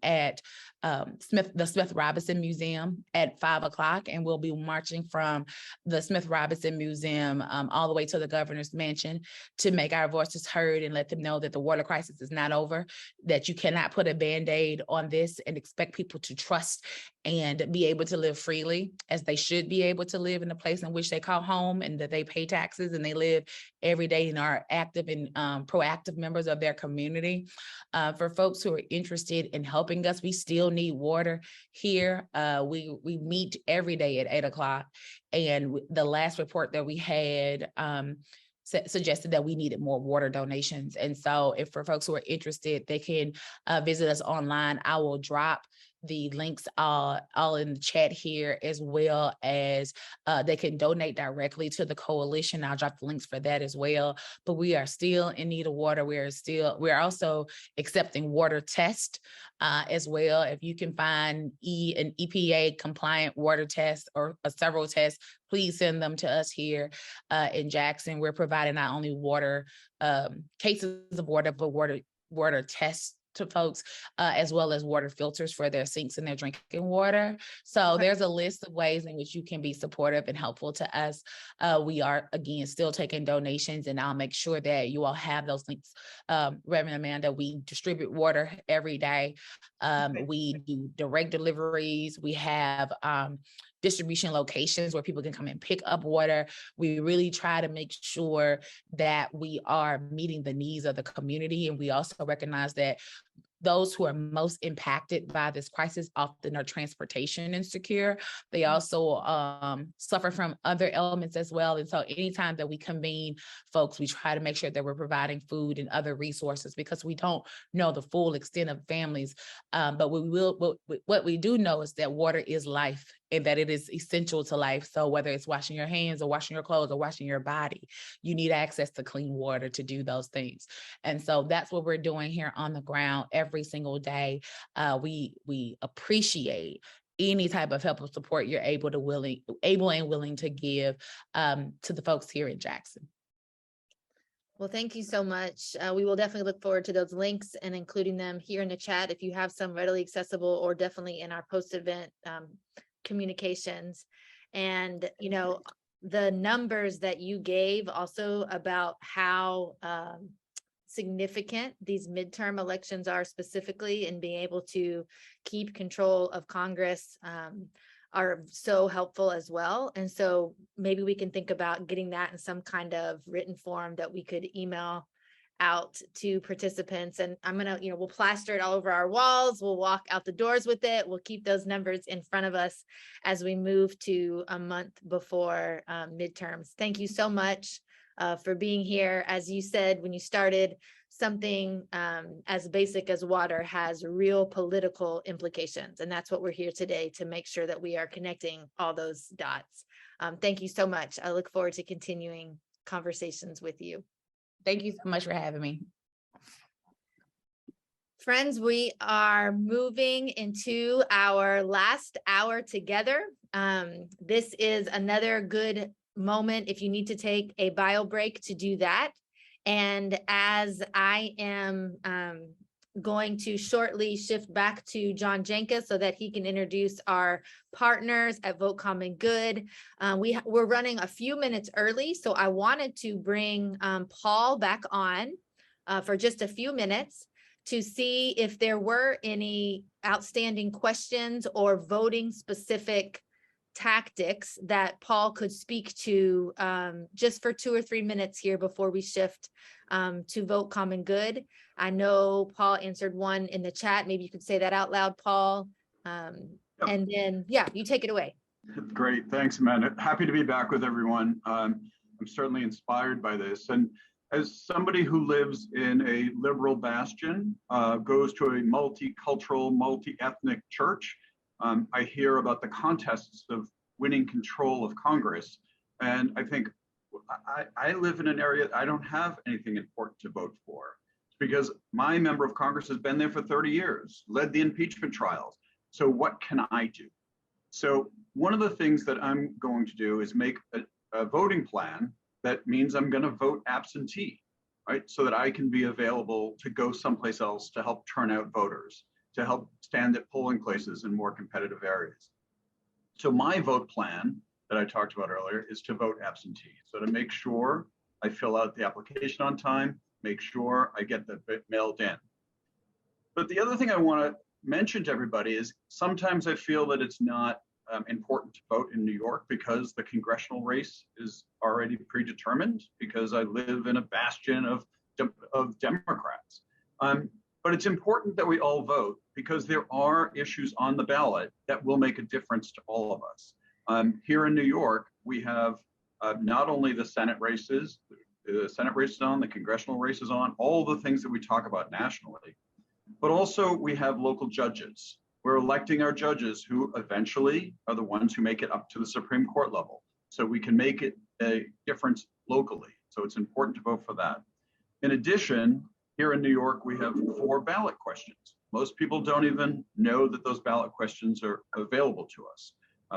Speaker 3: at the Smith-Robinson Museum at 5 o'clock, and we'll be marching from the Smith-Robinson Museum all the way to the governor's mansion to make our voices heard and let them know that the water crisis is not over, that you cannot put a Band-Aid on this and expect people to trust and be able to live freely as they should be able to live in a place in which they call home, and that they pay taxes and they live every day and are active and proactive members of their community. For folks who are interested in helping us, we still need water here. We meet every day at 8 o'clock, and the last report that we had suggested that we needed more water donations. And so if for folks who are interested, they can visit us online. I will drop the links all in the chat here, as well as they can donate directly to the coalition. I'll drop the links for that as well. But we are still in need of water. We're also accepting water tests as well. If you can find an EPA compliant water test or several tests, please send them to us here in Jackson. We're providing not only water, cases of water, but water tests to folks, as well as water filters for their sinks and their drinking water. So there's a list of ways in which you can be supportive and helpful to us. We are, again, still taking donations, and I'll make sure that you all have those links. Reverend Amanda, we distribute water every day. We do direct deliveries. We have distribution locations where people can come and pick up water. We really try to make sure that we are meeting the needs of the community. And we also recognize that those who are most impacted by this crisis often are transportation insecure. They also suffer from other elements as well. And so anytime that we convene folks, we try to make sure that we're providing food and other resources, because we don't know the full extent of families. But what we do know is that water is life, and that it is essential to life. So whether it's washing your hands or washing your clothes or washing your body, you need access to clean water to do those things. And so that's what we're doing here on the ground every single day. We appreciate any type of help or support you're able and willing to give to the folks here in Jackson.
Speaker 5: Well, thank you so much. We will definitely look forward to those links and including them here in the chat if you have some readily accessible, or definitely in our post-event communications. And the numbers that you gave also about how significant these midterm elections are, specifically in being able to keep control of Congress, are so helpful as well. And so maybe we can think about getting that in some kind of written form that we could email out to participants. And I'm gonna, we'll plaster it all over our walls. We'll walk out the doors with it. We'll keep those numbers in front of us as we move to a month before midterms. Thank you so much for being here. As you said when you started, something as basic as water has real political implications. And that's what we're here today to make sure that we are connecting all those dots. Thank you so much. I look forward to continuing conversations with you.
Speaker 3: Thank you so much for having me.
Speaker 5: Friends, we are moving into our last hour together. This is another good moment if you need to take a bio break to do that. And as I am going to shortly shift back to John Jenkins so that he can introduce our partners at Vote Common Good. We're running a few minutes early, so I wanted to bring Paul back on for just a few minutes to see if there were any outstanding questions or voting specific tactics that Paul could speak to just for 2 or 3 minutes here before we shift to Vote Common Good. I know Paul answered one in the chat. Maybe you could say that out loud, Paul. And then, yeah, you take it away.
Speaker 20: Great, thanks, Amanda. Happy to be back with everyone. I'm certainly inspired by this. And as somebody who lives in a liberal bastion, goes to a multicultural, multi-ethnic church, I hear about the contests of winning control of Congress. And I think I live in an area I don't have anything important to vote for because my member of Congress has been there for 30 years, led the impeachment trials. So what can I do? So one of the things that I'm going to do is make a voting plan that means I'm going to vote absentee, right? So that I can be available to go someplace else to help turn out voters, to help stand at polling places in more competitive areas. So my vote plan that I talked about earlier is to vote absentee. So to make sure I fill out the application on time, make sure I get the bit mailed in. But the other thing I want to mention to everybody is sometimes I feel that it's not important to vote in New York because the congressional race is already predetermined because I live in a bastion of Democrats. But it's important that we all vote because there are issues on the ballot that will make a difference to all of us. Here in New York, we have not only the Senate races on, the congressional races on, all the things that we talk about nationally, but also we have local judges. We're electing our judges who eventually are the ones who make it up to the Supreme Court level. So we can make it a difference locally. So it's important to vote for that. In addition, here in New York, we have 4 ballot questions. Most people don't even know that those ballot questions are available to us.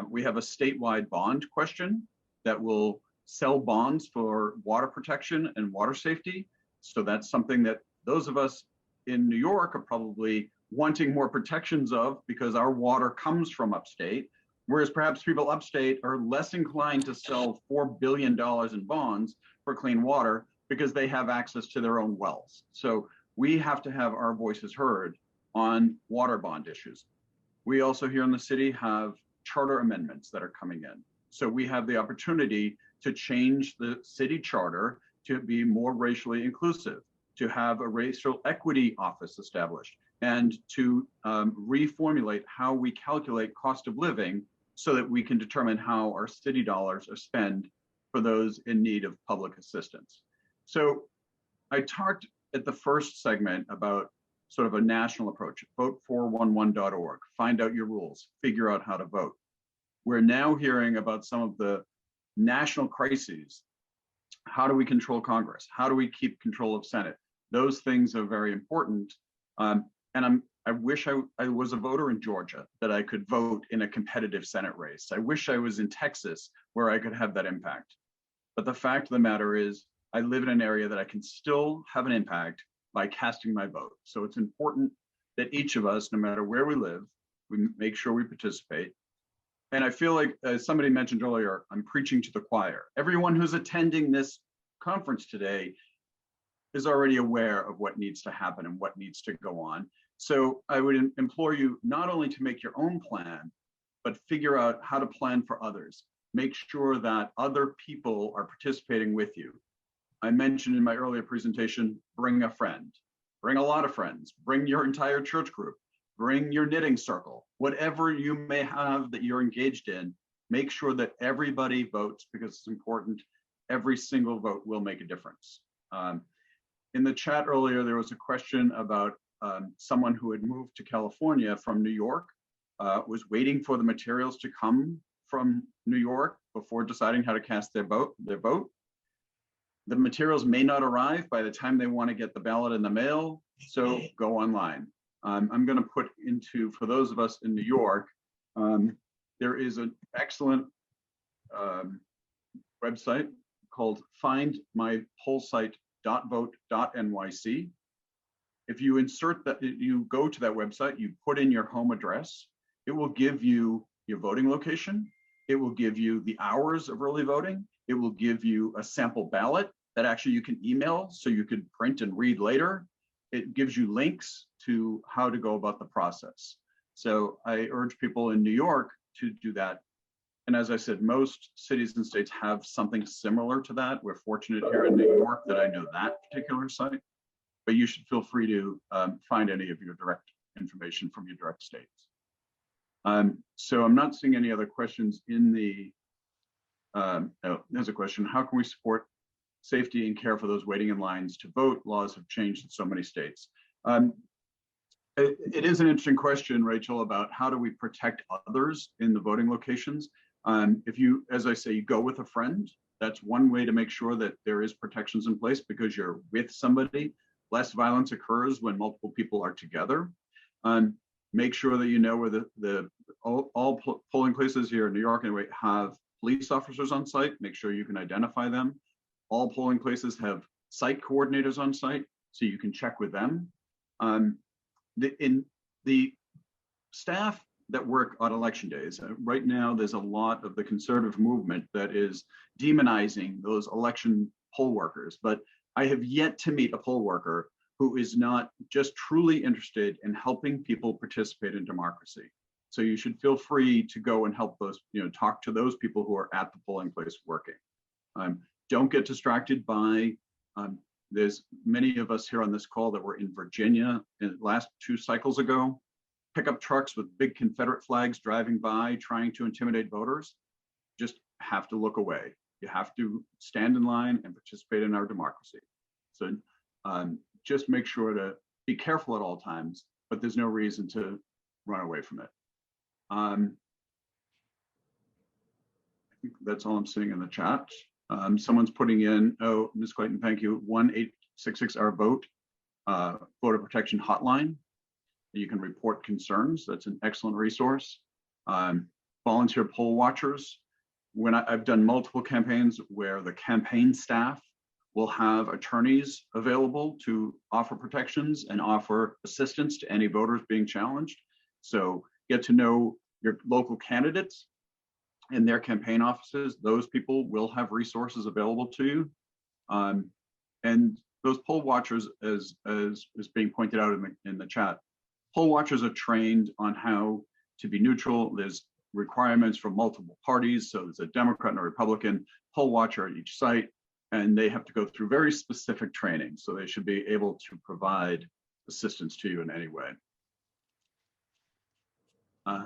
Speaker 20: We have a statewide bond question that will sell bonds for water protection and water safety. So that's something that those of us in New York are probably wanting more protections of because our water comes from upstate, whereas perhaps people upstate are less inclined to sell $4 billion in bonds for clean water because they have access to their own wells. So we have to have our voices heard on water bond issues. We also here in the city have charter amendments that are coming in. So we have the opportunity to change the city charter to be more racially inclusive, to have a racial equity office established, and to reformulate how we calculate cost of living so that we can determine how our city dollars are spent for those in need of public assistance. So I talked at the first segment about sort of a national approach, vote411.org, find out your rules, figure out how to vote. We're now hearing about some of the national crises. How do we control Congress? How do we keep control of Senate? Those things are very important. And I wish I was a voter in Georgia, that I could vote in a competitive Senate race. I wish I was in Texas where I could have that impact. But the fact of the matter is, I live in an area that I can still have an impact by casting my vote. So it's important that each of us, no matter where we live, we make sure we participate. And I feel like, as somebody mentioned earlier, I'm preaching to the choir. Everyone who's attending this conference today is already aware of what needs to happen and what needs to go on. So I would implore you not only to make your own plan, but figure out how to plan for others. Make sure that other people are participating with you. I mentioned in my earlier presentation, bring a friend, bring a lot of friends, bring your entire church group, bring your knitting circle, whatever you may have that you're engaged in, make sure that everybody votes because it's important. Every single vote will make a difference. In the chat earlier, there was a question about someone who had moved to California from New York, was waiting for the materials to come from New York before deciding how to cast their vote. The materials may not arrive by the time they want to get the ballot in the mail, so go online. I'm going to put into, for those of us in New York, there is an excellent website called findmypollsite.vote.nyc. If you insert that, you go to that website, you put in your home address, it will give you your voting location. It will give you the hours of early voting. It will give you a sample ballot that actually you can email so you can print and read later. It gives you links to how to go about the process. So I urge people in New York to do that. And as I said, most cities and states have something similar to that. We're fortunate here in New York that I know that particular site, but you should feel free to find any of your direct information from your direct states. So I'm not seeing any other questions in the, oh, there's a question. How can we support safety and care for those waiting in lines to vote? Laws have changed in so many states. It is an interesting question, Rachel, about how do we protect others in the voting locations? If you, as I say, you go with a friend, that's one way to make sure that there is protections in place because you're with somebody. Less violence occurs when multiple people are together. Make sure that you know where all polling places here in New York anyway have police officers on site. Make sure you can identify them. All polling places have site coordinators on site, so you can check with them. The staff that work on election days, right now there's a lot of the conservative movement that is demonizing those election poll workers, but I have yet to meet a poll worker who is not just truly interested in helping people participate in democracy. So you should feel free to go and help those, talk to those people who are at the polling place working. Don't get distracted by, there's many of us here on this call that were in Virginia in the last 2 cycles ago, pickup trucks with big Confederate flags driving by, trying to intimidate voters. Just have to look away. You have to stand in line and participate in our democracy. So just make sure to be careful at all times, but there's no reason to run away from it. I think that's all I'm seeing in the chat. Someone's putting in, oh, Ms. Clayton, thank you, 1-866-OUR-VOTE, voter protection hotline. You can report concerns. That's an excellent resource. Volunteer poll watchers. When I've done multiple campaigns where the campaign staff will have attorneys available to offer protections and offer assistance to any voters being challenged. So get to know your local candidates and their campaign offices. Those people will have resources available to you. And those poll watchers, as is being pointed out in the chat, poll watchers are trained on how to be neutral. There's requirements from multiple parties. So there's a Democrat and a Republican poll watcher at each site, and they have to go through very specific training. So they should be able to provide assistance to you in any way.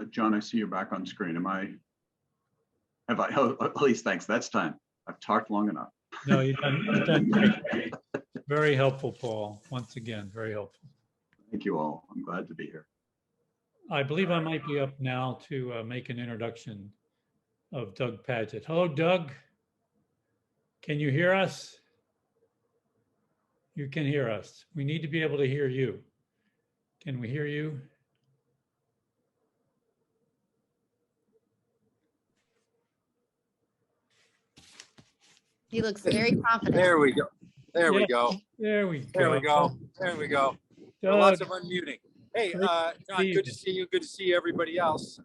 Speaker 20: John, I see you're back on screen. Oh, at least thanks, that's time. I've talked long enough.
Speaker 12: No, you've done great. Very helpful, Paul. Once again, very helpful.
Speaker 20: Thank you all. I'm glad to be here.
Speaker 12: I believe I might be up now to make an introduction of Doug Padgett. Hello, Doug. Can you hear us? You can hear us. We need to be able to hear you. Can we hear you?
Speaker 5: He looks very confident.
Speaker 4: There we go. There we
Speaker 12: Yeah,
Speaker 4: go.
Speaker 12: There we go.
Speaker 4: There we go. There we go. Lots of unmuting. Hey, John, good to see you. Good to see everybody else.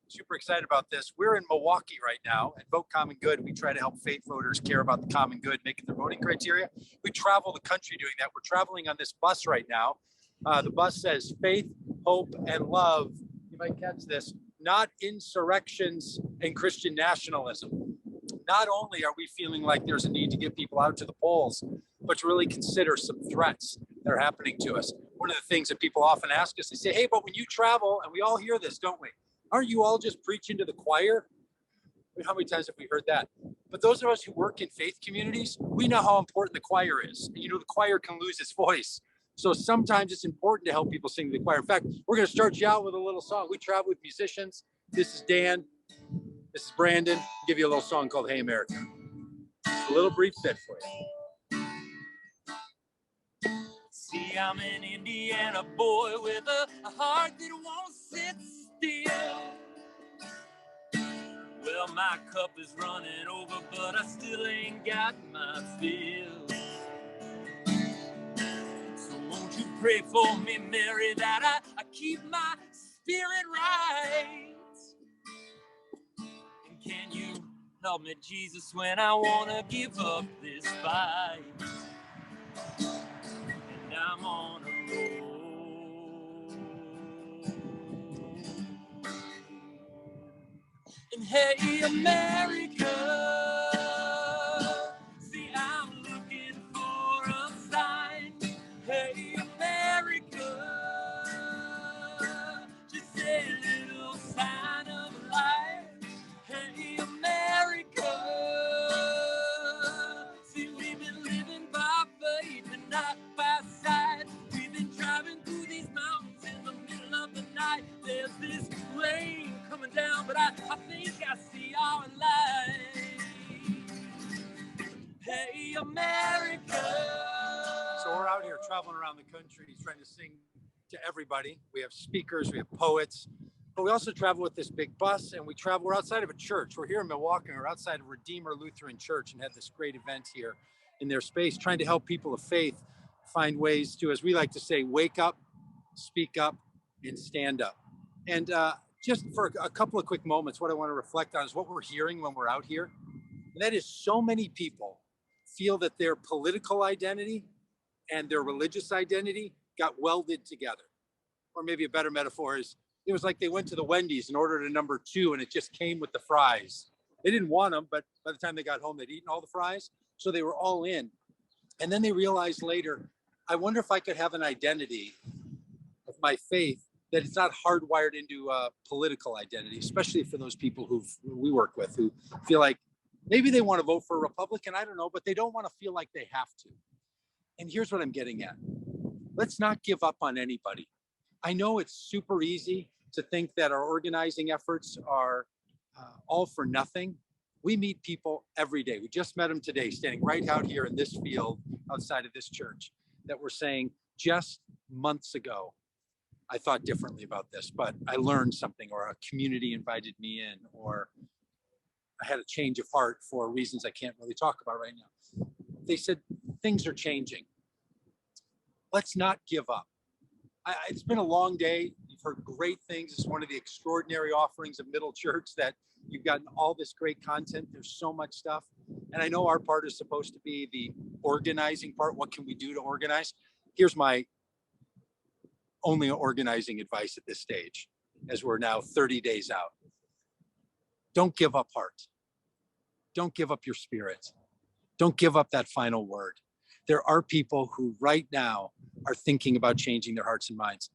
Speaker 4: Super excited about this. We're in Milwaukee right now at Vote Common Good. We try to help faith voters care about the common good, making their voting criteria. We travel the country doing that. We're traveling on this bus right now. The bus says faith, hope, and love. You might catch this. Not insurrections and Christian nationalism. Not only are we feeling like there's a need to get people out to the polls, but to really consider some threats that are happening to us. One of the things that people often ask us, they say, hey, but when you travel, and we all hear this, don't we? Aren't you all just preaching to the choir? I mean, how many times have we heard that? But those of us who work in faith communities, we know how important the choir is. You know, the choir can lose its voice. So sometimes it's important to help people sing the choir. In fact, we're going to start you out with a little song. We travel with musicians. This is Dan. This is Brandon. I'll give you a little song called Hey America. A little brief bit for you.
Speaker 6: See, I'm an Indiana boy with a heart that won't sit still. Well, my cup is running over, but I still ain't got my fill. So won't you pray for me, Mary, that I keep my spirit right? And can you help me, Jesus, when I want to give up this fight? And I'm on a roll. And hey, America, see, I'm looking for a sign. Hey, America, just a little sign of life. Hey, America, see, we've been living by faith and not by sight. We've been driving through these mountains in the middle of the night. There's this rain coming down, but I think I see our light. Hey, America.
Speaker 4: So we're out here traveling around the country trying to sing to everybody. We have speakers, we have poets, but we also travel with this big bus, and we're outside of a church. We're here in Milwaukee. We're outside of Redeemer Lutheran Church and had this great event here in their space, trying to help people of faith find ways to, as we like to say, wake up, speak up, and stand up. And just for a couple of quick moments, what I want to reflect on is what we're hearing when we're out here. And that is so many people feel that their political identity and their religious identity got welded together. Or maybe a better metaphor is, it was like they went to the Wendy's and ordered a number 2 and it just came with the fries. They didn't want them, but by the time they got home, they'd eaten all the fries. So they were all in. And then they realized later, I wonder if I could have an identity of my faith that it's not hardwired into a political identity, especially for those people who we work with who feel like maybe they want to vote for a Republican, I don't know, but they don't want to feel like they have to. And here's what I'm getting at. Let's not give up on anybody. I know it's super easy to think that our organizing efforts are all for nothing. We meet people every day. We just met them today, standing right out here in this field outside of this church, that were saying just months ago, I thought differently about this, but I learned something, or a community invited me in, or I had a change of heart for reasons I can't really talk about right now. They said, things are changing. Let's not give up. It's been a long day. You've heard great things. It's one of the extraordinary offerings of Middle Church that you've gotten all this great content. There's so much stuff. And I know our part is supposed to be the organizing part. What can we do to organize? Here's my only organizing advice at this stage, as we're now 30 days out. Don't give up heart. Don't give up your spirit. Don't give up that final word. There are people who right now are thinking about changing their hearts and minds.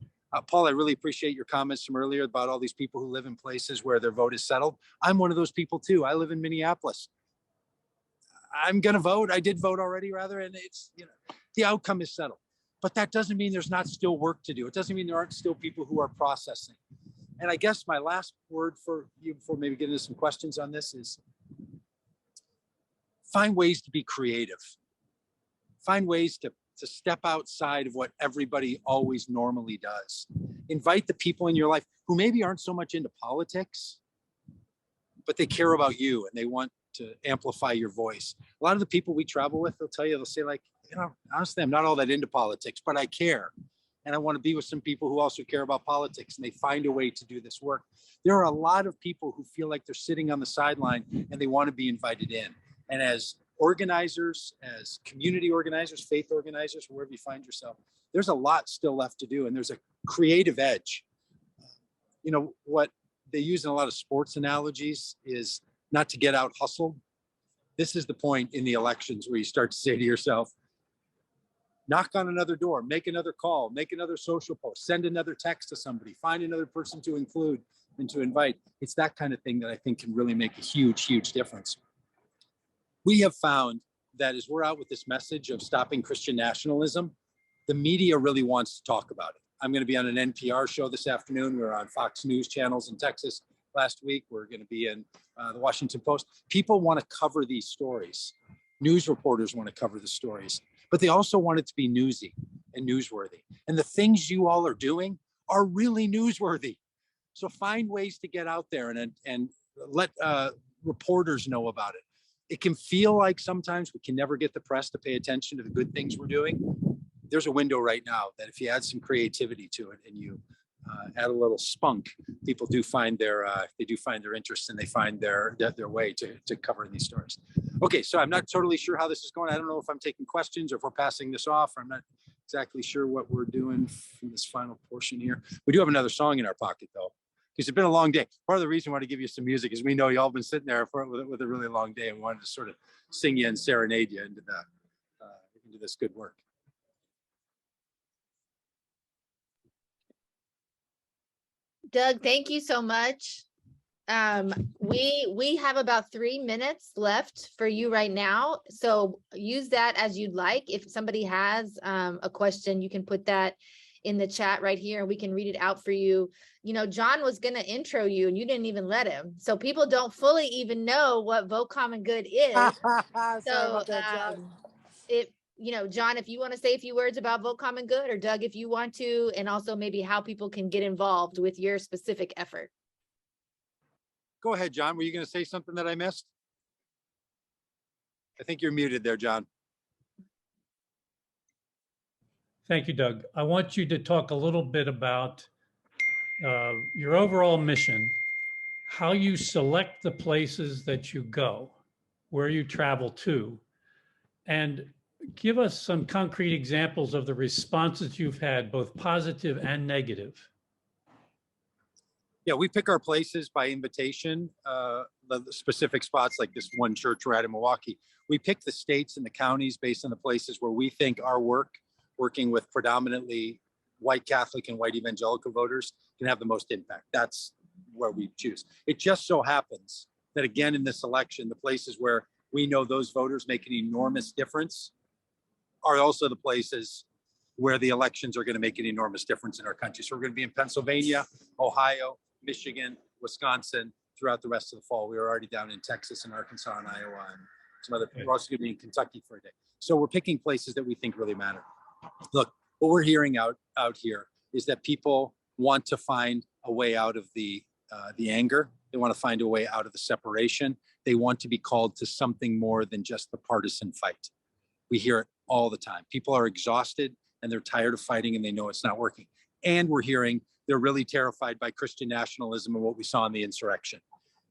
Speaker 4: Paul, I really appreciate your comments from earlier about all these people who live in places where their vote is settled. I'm one of those people too. I live in Minneapolis. I'm going to vote. I did vote already, rather, and it's, the outcome is settled. But that doesn't mean there's not still work to do. It doesn't mean there aren't still people who are processing. And I guess my last word for you before maybe getting into some questions on this is find ways to be creative. Find ways to step outside of what everybody always normally does. Invite the people in your life who maybe aren't so much into politics, but they care about you and they want to amplify your voice. A lot of the people we travel with, they'll say like, honestly, I'm not all that into politics, but I care. And I want to be with some people who also care about politics, and they find a way to do this work. There are a lot of people who feel like they're sitting on the sideline and they want to be invited in. And as organizers, as community organizers, faith organizers, wherever you find yourself, there's a lot still left to do. And there's a creative edge. What they use in a lot of sports analogies is not to get out hustled. This is the point in the elections where you start to say to yourself, knock on another door, make another call, make another social post, send another text to somebody, find another person to include and to invite. It's that kind of thing that I think can really make a huge, huge difference. We have found that as we're out with this message of stopping Christian nationalism, the media really wants to talk about it. I'm going to be on an NPR show this afternoon. We were on Fox News channels in Texas last week. We're going to be in the Washington Post. People want to cover these stories. News reporters want to cover the stories, but they also want it to be newsy and newsworthy. And the things you all are doing are really newsworthy. So find ways to get out there and let reporters know about it. It can feel like sometimes we can never get the press to pay attention to the good things we're doing. There's a window right now that if you add some creativity to it and you add a little spunk, people do find their interest, and they find their way to cover these stories. Okay, so I'm not totally sure how this is going. I don't know if I'm taking questions or if we're passing this off. I'm not exactly sure what we're doing from this final portion here. We do have another song in our pocket though, because it's been a long day. Part of the reason I want to give you some music is we know y'all been sitting there with a really long day, and we wanted to sort of sing you and serenade you into this good work.
Speaker 5: Doug, thank you so much. We have about 3 minutes left for you right now. So use that as you'd like. If somebody has a question, you can put that in the chat right here and we can read it out for you. You know, John was going to intro you and you didn't even let him. So people don't fully even know what Vote Common Good is. So John, if you want to say a few words about Vote Common Good, or Doug, if you want to, and also maybe how people can get involved with your specific effort.
Speaker 4: Go ahead, John. Were you going to say something that I missed? I think you're muted there, John.
Speaker 12: Thank you, Doug. I want you to talk a little bit about your overall mission, how you select the places that you go, where you travel to, and give us some concrete examples of the responses you've had, both positive and negative.
Speaker 4: Yeah, we pick our places by invitation, the specific spots like this one church we're at in Milwaukee. We pick the states and the counties based on the places where we think our working with predominantly white Catholic and white evangelical voters, can have the most impact. That's where we choose. It just so happens that, again, in this election, the places where we know those voters make an enormous difference are also the places where the elections are going to make an enormous difference in our country. So we're going to be in Pennsylvania, Ohio, Michigan, Wisconsin throughout the rest of the fall. We were already down in Texas and Arkansas and Iowa and some other. We're also going to be in Kentucky for a day. So we're picking places that we think really matter. Look, what we're hearing out here is that people want to find a way out of the anger. They want to find a way out of the separation. They want to be called to something more than just the partisan fight. We hear it all the time. People are exhausted and they're tired of fighting and they know it's not working. And we're hearing they're really terrified by Christian nationalism and what we saw in the insurrection.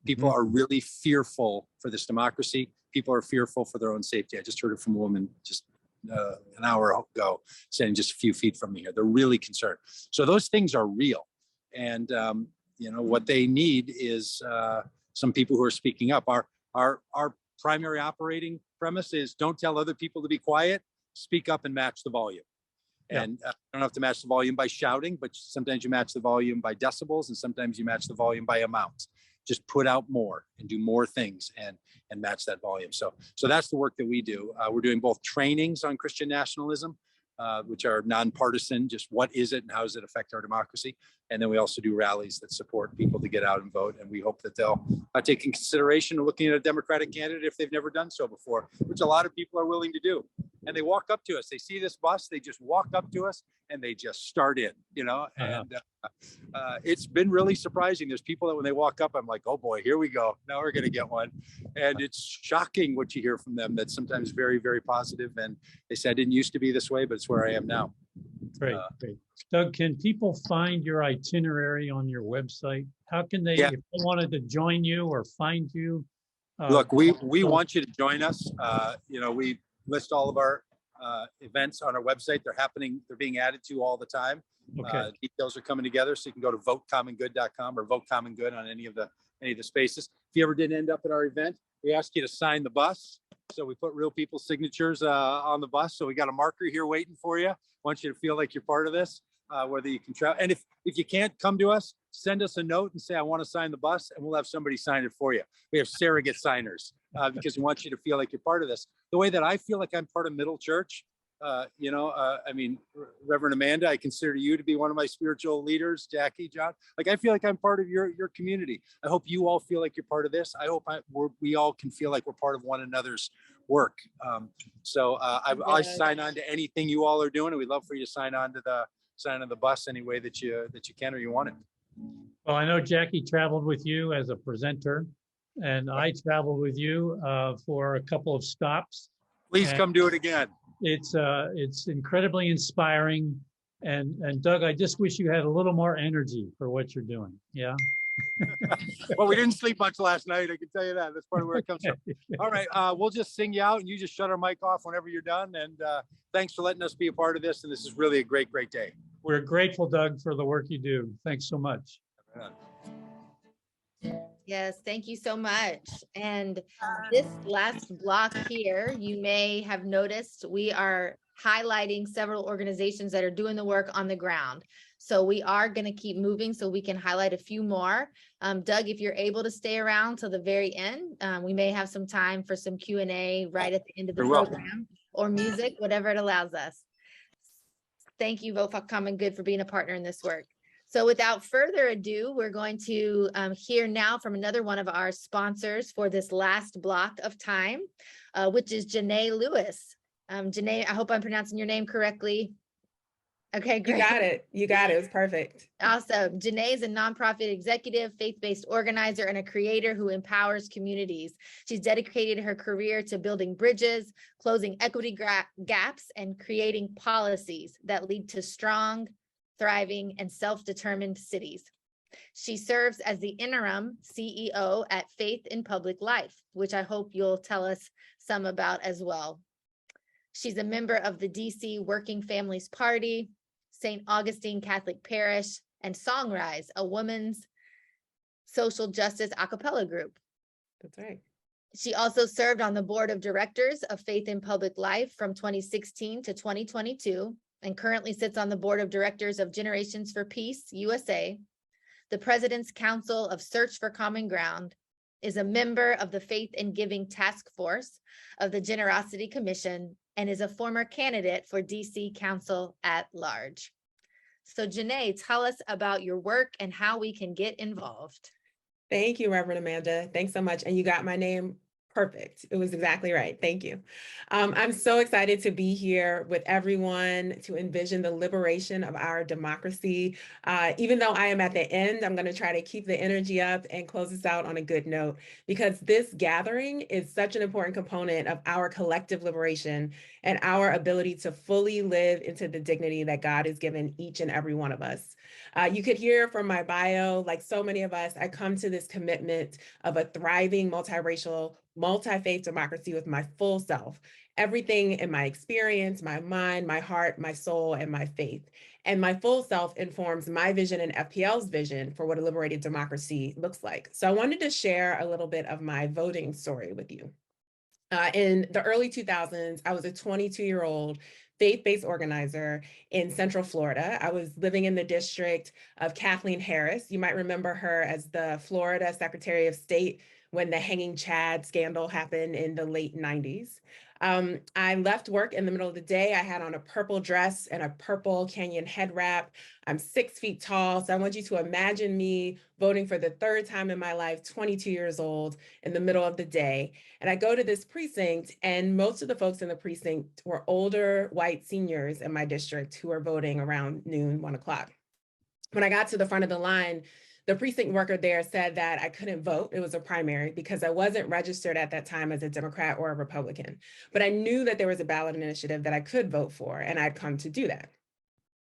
Speaker 4: People are really fearful for this democracy. People are fearful for their own safety. I just heard it from a woman just an hour ago, standing just a few feet from me here. They're really concerned. So those things are real. And what they need is some people who are speaking up. Our primary operating premise is don't tell other people to be quiet, speak up and match the volume. Yeah. And you don't have to match the volume by shouting, but sometimes you match the volume by decibels and sometimes you match the volume by amount. Just put out more and do more things and match that volume. So that's the work that we do. We're doing both trainings on Christian nationalism, which are nonpartisan, just what is it and how does it affect our democracy? And then we also do rallies that support people to get out and vote. And we hope that they'll take in consideration of looking at a Democratic candidate if they've never done so before, which a lot of people are willing to do. And they walk up to us, they see this bus, they just walk up to us and they just start in, and it's been really surprising. There's people that when they walk up, I'm like, oh boy, here we go. Now we're going to get one. And it's shocking what you hear from them. That's sometimes very, very positive. And they say, I didn't used to be this way, but it's where I am now.
Speaker 12: Great. Doug, can people find your itinerary on your website? How can they, if they wanted to join you or find you?
Speaker 4: Look, we want you to join us. We list all of our events on our website. They're being added to all the time. Okay. Details are coming together, so you can go to votecommongood.com or Vote Common Good on any of the spaces. If you ever did end up at our event, we ask you to sign the bus. So we put real people's signatures on the bus. So we got a marker here waiting for you. Want you to feel like you're part of this, whether you can travel. And if you can't come to us, send us a note and say, I want to sign the bus, and we'll have somebody sign it for you. We have surrogate signers because we want you to feel like you're part of this. The way that I feel like I'm part of Middle Church, I mean, Reverend Amanda, I consider you to be one of my spiritual leaders, Jackie, John. Like, I feel like I'm part of your community. I hope you all feel like you're part of this. I hope we all can feel like we're part of one another's work. I sign on to anything you all are doing, and we'd love for you to sign on to the bus any way that you can or you want it.
Speaker 12: Well, I know Jackie traveled with you as a presenter, and I traveled with you for a couple of stops.
Speaker 4: Please come do it again.
Speaker 12: It's incredibly inspiring, and Doug, I just wish you had a little more energy for what you're doing. Yeah.
Speaker 4: Well, we didn't sleep much last night. I can tell you that. That's part of where it comes from. All right, we'll just sing you out, and you just shut our mic off whenever you're done. And thanks for letting us be a part of this. And this is really a great, great day.
Speaker 12: We're grateful, Doug, for the work you do. Thanks so much.
Speaker 5: Yes, thank you so much. And this last block here, you may have noticed we are highlighting several organizations that are doing the work on the ground. So we are going to keep moving so we can highlight a few more. Doug, if you're able to stay around till the very end, we may have some time for some Q&A right at the end of the program, or music, whatever it allows us. Thank you, Vote for Common Good, for being a partner in this work. So without further ado, we're going to hear now from another one of our sponsors for this last block of time, which is Janae Lewis. Janae, I hope I'm pronouncing your name correctly. Okay, great.
Speaker 7: You got it. You got it. It was perfect.
Speaker 5: Awesome. Janae is a nonprofit executive, faith-based organizer, and a creator who empowers communities. She's dedicated her career to building bridges, closing equity gaps, and creating policies that lead to strong, thriving, and self-determined cities. She serves as the interim CEO at Faith in Public Life, which I hope you'll tell us some about as well. She's a member of the DC Working Families Party, St. Augustine Catholic Parish, and Songrise, a women's social justice a cappella group.
Speaker 7: That's right.
Speaker 5: She also served on the board of directors of Faith in Public Life from 2016 to 2022, and currently sits on the board of directors of Generations for Peace USA, the President's Council of Search for Common Ground, is a member of the Faith and Giving Task Force of the Generosity Commission, and is a former candidate for DC Council at Large. So Janae, tell us about your work and how we can get involved.
Speaker 7: Thank you, Reverend Amanda. Thanks so much. And you got my name perfect. It was exactly right. Thank you. I'm so excited to be here with everyone to envision the liberation of our democracy. Even though I am at the end, I'm going to try to keep the energy up and close this out on a good note, because this gathering is such an important component of our collective liberation and our ability to fully live into the dignity that God has given each and every one of us. You could hear from my bio, like so many of us, I come to this commitment of a thriving, multiracial, multi-faith democracy with my full self, everything in my experience, my mind, my heart, my soul, and my faith. And my full self informs my vision and FPL's vision for what a liberated democracy looks like. So I wanted to share a little bit of my voting story with you. In the early 2000s, I was a 22-year-old faith-based organizer in Central Florida. I was living in the district of Kathleen Harris. You might remember her as the Florida Secretary of State when the Hanging Chad scandal happened in the late 90s. I left work in the middle of the day. I had on a purple dress and a purple Canyon head wrap. I'm 6 feet tall. So I want you to imagine me voting for the third time in my life, 22 years old, in the middle of the day. And I go to this precinct, and most of the folks in the precinct were older white seniors in my district who were voting around noon, 1 o'clock. When I got to the front of the line, the precinct worker there said that I couldn't vote. It was a primary because I wasn't registered at that time as a Democrat or a Republican. But I knew that there was a ballot initiative that I could vote for, and I'd come to do that.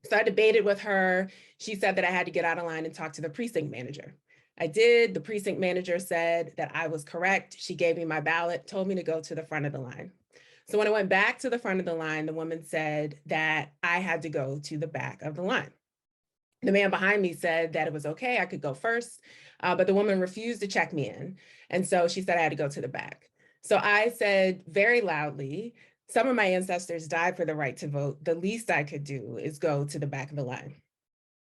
Speaker 7: So I debated with her. She said that I had to get out of line and talk to the precinct manager. I did. The precinct manager said that I was correct. She gave me my ballot, told me to go to the front of the line. So when I went back to the front of the line, the woman said that I had to go to the back of the line. The man behind me said that it was okay, I could go first, but the woman refused to check me in. And so she said I had to go to the back. So I said very loudly, some of my ancestors died for the right to vote. The least I could do is go to the back of the line.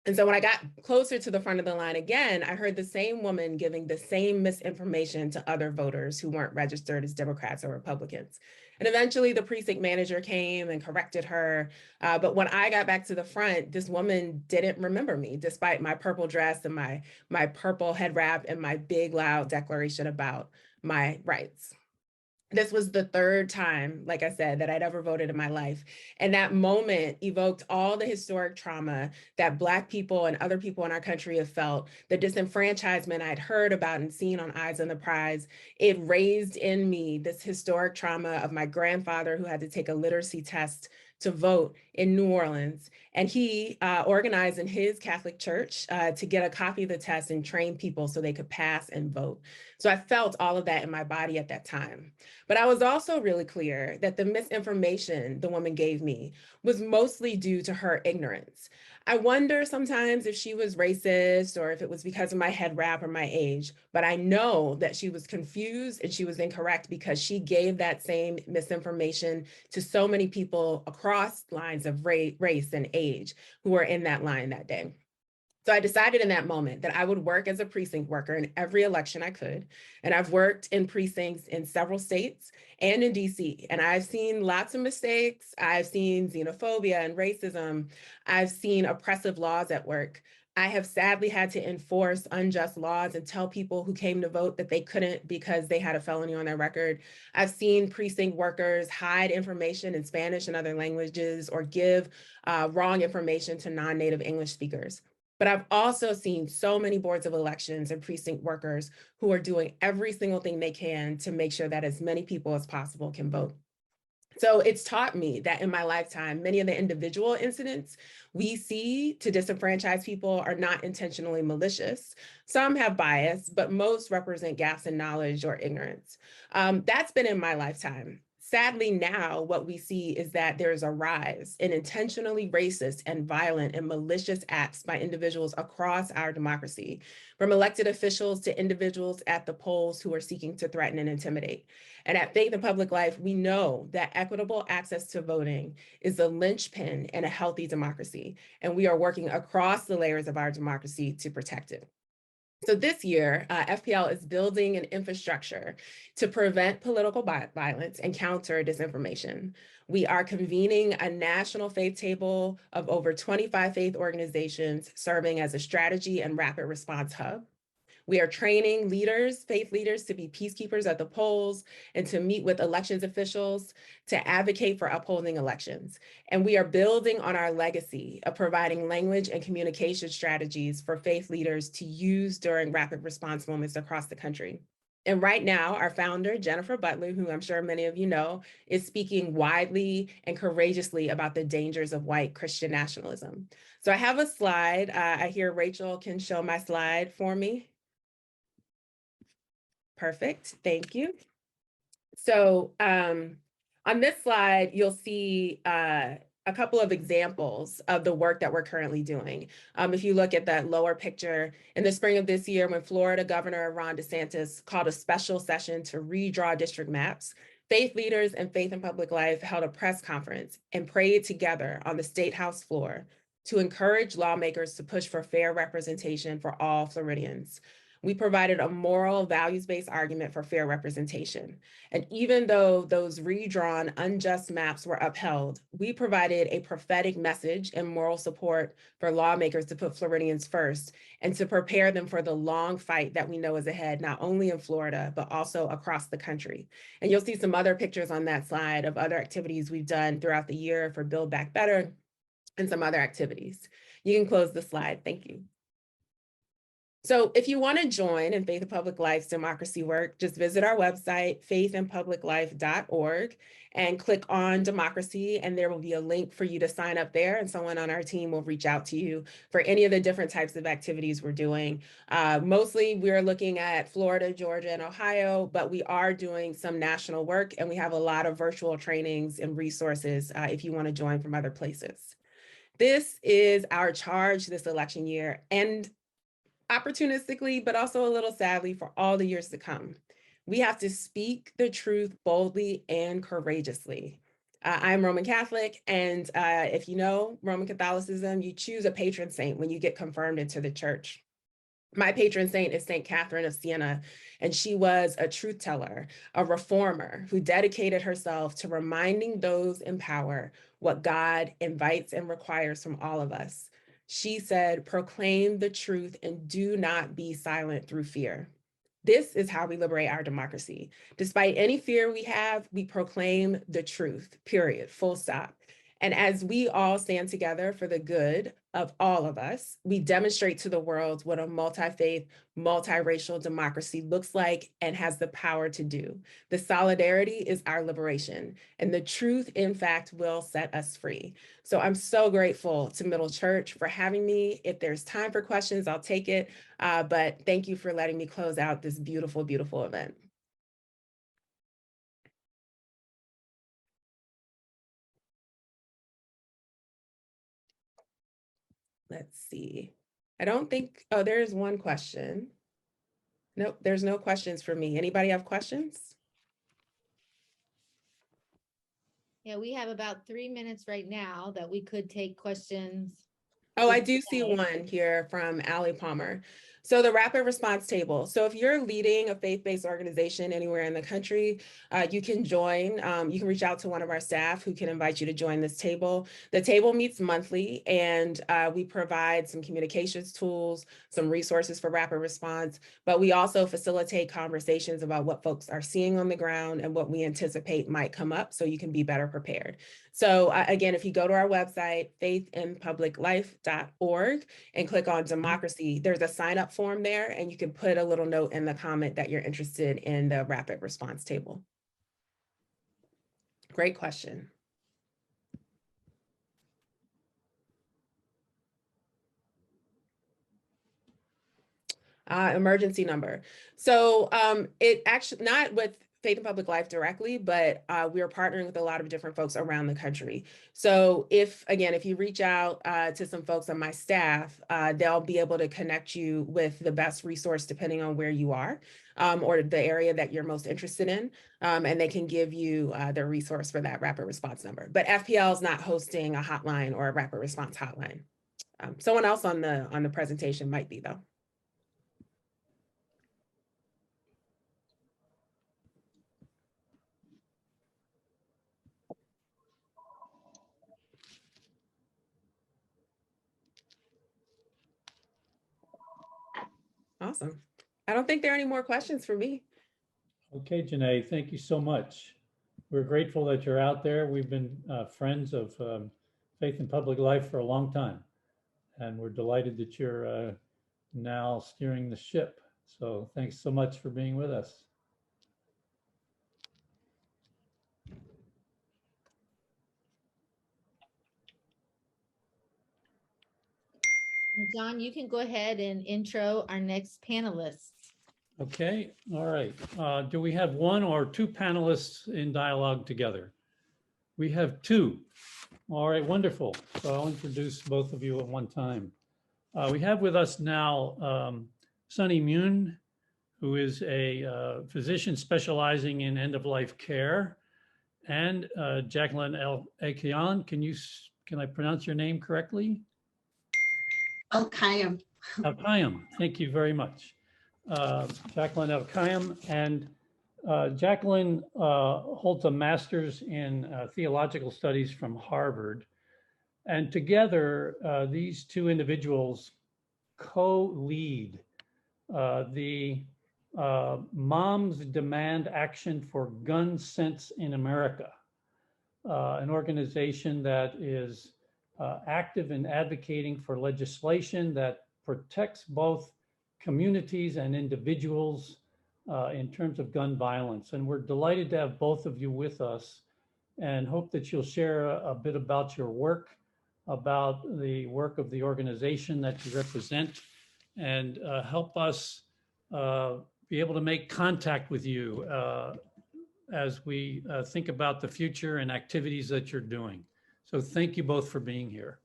Speaker 7: And so when I got closer to the front of the line again, I heard the same woman giving the same misinformation to other voters who weren't registered as Democrats or Republicans. And eventually the precinct manager came and corrected her. But when I got back to the front, this woman didn't remember me, despite my purple dress and my purple head wrap and my big loud declaration about my rights. This was the third time, like I said, that I'd ever voted in my life. And that moment evoked all the historic trauma that Black people and other people in our country have felt, the disenfranchisement I'd heard about and seen on Eyes on the Prize. It raised in me this historic trauma of my grandfather who had to take a literacy test to vote in New Orleans. And he organized in his Catholic church to get a copy of the test and train people so they could pass and vote. So I felt all of that in my body at that time. But I was also really clear that the misinformation the woman gave me was mostly due to her ignorance. I wonder sometimes if she was racist or if it was because of my head wrap or my age, but I know that she was confused and she was incorrect because she gave that same misinformation to so many people across lines of race and age who were in that line that day. So I decided in that moment that I would work as a precinct worker in every election I could. And I've worked in precincts in several states and in DC. And I've seen lots of mistakes. I've seen xenophobia and racism. I've seen oppressive laws at work. I have sadly had to enforce unjust laws and tell people who came to vote that they couldn't because they had a felony on their record. I've seen precinct workers hide information in Spanish and other languages or give wrong information to non-native English speakers. But I've also seen so many boards of elections and precinct workers who are doing every single thing they can to make sure that as many people as possible can vote. So it's taught me that in my lifetime, many of the individual incidents we see to disenfranchise people are not intentionally malicious. Some have bias, but most represent gaps in knowledge or ignorance. That's been in my lifetime. Sadly, now what we see is that there's a rise in intentionally racist and violent and malicious acts by individuals across our democracy, from elected officials to individuals at the polls who are seeking to threaten and intimidate. And at Faith in Public Life, we know that equitable access to voting is a linchpin in a healthy democracy, and we are working across the layers of our democracy to protect it. So this year, FPL is building an infrastructure to prevent political violence and counter disinformation. We are convening a national faith table of over 25 faith organizations serving as a strategy and rapid response hub. We are training leaders, faith leaders, to be peacekeepers at the polls and to meet with elections officials to advocate for upholding elections. And we are building on our legacy of providing language and communication strategies for faith leaders to use during rapid response moments across the country. And right now, our founder, Jennifer Butler, who I'm sure many of you know, is speaking widely and courageously about the dangers of white Christian nationalism. So I have a slide. I hear Rachel can show my slide for me. Perfect, thank you. So on this slide, you'll see a couple of examples of the work that we're currently doing. If you look at that lower picture, in the spring of this year, when Florida Governor Ron DeSantis called a special session to redraw district maps, faith leaders and Faith in Public Life held a press conference and prayed together on the State House floor to encourage lawmakers to push for fair representation for all Floridians. We provided a moral, values-based argument for fair representation. And even though those redrawn, unjust maps were upheld, we provided a prophetic message and moral support for lawmakers to put Floridians first and to prepare them for the long fight that we know is ahead, not only in Florida, but also across the country. And you'll see some other pictures on that slide of other activities we've done throughout the year for Build Back Better and some other activities. You can close the slide, thank you. So if you want to join in Faith in Public Life's democracy work, just visit our website, faithinpubliclife.org, and click on democracy, and there will be a link for you to sign up there, and someone on our team will reach out to you for any of the different types of activities we're doing. Mostly we're looking at Florida, Georgia, and Ohio, but we are doing some national work, and we have a lot of virtual trainings and resources if you want to join from other places. This is our charge this election year, and opportunistically, but also a little sadly for all the years to come. We have to speak the truth boldly and courageously. I'm Roman Catholic, and if you know Roman Catholicism, you choose a patron saint when you get confirmed into the church. My patron saint is Saint Catherine of Siena, and she was a truth teller, a reformer who dedicated herself to reminding those in power what God invites and requires from all of us. She said, "Proclaim the truth and do not be silent through fear." This is how we liberate our democracy. Despite any fear we have, we proclaim the truth, period, full stop. And as we all stand together for the good of all of us, we demonstrate to the world what a multi-faith, multiracial democracy looks like and has the power to do. The solidarity is our liberation, and the truth, in fact, will set us free. So I'm so grateful to Middle Church for having me. If there's time for questions, I'll take it. But thank you for letting me close out this beautiful, beautiful event. Let's see. I don't think, oh, there's one question. Nope, there's no questions for me. Anybody have questions?
Speaker 5: Yeah, we have about 3 minutes right now that we could take questions.
Speaker 7: Oh, I do see one here from Allie Palmer. So the rapid response table. So if you're leading a faith-based organization anywhere in the country, you can join. You can reach out to one of our staff who can invite you to join this table. The table meets monthly, and we provide some communications tools, some resources for rapid response, but we also facilitate conversations about what folks are seeing on the ground and what we anticipate might come up so you can be better prepared. So again, if you go to our website, faithinpubliclife.org, and click on democracy, there's a sign up form there, and you can put a little note in the comment that you're interested in the rapid response table. Great question. Emergency number. So it actually, not with Faith in Public Life directly, but we are partnering with a lot of different folks around the country. So if you reach out to some folks on my staff, they'll be able to connect you with the best resource depending on where you are or the area that you're most interested in. And they can give you the resource for that rapid response number. But FPL is not hosting a hotline or a rapid response hotline. Someone else on the presentation might be, though. Awesome. I don't think there are any more questions for me.
Speaker 12: Okay, Janae, thank you so much. We're grateful that you're out there. We've been friends of Faith in Public Life for a long time, and we're delighted that you're now steering the ship. So thanks so much for being with us.
Speaker 5: John, you can go ahead and intro our next panelists.
Speaker 12: Okay, all right. Do we have one or two panelists in dialogue together? We have two. All right, wonderful. So I'll introduce both of you at one time. We have with us now Sunny Moon, who is a physician specializing in end-of-life care, and Jacqueline El-Akian. Can I pronounce your name correctly?
Speaker 1: El-Kayam.
Speaker 12: El-Kayam, thank you very much. Jacqueline El-Kayam, and Jacqueline holds a master's in theological studies from Harvard. And together, these two individuals co-lead the Moms Demand Action for Gun Sense in America, an organization that is active in advocating for legislation that protects both communities and individuals in terms of gun violence. And we're delighted to have both of you with us and hope that you'll share a bit about your work, about the work of the organization that you represent, and help us be able to make contact with you as we think about the future and activities that you're doing. So thank you both for being here.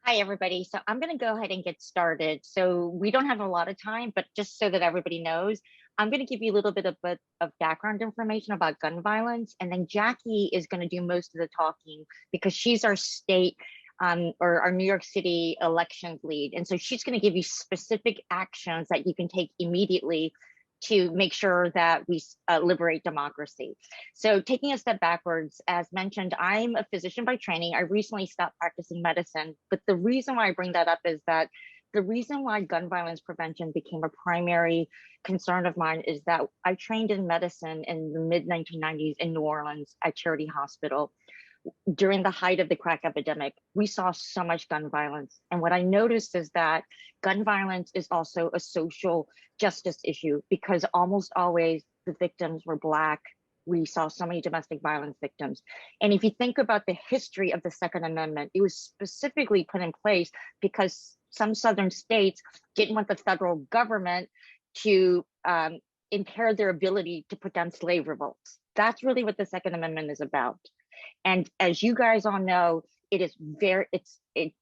Speaker 8: Hi, everybody. So I'm going to go ahead and get started. So we don't have a lot of time, but just so that everybody knows, I'm going to give you a little bit of background information about gun violence, and then Jackie is going to do most of the talking because she's our state or our New York City elections lead. And so she's going to give you specific actions that you can take immediately to make sure that we liberate democracy. So taking a step backwards, as mentioned, I'm a physician by training. I recently stopped practicing medicine, but the reason why I bring that up is that the reason why gun violence prevention became a primary concern of mine is that I trained in medicine in the mid-1990s in New Orleans at Charity Hospital. During the height of the crack epidemic, we saw so much gun violence. And what I noticed is that gun violence is also a social justice issue because almost always the victims were Black. We saw so many domestic violence victims. And if you think about the history of the Second Amendment, it was specifically put in place because some Southern states didn't want the federal government to impair their ability to put down slave revolts. That's really what the Second Amendment is about. And as you guys all know,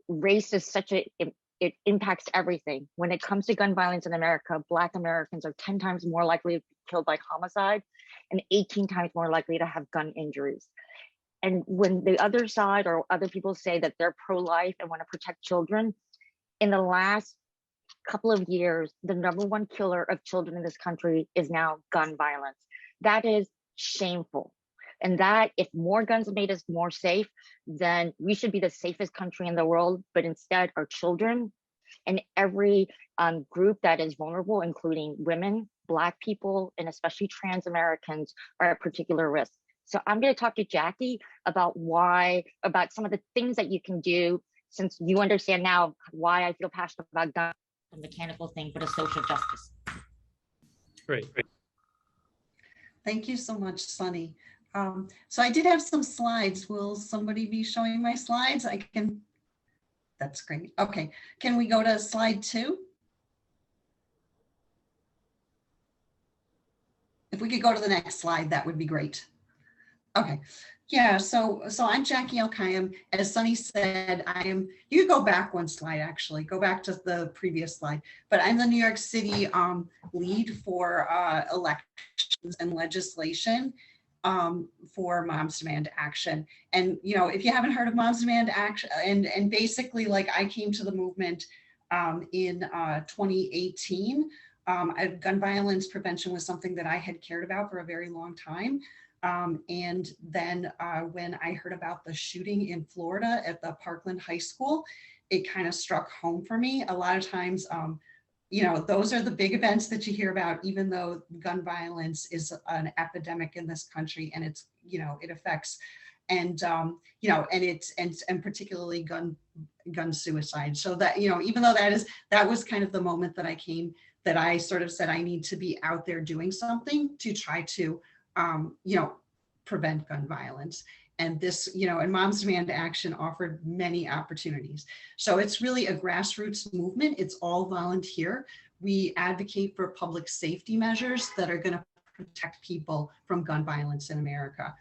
Speaker 8: race is such it impacts everything. When it comes to gun violence in America, Black Americans are 10 times more likely to be killed by homicide and 18 times more likely to have gun injuries. And when the other side or other people say that they're pro-life and want to protect children, in the last couple of years, the #1 killer of children in this country is now gun violence. That is shameful. And that if more guns made us more safe, then we should be the safest country in the world. But instead, our children and every group that is vulnerable, including women, Black people, and especially trans Americans, are at particular risk. So I'm going to talk to Jackie about some of the things that you can do, since you understand now why I feel passionate about guns, a mechanical thing, but a social justice.
Speaker 9: Great.
Speaker 22: Thank you so much, Sunny. So I did have some slides. Will somebody be showing my slides? That's great. Okay, can we go to slide 2? If we could go to the next slide, that would be great. Okay, yeah, so I'm Jackie Elkayem. As Sunny said, you could go back one slide actually, go back to the previous slide, but I'm the New York City lead for elections and legislation for Moms Demand Action. And, if you haven't heard of Moms Demand Action, and basically like I came to the movement in 2018. Gun violence prevention was something that I had cared about for a very long time. And then when I heard about the shooting in Florida at the Parkland High School, it kind of struck home for me. A lot of times, those are the big events that you hear about, even though gun violence is an epidemic in this country, and it's, it affects, and particularly gun suicide. So that, even though that was kind of the moment that I sort of said I need to be out there doing something to try to, prevent gun violence. And this, and Moms Demand Action offered many opportunities. So it's really a grassroots movement. It's all volunteer. We advocate for public safety measures that are going to protect people from gun violence in America.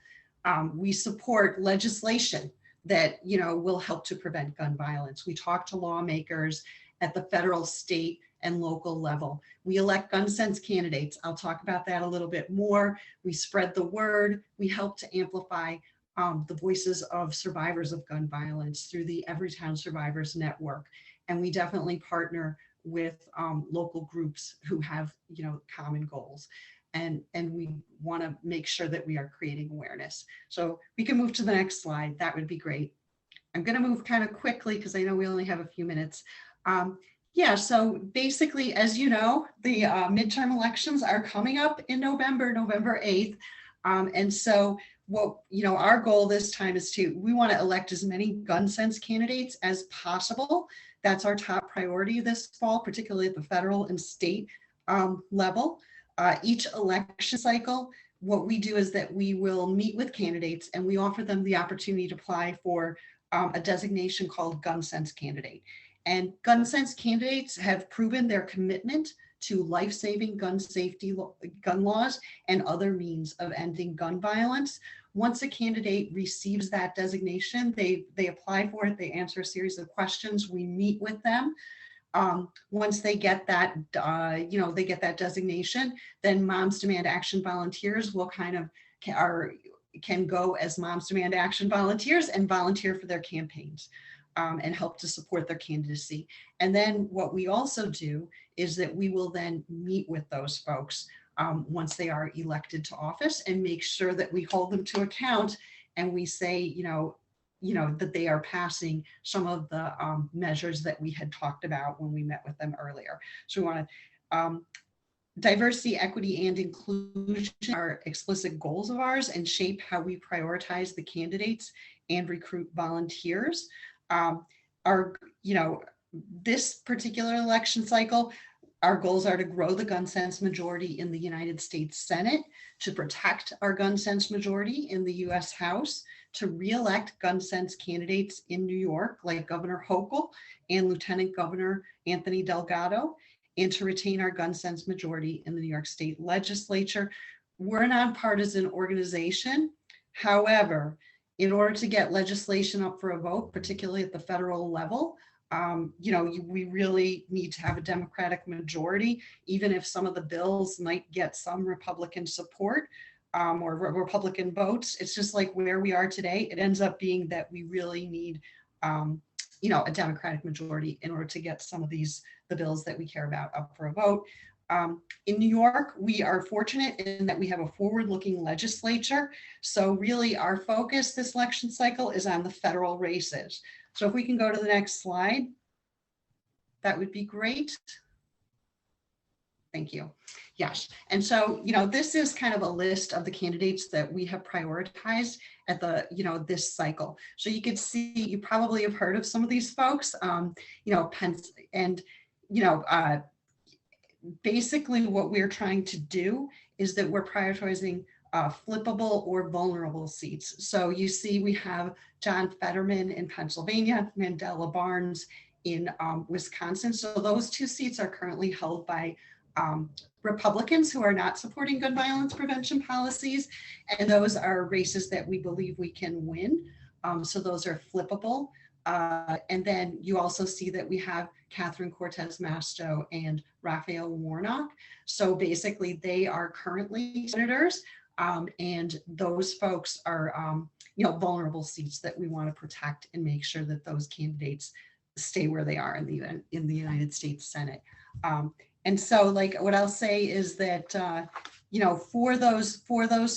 Speaker 22: We support legislation that, will help to prevent gun violence. We talk to lawmakers at the federal, state, and local level. We elect gun sense candidates. I'll talk about that a little bit more. We spread the word. We help to amplify the voices of survivors of gun violence through the Everytown Survivors Network. And we definitely partner with local groups who have, common goals. And we want to make sure that we are creating awareness. So we can move to the next slide. That would be great. I'm going to move kind of quickly because I know we only have a few minutes. So basically, as you know, the midterm elections are coming up in November 8th. And so what, our goal this time is we want to elect as many gun sense candidates as possible. That's our top priority this fall, particularly at the federal and state level. Each election cycle, what we do is that we will meet with candidates and we offer them the opportunity to apply for a designation called gun sense candidate. And gun sense candidates have proven their commitment to life-saving gun safety, gun laws, and other means of ending gun violence. Once a candidate receives that designation, they apply for it, they answer a series of questions, we meet with them. Once they get that, they get that designation, then Moms Demand Action volunteers will kind of can go as Moms Demand Action volunteers and volunteer for their campaigns and help to support their candidacy. And then what we also do is that we will then meet with those folks once they are elected to office and make sure that we hold them to account and we say, that they are passing some of the measures that we had talked about when we met with them earlier. So we want to diversity, equity, and inclusion are explicit goals of ours and shape how we prioritize the candidates and recruit volunteers. This particular election cycle, our goals are to grow the gun sense majority in the United States Senate, to protect our gun sense majority in the US House, to re-elect gun sense candidates in New York, like Governor Hochul and Lieutenant Governor Anthony Delgado, and to retain our gun sense majority in the New York State Legislature. We're a nonpartisan organization. However, in order to get legislation up for a vote, particularly at the federal level, we really need to have a Democratic majority, even if some of the bills might get some Republican support or Republican votes. It's just like where we are today. It ends up being that we really need, a Democratic majority in order to get some of the bills that we care about up for a vote. In New York, we are fortunate in that we have a forward-looking legislature. So really our focus this election cycle is on the federal races. So if we can go to the next slide, that would be great. Thank you. Yes. And so, this is kind of a list of the candidates that we have prioritized at the, this cycle. So you can see, you probably have heard of some of these folks, basically what we're trying to do is that we're prioritizing flippable or vulnerable seats. So you see we have John Fetterman in Pennsylvania, Mandela Barnes in Wisconsin. So those two seats are currently held by Republicans who are not supporting gun violence prevention policies. And those are races that we believe we can win. So those are flippable. And then you also see that we have Catherine Cortez Masto and Raphael Warnock. So basically they are currently senators and those folks are, vulnerable seats that we want to protect and make sure that those candidates stay where they are in the United States Senate. And so like what I'll say is that, for those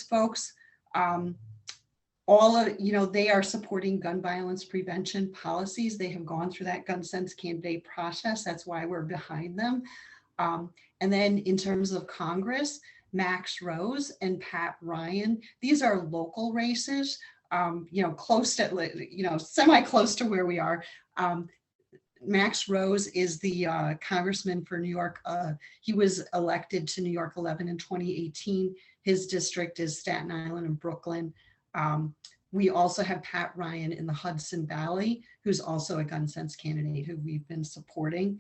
Speaker 22: folks, they are supporting gun violence prevention policies. They have gone through that gun sense candidate process. That's why we're behind them. And then in terms of Congress, Max Rose and Pat Ryan, these are local races, close to, semi-close to where we are. Max Rose is the congressman for New York. He was elected to New York 11 in 2018. His district is Staten Island and Brooklyn. We also have Pat Ryan in the Hudson Valley, who's also a gun sense candidate who we've been supporting.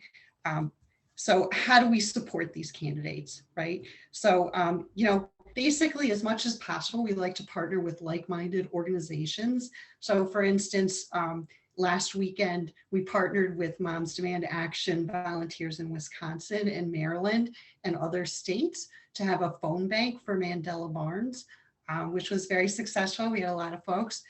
Speaker 22: So how do we support these candidates, right? So, basically as much as possible, we like to partner with like-minded organizations. So for instance, last weekend, we partnered with Moms Demand Action volunteers in Wisconsin and Maryland and other states to have a phone bank for Mandela Barnes, which was very successful. We had a lot of folks.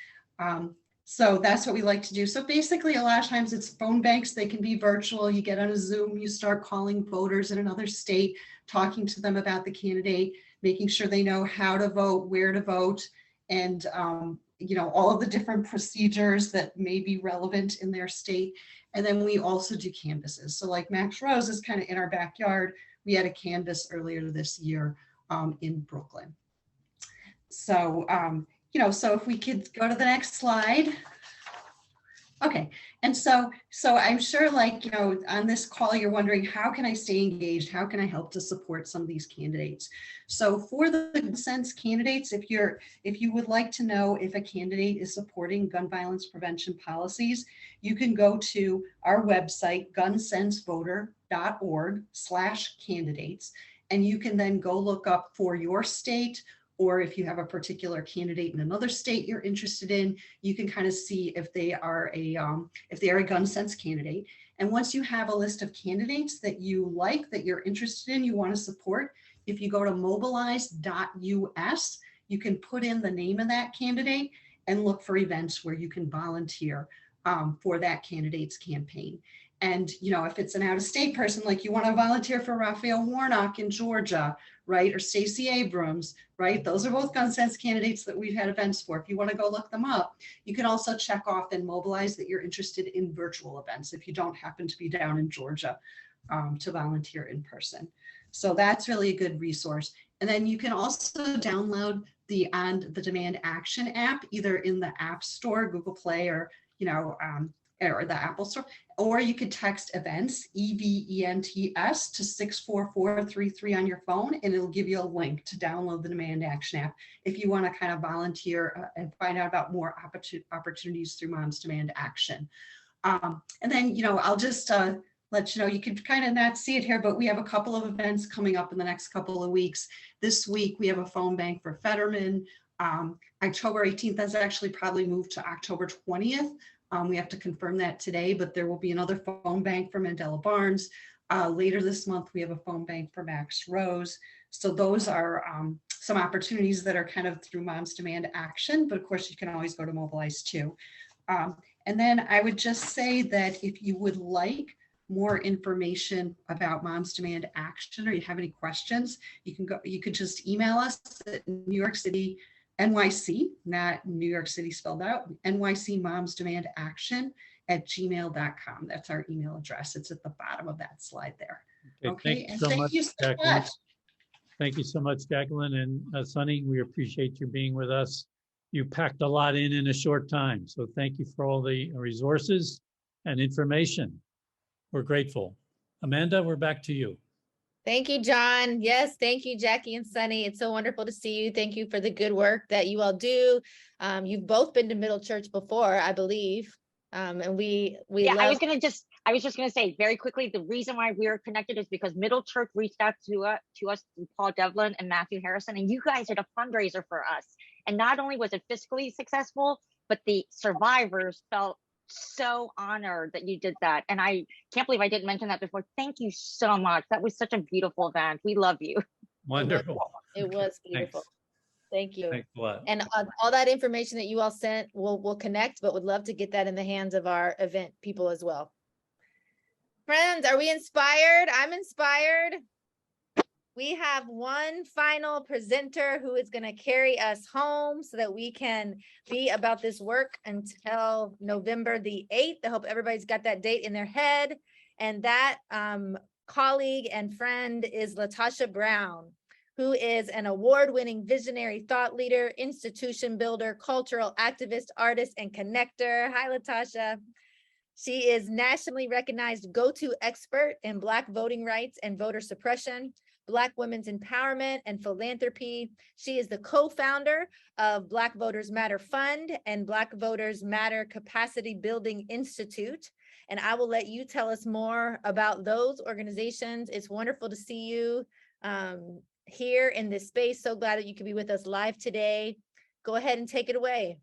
Speaker 22: So that's what we like to do. So basically a lot of times it's phone banks. They can be virtual. You get on a Zoom, you start calling voters in another state, talking to them about the candidate, making sure they know how to vote, where to vote, and all of the different procedures that may be relevant in their state. And then we also do canvasses. So like Max Rose is kind of in our backyard. We had a canvas earlier this year in Brooklyn. So, so if we could go to the next slide. Okay, and so I'm sure on this call, you're wondering, how can I stay engaged? How can I help to support some of these candidates? So for the sense candidates, if you would like to know if a candidate is supporting gun violence prevention policies, you can go to our website, gunsensevoter.org/candidates, and you can then go look up for your state or if you have a particular candidate in another state you're interested in, you can kind of see if they are a gun sense candidate. And once you have a list of candidates that you like, that you're interested in, you want to support, if you go to mobilize.us, you can put in the name of that candidate and look for events where you can volunteer for that candidate's campaign. And, you know, if it's an out-of-state person, like you want to volunteer for Raphael Warnock in Georgia, right, or Stacey Abrams, right? Those are both gun sense candidates that we've had events for. If you want to go look them up, you can also check off and Mobilize that you're interested in virtual events if you don't happen to be down in Georgia to volunteer in person. So that's really a good resource. And then you can also download the On the Demand Action app, either in the App Store, Google Play, or, you know, or the Apple Store, or you could text events, EVENTS, to 64433 on your phone, and it'll give you a link to download the Demand Action app if you want to kind of volunteer and find out about more opportunities through Moms Demand Action. And then, you know, I'll just let you know, you can kind of not see it here, but we have a couple of events coming up in the next couple of weeks. This week, we have a phone bank for Fetterman. October 18th has actually probably moved to October 20th. We have to confirm that today, but there will be another phone bank for Mandela Barnes. Later this month, we have a phone bank for Max Rose. So those are some opportunities that are kind of through Moms Demand Action, but of course you can always go to Mobilize too. And then I would just say that if you would like more information about Moms Demand Action, or you have any questions, you could just email us at New York City NYC, not New York City spelled out, NYC Moms Demand Action at gmail.com. That's our email address. It's at the bottom of that slide there. Okay, and thank you so much.
Speaker 12: Thank you so much, Jacqueline and Sunny. We appreciate you being with us. You packed a lot in a short time. So thank you for all the resources and information. We're grateful. Amanda, we're back to you.
Speaker 5: Thank you, John. Yes, thank you, Jackie and Sunny. It's so wonderful to see you. Thank you for the good work that you all do. You've both been to Middle Church before, I believe. And we
Speaker 8: yeah,
Speaker 5: love...
Speaker 8: I was just gonna say very quickly, the reason why we are connected is because Middle Church reached out to us through Paul Devlin and Matthew Harrison, and you guys did a fundraiser for us. And not only was it fiscally successful, but the survivors felt so honored that you did that. And I can't believe I didn't mention that before. Thank you so much. That was such a beautiful event. We love you.
Speaker 12: Wonderful.
Speaker 5: It was beautiful.
Speaker 12: Thanks.
Speaker 5: Thank you.
Speaker 12: Thanks a lot.
Speaker 5: And all that information that you all sent, we'll connect, but would love to get that in the hands of our event people as well. Friends, are we inspired? I'm inspired. We have one final presenter who is going to carry us home so that we can be about this work until November the 8th. I hope everybody's got that date in their head. And that colleague and friend is LaTosha Brown, who is an award-winning visionary thought leader, institution builder, cultural activist, artist, and connector. Hi, LaTosha. She is nationally recognized go-to expert in Black voting rights and voter suppression, Black women's empowerment and philanthropy. She is the co-founder of Black Voters Matter Fund and Black Voters Matter Capacity Building Institute. And I will let you tell us more about those organizations. It's wonderful to see you here in this space. So glad that you could be with us live today. Go ahead and take it away.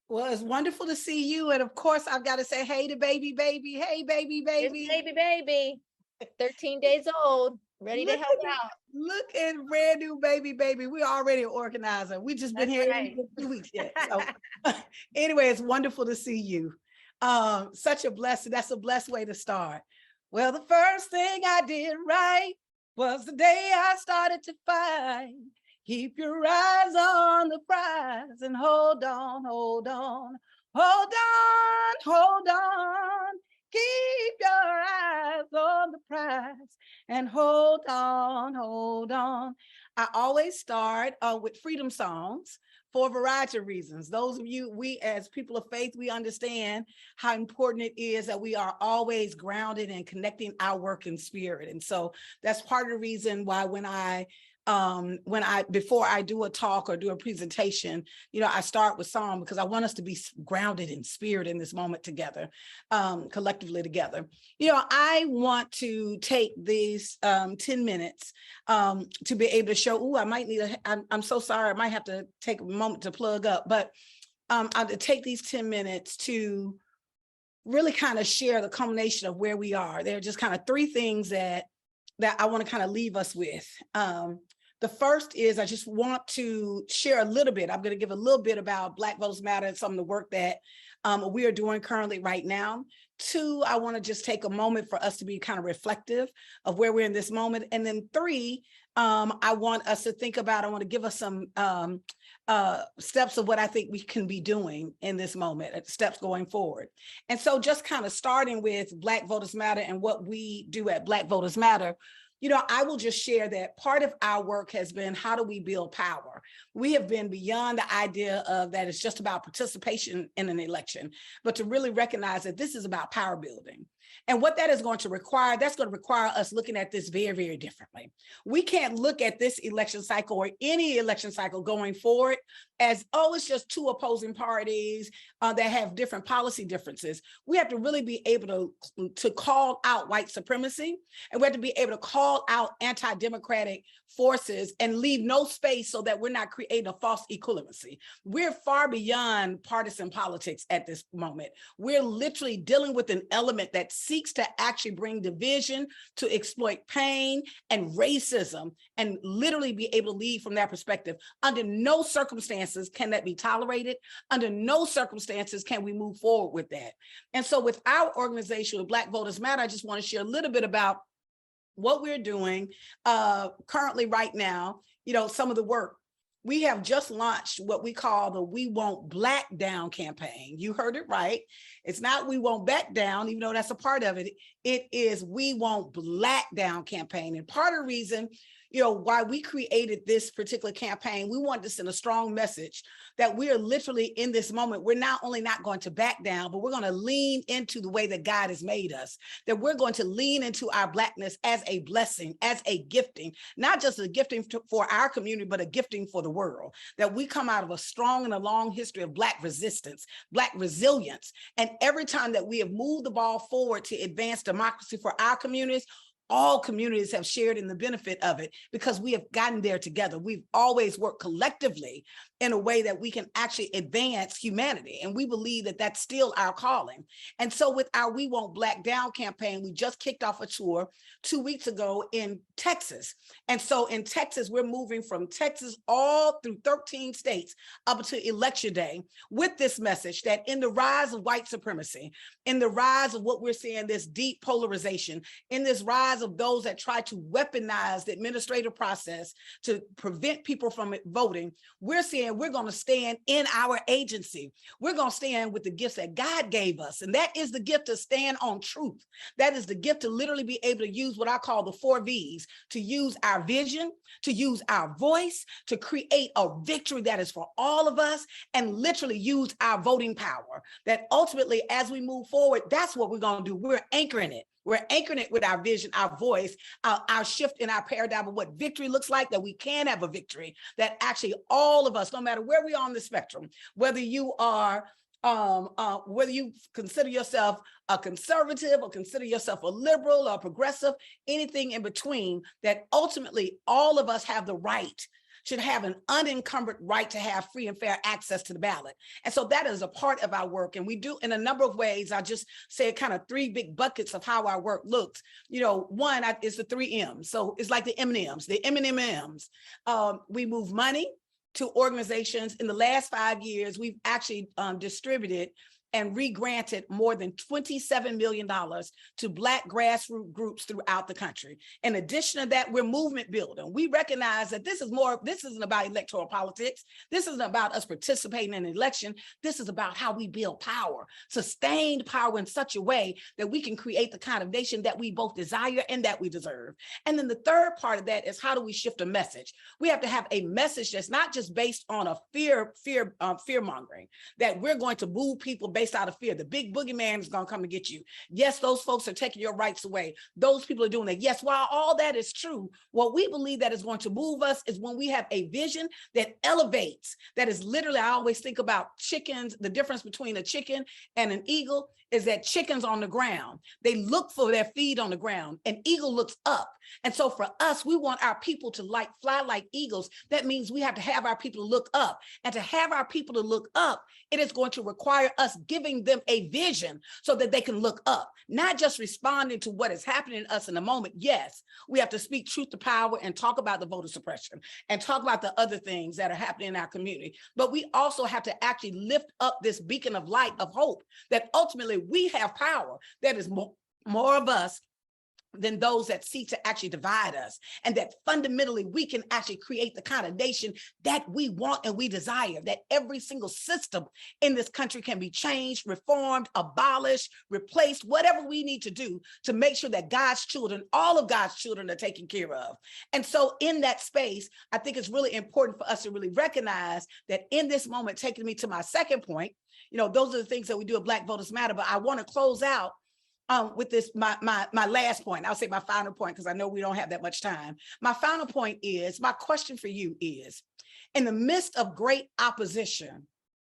Speaker 10: Well, it's wonderful to see you. And of course, I've got to say, hey to baby. Hey, baby.
Speaker 5: It's baby. 13 days old, ready to help out.
Speaker 10: Look at brand new baby. We're already an organizer. We just been here in a few weeks yet. So anyway, it's wonderful to see you. Such a blessing. That's a blessed way to start. Well, the first thing I did right was the day I started to fight. Keep your eyes on the prize and hold on. Keep your eyes on the prize and hold on. I always start with freedom songs for a variety of reasons. Those of you, we as people of faith, we understand how important it is that we are always grounded and connecting our work in spirit. And so that's part of the reason why when I before I do a talk or do a presentation, I start with song because I want us to be grounded in spirit in this moment together, collectively together. I want to take these 10 minutes to be able to show, I'm so sorry, I might have to take a moment to plug up, but I'll take these 10 minutes to really kind of share the culmination of where we are. There are just kind of three things that I want to kind of leave us with. The first is I just want to share a little bit. I'm going to give a little bit about Black Voters Matter and some of the work that we are doing currently right now. Two, I want to just take a moment for us to be kind of reflective of where we're in this moment. And then three, I want us to think about, I want to give us some steps of what I think we can be doing in this moment, steps going forward. And so just kind of starting with Black Voters Matter and what we do at Black Voters Matter, I will just share that part of our work has been, how do we build power? We have been beyond the idea of that it's just about participation in an election, but to really recognize that this is about power building. And what that is going to require, that's going to require us looking at this very, very differently. We can't look at this election cycle or any election cycle going forward as, oh, it's just two opposing parties that have different policy differences. We have to really be able to call out white supremacy, and we have to be able to call out anti-democratic forces and leave no space so that we're not creating a false equivalency. We're far beyond partisan politics at this moment. We're literally dealing with an element that seeks to actually bring division, to exploit pain and racism, and literally be able to lead from that perspective. Under no circumstances can that be tolerated. Under no circumstances can we move forward with that. And so with our organization, with Black Voters Matter, I just want to share a little bit about what we're doing currently right now, some of the work. We have just launched what we call the We Won't Black Down campaign. You heard it right. It's not We Won't Back Down, even though that's a part of it. It is We Won't Black Down campaign. And part of the reason, why we created this particular campaign, we wanted to send a strong message that we are literally in this moment. We're not only not going to back down, but we're going to lean into the way that God has made us, that we're going to lean into our Blackness as a blessing, as a gifting, not just a gifting for our community, but a gifting for the world, that we come out of a strong and a long history of Black resistance, Black resilience. And every time that we have moved the ball forward to advance democracy for our communities, all communities have shared in the benefit of it because we have gotten there together. We've always worked collectively in a way that we can actually advance humanity. And we believe that that's still our calling. And so with our We Won't Black Down campaign, we just kicked off a tour 2 weeks ago in Texas. And so in Texas, we're moving from Texas all through 13 states up to Election Day with this message that in the rise of white supremacy, in the rise of what we're seeing, this deep polarization, in this rise of those that try to weaponize the administrative process to prevent people from voting, we're saying we're going to stand in our agency. We're going to stand with the gifts that God gave us. And that is the gift to stand on truth. That is the gift to literally be able to use what I call the 4 V's, to use our vision, to use our voice, to create a victory that is for all of us, and literally use our voting power. That ultimately, as we move forward, that's what we're going to do. We're anchoring it. We're anchoring it with our vision, our voice, our shift in our paradigm of what victory looks like, that we can have a victory, that actually all of us, no matter where we are on the spectrum, whether you are, whether you consider yourself a conservative or consider yourself a liberal or progressive, anything in between, that ultimately all of us have the right, should have an unencumbered right to have free and fair access to the ballot. And so that is a part of our work. And we do in a number of ways. I just say kind of 3 big buckets of how our work looks. One is the 3 M's. So it's like the M&Ms, the M&Ms. We move money to organizations. In the last 5 years, we've actually distributed and re-granted more than $27 million to Black grassroots groups throughout the country. In addition to that, we're movement building. We recognize that this isn't about electoral politics. This isn't about us participating in an election. This is about how we build power, sustained power in such a way that we can create the kind of nation that we both desire and that we deserve. And then the third part of that is, how do we shift a message? We have to have a message that's not just based on a fear mongering, that we're going to move people based based out of fear. The big boogeyman is going to come and get you. Yes, those folks are taking your rights away. Those people are doing that. Yes, while all that is true, what we believe that is going to move us is when we have a vision that elevates, that is literally, I always think about chickens, the difference between a chicken and an eagle is that chickens on the ground, they look for their feed on the ground. An eagle looks up. And so for us, we want our people to fly like eagles. That means we have to have our people to look up. And to have our people to look up, it is going to require us giving them a vision so that they can look up, not just responding to what is happening to us in the moment. Yes, we have to speak truth to power and talk about the voter suppression and talk about the other things that are happening in our community. But we also have to actually lift up this beacon of light of hope that ultimately we have power. That is more of us than those that seek to actually divide us, and that fundamentally we can actually create the kind of nation that we want and we desire, that every single system in this country can be changed, reformed, abolished, replaced, whatever we need to do to make sure that God's children, all of God's children, are taken care of. And so in that space, I think it's really important for us to really recognize that in this moment, taking me to my second point, those are the things that we do at Black Voters Matter, but I want to close out with this, my last point. I'll say my final point because I know we don't have that much time. My final point is, my question for you is, in the midst of great opposition,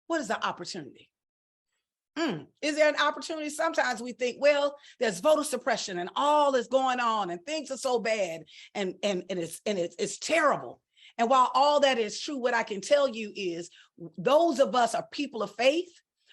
Speaker 10: what is the opportunity? Is there an opportunity? Sometimes we think, well, there's voter suppression and all is going on and things are so bad and it's terrible. And while all that is true, what I can tell you is those of us are people of faith,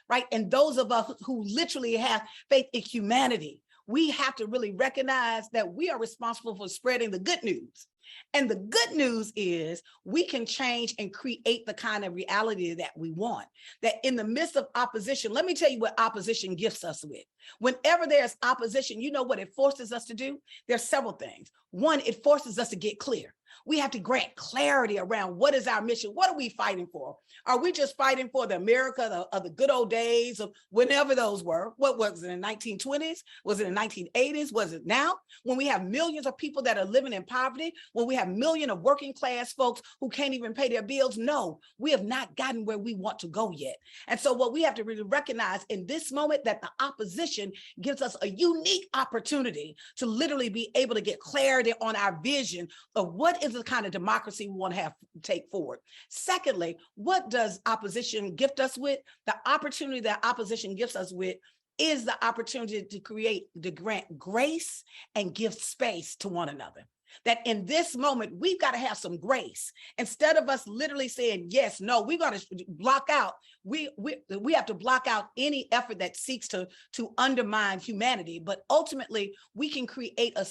Speaker 10: right? And those of us who literally have faith in humanity, we have to really recognize that we are responsible for spreading the good news. And the good news is we can change and create the kind of reality that we want. That in the midst of opposition, let me tell you what opposition gifts us with. Whenever there's opposition, you know what it forces us to do? There's several things. One, it forces us to get clear. We have to grant clarity around what is our mission. What are we fighting for? Are we just fighting for the America of the good old days of whenever those were? What was it in the 1920s? Was it in the 1980s? Was it now? When we have millions of people that are living in poverty, when we have millions of working class folks who can't even pay their bills? No, we have not gotten where we want to go yet. And so what we have to really recognize in this moment that the opposition gives us a unique opportunity to literally be able to get clarity on our vision of what is the kind of democracy we want to have take forward. Secondly, what does opposition gift us with? The opportunity that opposition gives us with is the opportunity to grant grace and give space to one another. That in this moment, we've got to have some grace. Instead of us literally saying, yes, no, we've got to block out, we have to block out any effort that seeks to undermine humanity. But ultimately, we can create an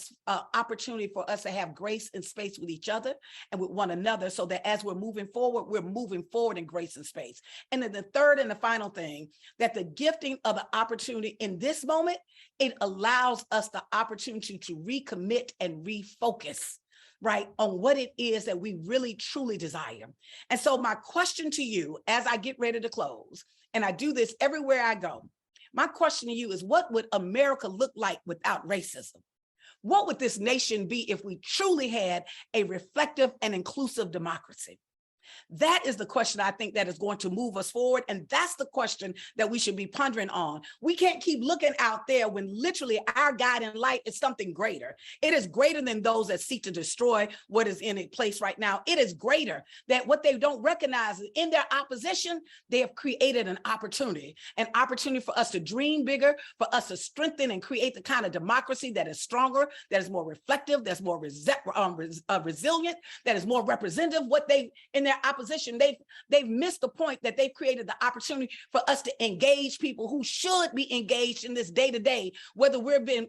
Speaker 10: opportunity for us to have grace and space with each other and with one another so that as we're moving forward in grace and space. And then the third and the final thing, that the gifting of the opportunity in this moment, it allows us the opportunity to recommit and refocus, right, on what it is that we really truly desire. And so my question to you, as I get ready to close, and I do this everywhere I go, my question to you is, what would America look like without racism? What would this nation be if we truly had a reflective and inclusive democracy? That is the question I think that is going to move us forward. And that's the question that we should be pondering on. We can't keep looking out there when literally our guiding light is something greater. It is greater than those that seek to destroy what is in its place right now. It is greater that what they don't recognize is in their opposition, they have created an opportunity for us to dream bigger, for us to strengthen and create the kind of democracy that is stronger, that is more reflective, that's more resilient, that is more representative. What they in their opposition, they've missed the point that they've created the opportunity for us to engage people who should be engaged in this day to day, whether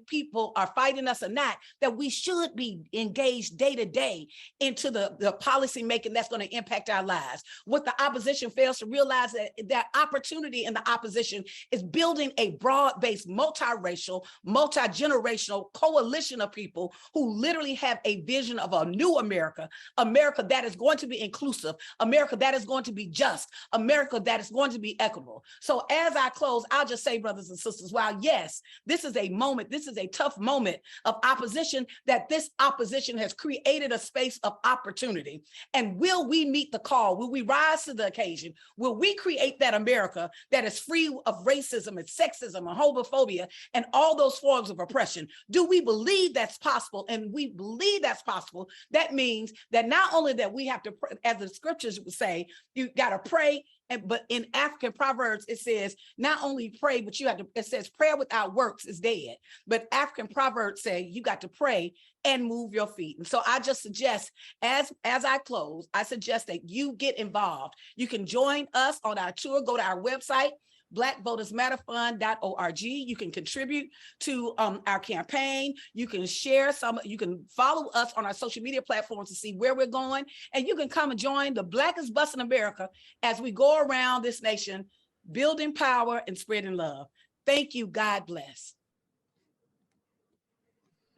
Speaker 10: people are fighting us or not, that we should be engaged day to day into the policy making that's going to impact our lives. What the opposition fails to realize that opportunity in the opposition is building a broad-based, multiracial, multi-generational coalition of people who literally have a vision of a new America, America that is going to be inclusive, America that is going to be just, America that is going to be equitable. So as I close, I'll just say, brothers and sisters, while yes, this is a moment, this is a tough moment of opposition, that this opposition has created a space of opportunity. And will we meet the call? Will we rise to the occasion? Will we create that America that is free of racism and sexism and homophobia and all those forms of oppression? Do we believe that's possible? And we believe that's possible. That means that not only that we have to, as the scriptures would say, you got to pray, but in African proverbs, it says not only pray, but you have to, it says prayer without works is dead. But African proverbs say you got to pray and move your feet. And so I just suggest, as I close, I suggest that you get involved. You can join us on our tour. Go to our website, blackvotersmatterfund.org. You can contribute to our campaign. You can share you can follow us on our social media platforms to see where we're going. And you can come and join the Blackest Bus in America as we go around this nation, building power and spreading love. Thank you. God bless.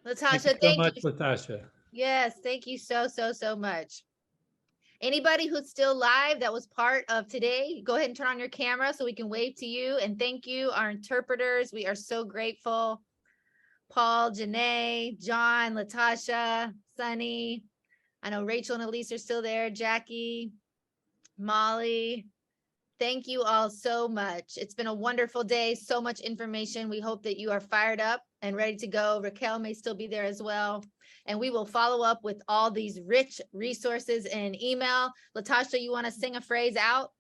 Speaker 5: Latasha,
Speaker 12: thank you so much, Latasha.
Speaker 5: Yes, thank you so much. Anybody who's still live that was part of today, go ahead and turn on your camera so we can wave to you. And thank you, our interpreters. We are so grateful. Paul, Janae, John, Latasha, Sunny. I know Rachel and Elise are still there. Jackie, Molly. Thank you all so much. It's been a wonderful day. So much information. We hope that you are fired up and ready to go. Raquel may still be there as well. And we will follow up with all these rich resources in email. Latasha, you want to sing a phrase out?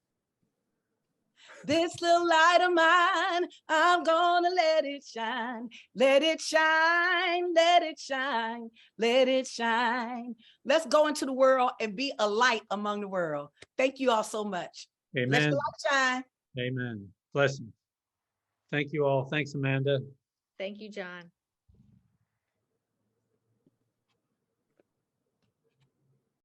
Speaker 10: This little light of mine, I'm gonna let it shine. Let it shine, let it shine, let it shine. Let's go into the world and be a light among the world. Thank you all so much.
Speaker 12: Amen.
Speaker 10: Let the light shine.
Speaker 12: Amen. Blessings. Thank you all. Thanks, Amanda.
Speaker 5: Thank you, John.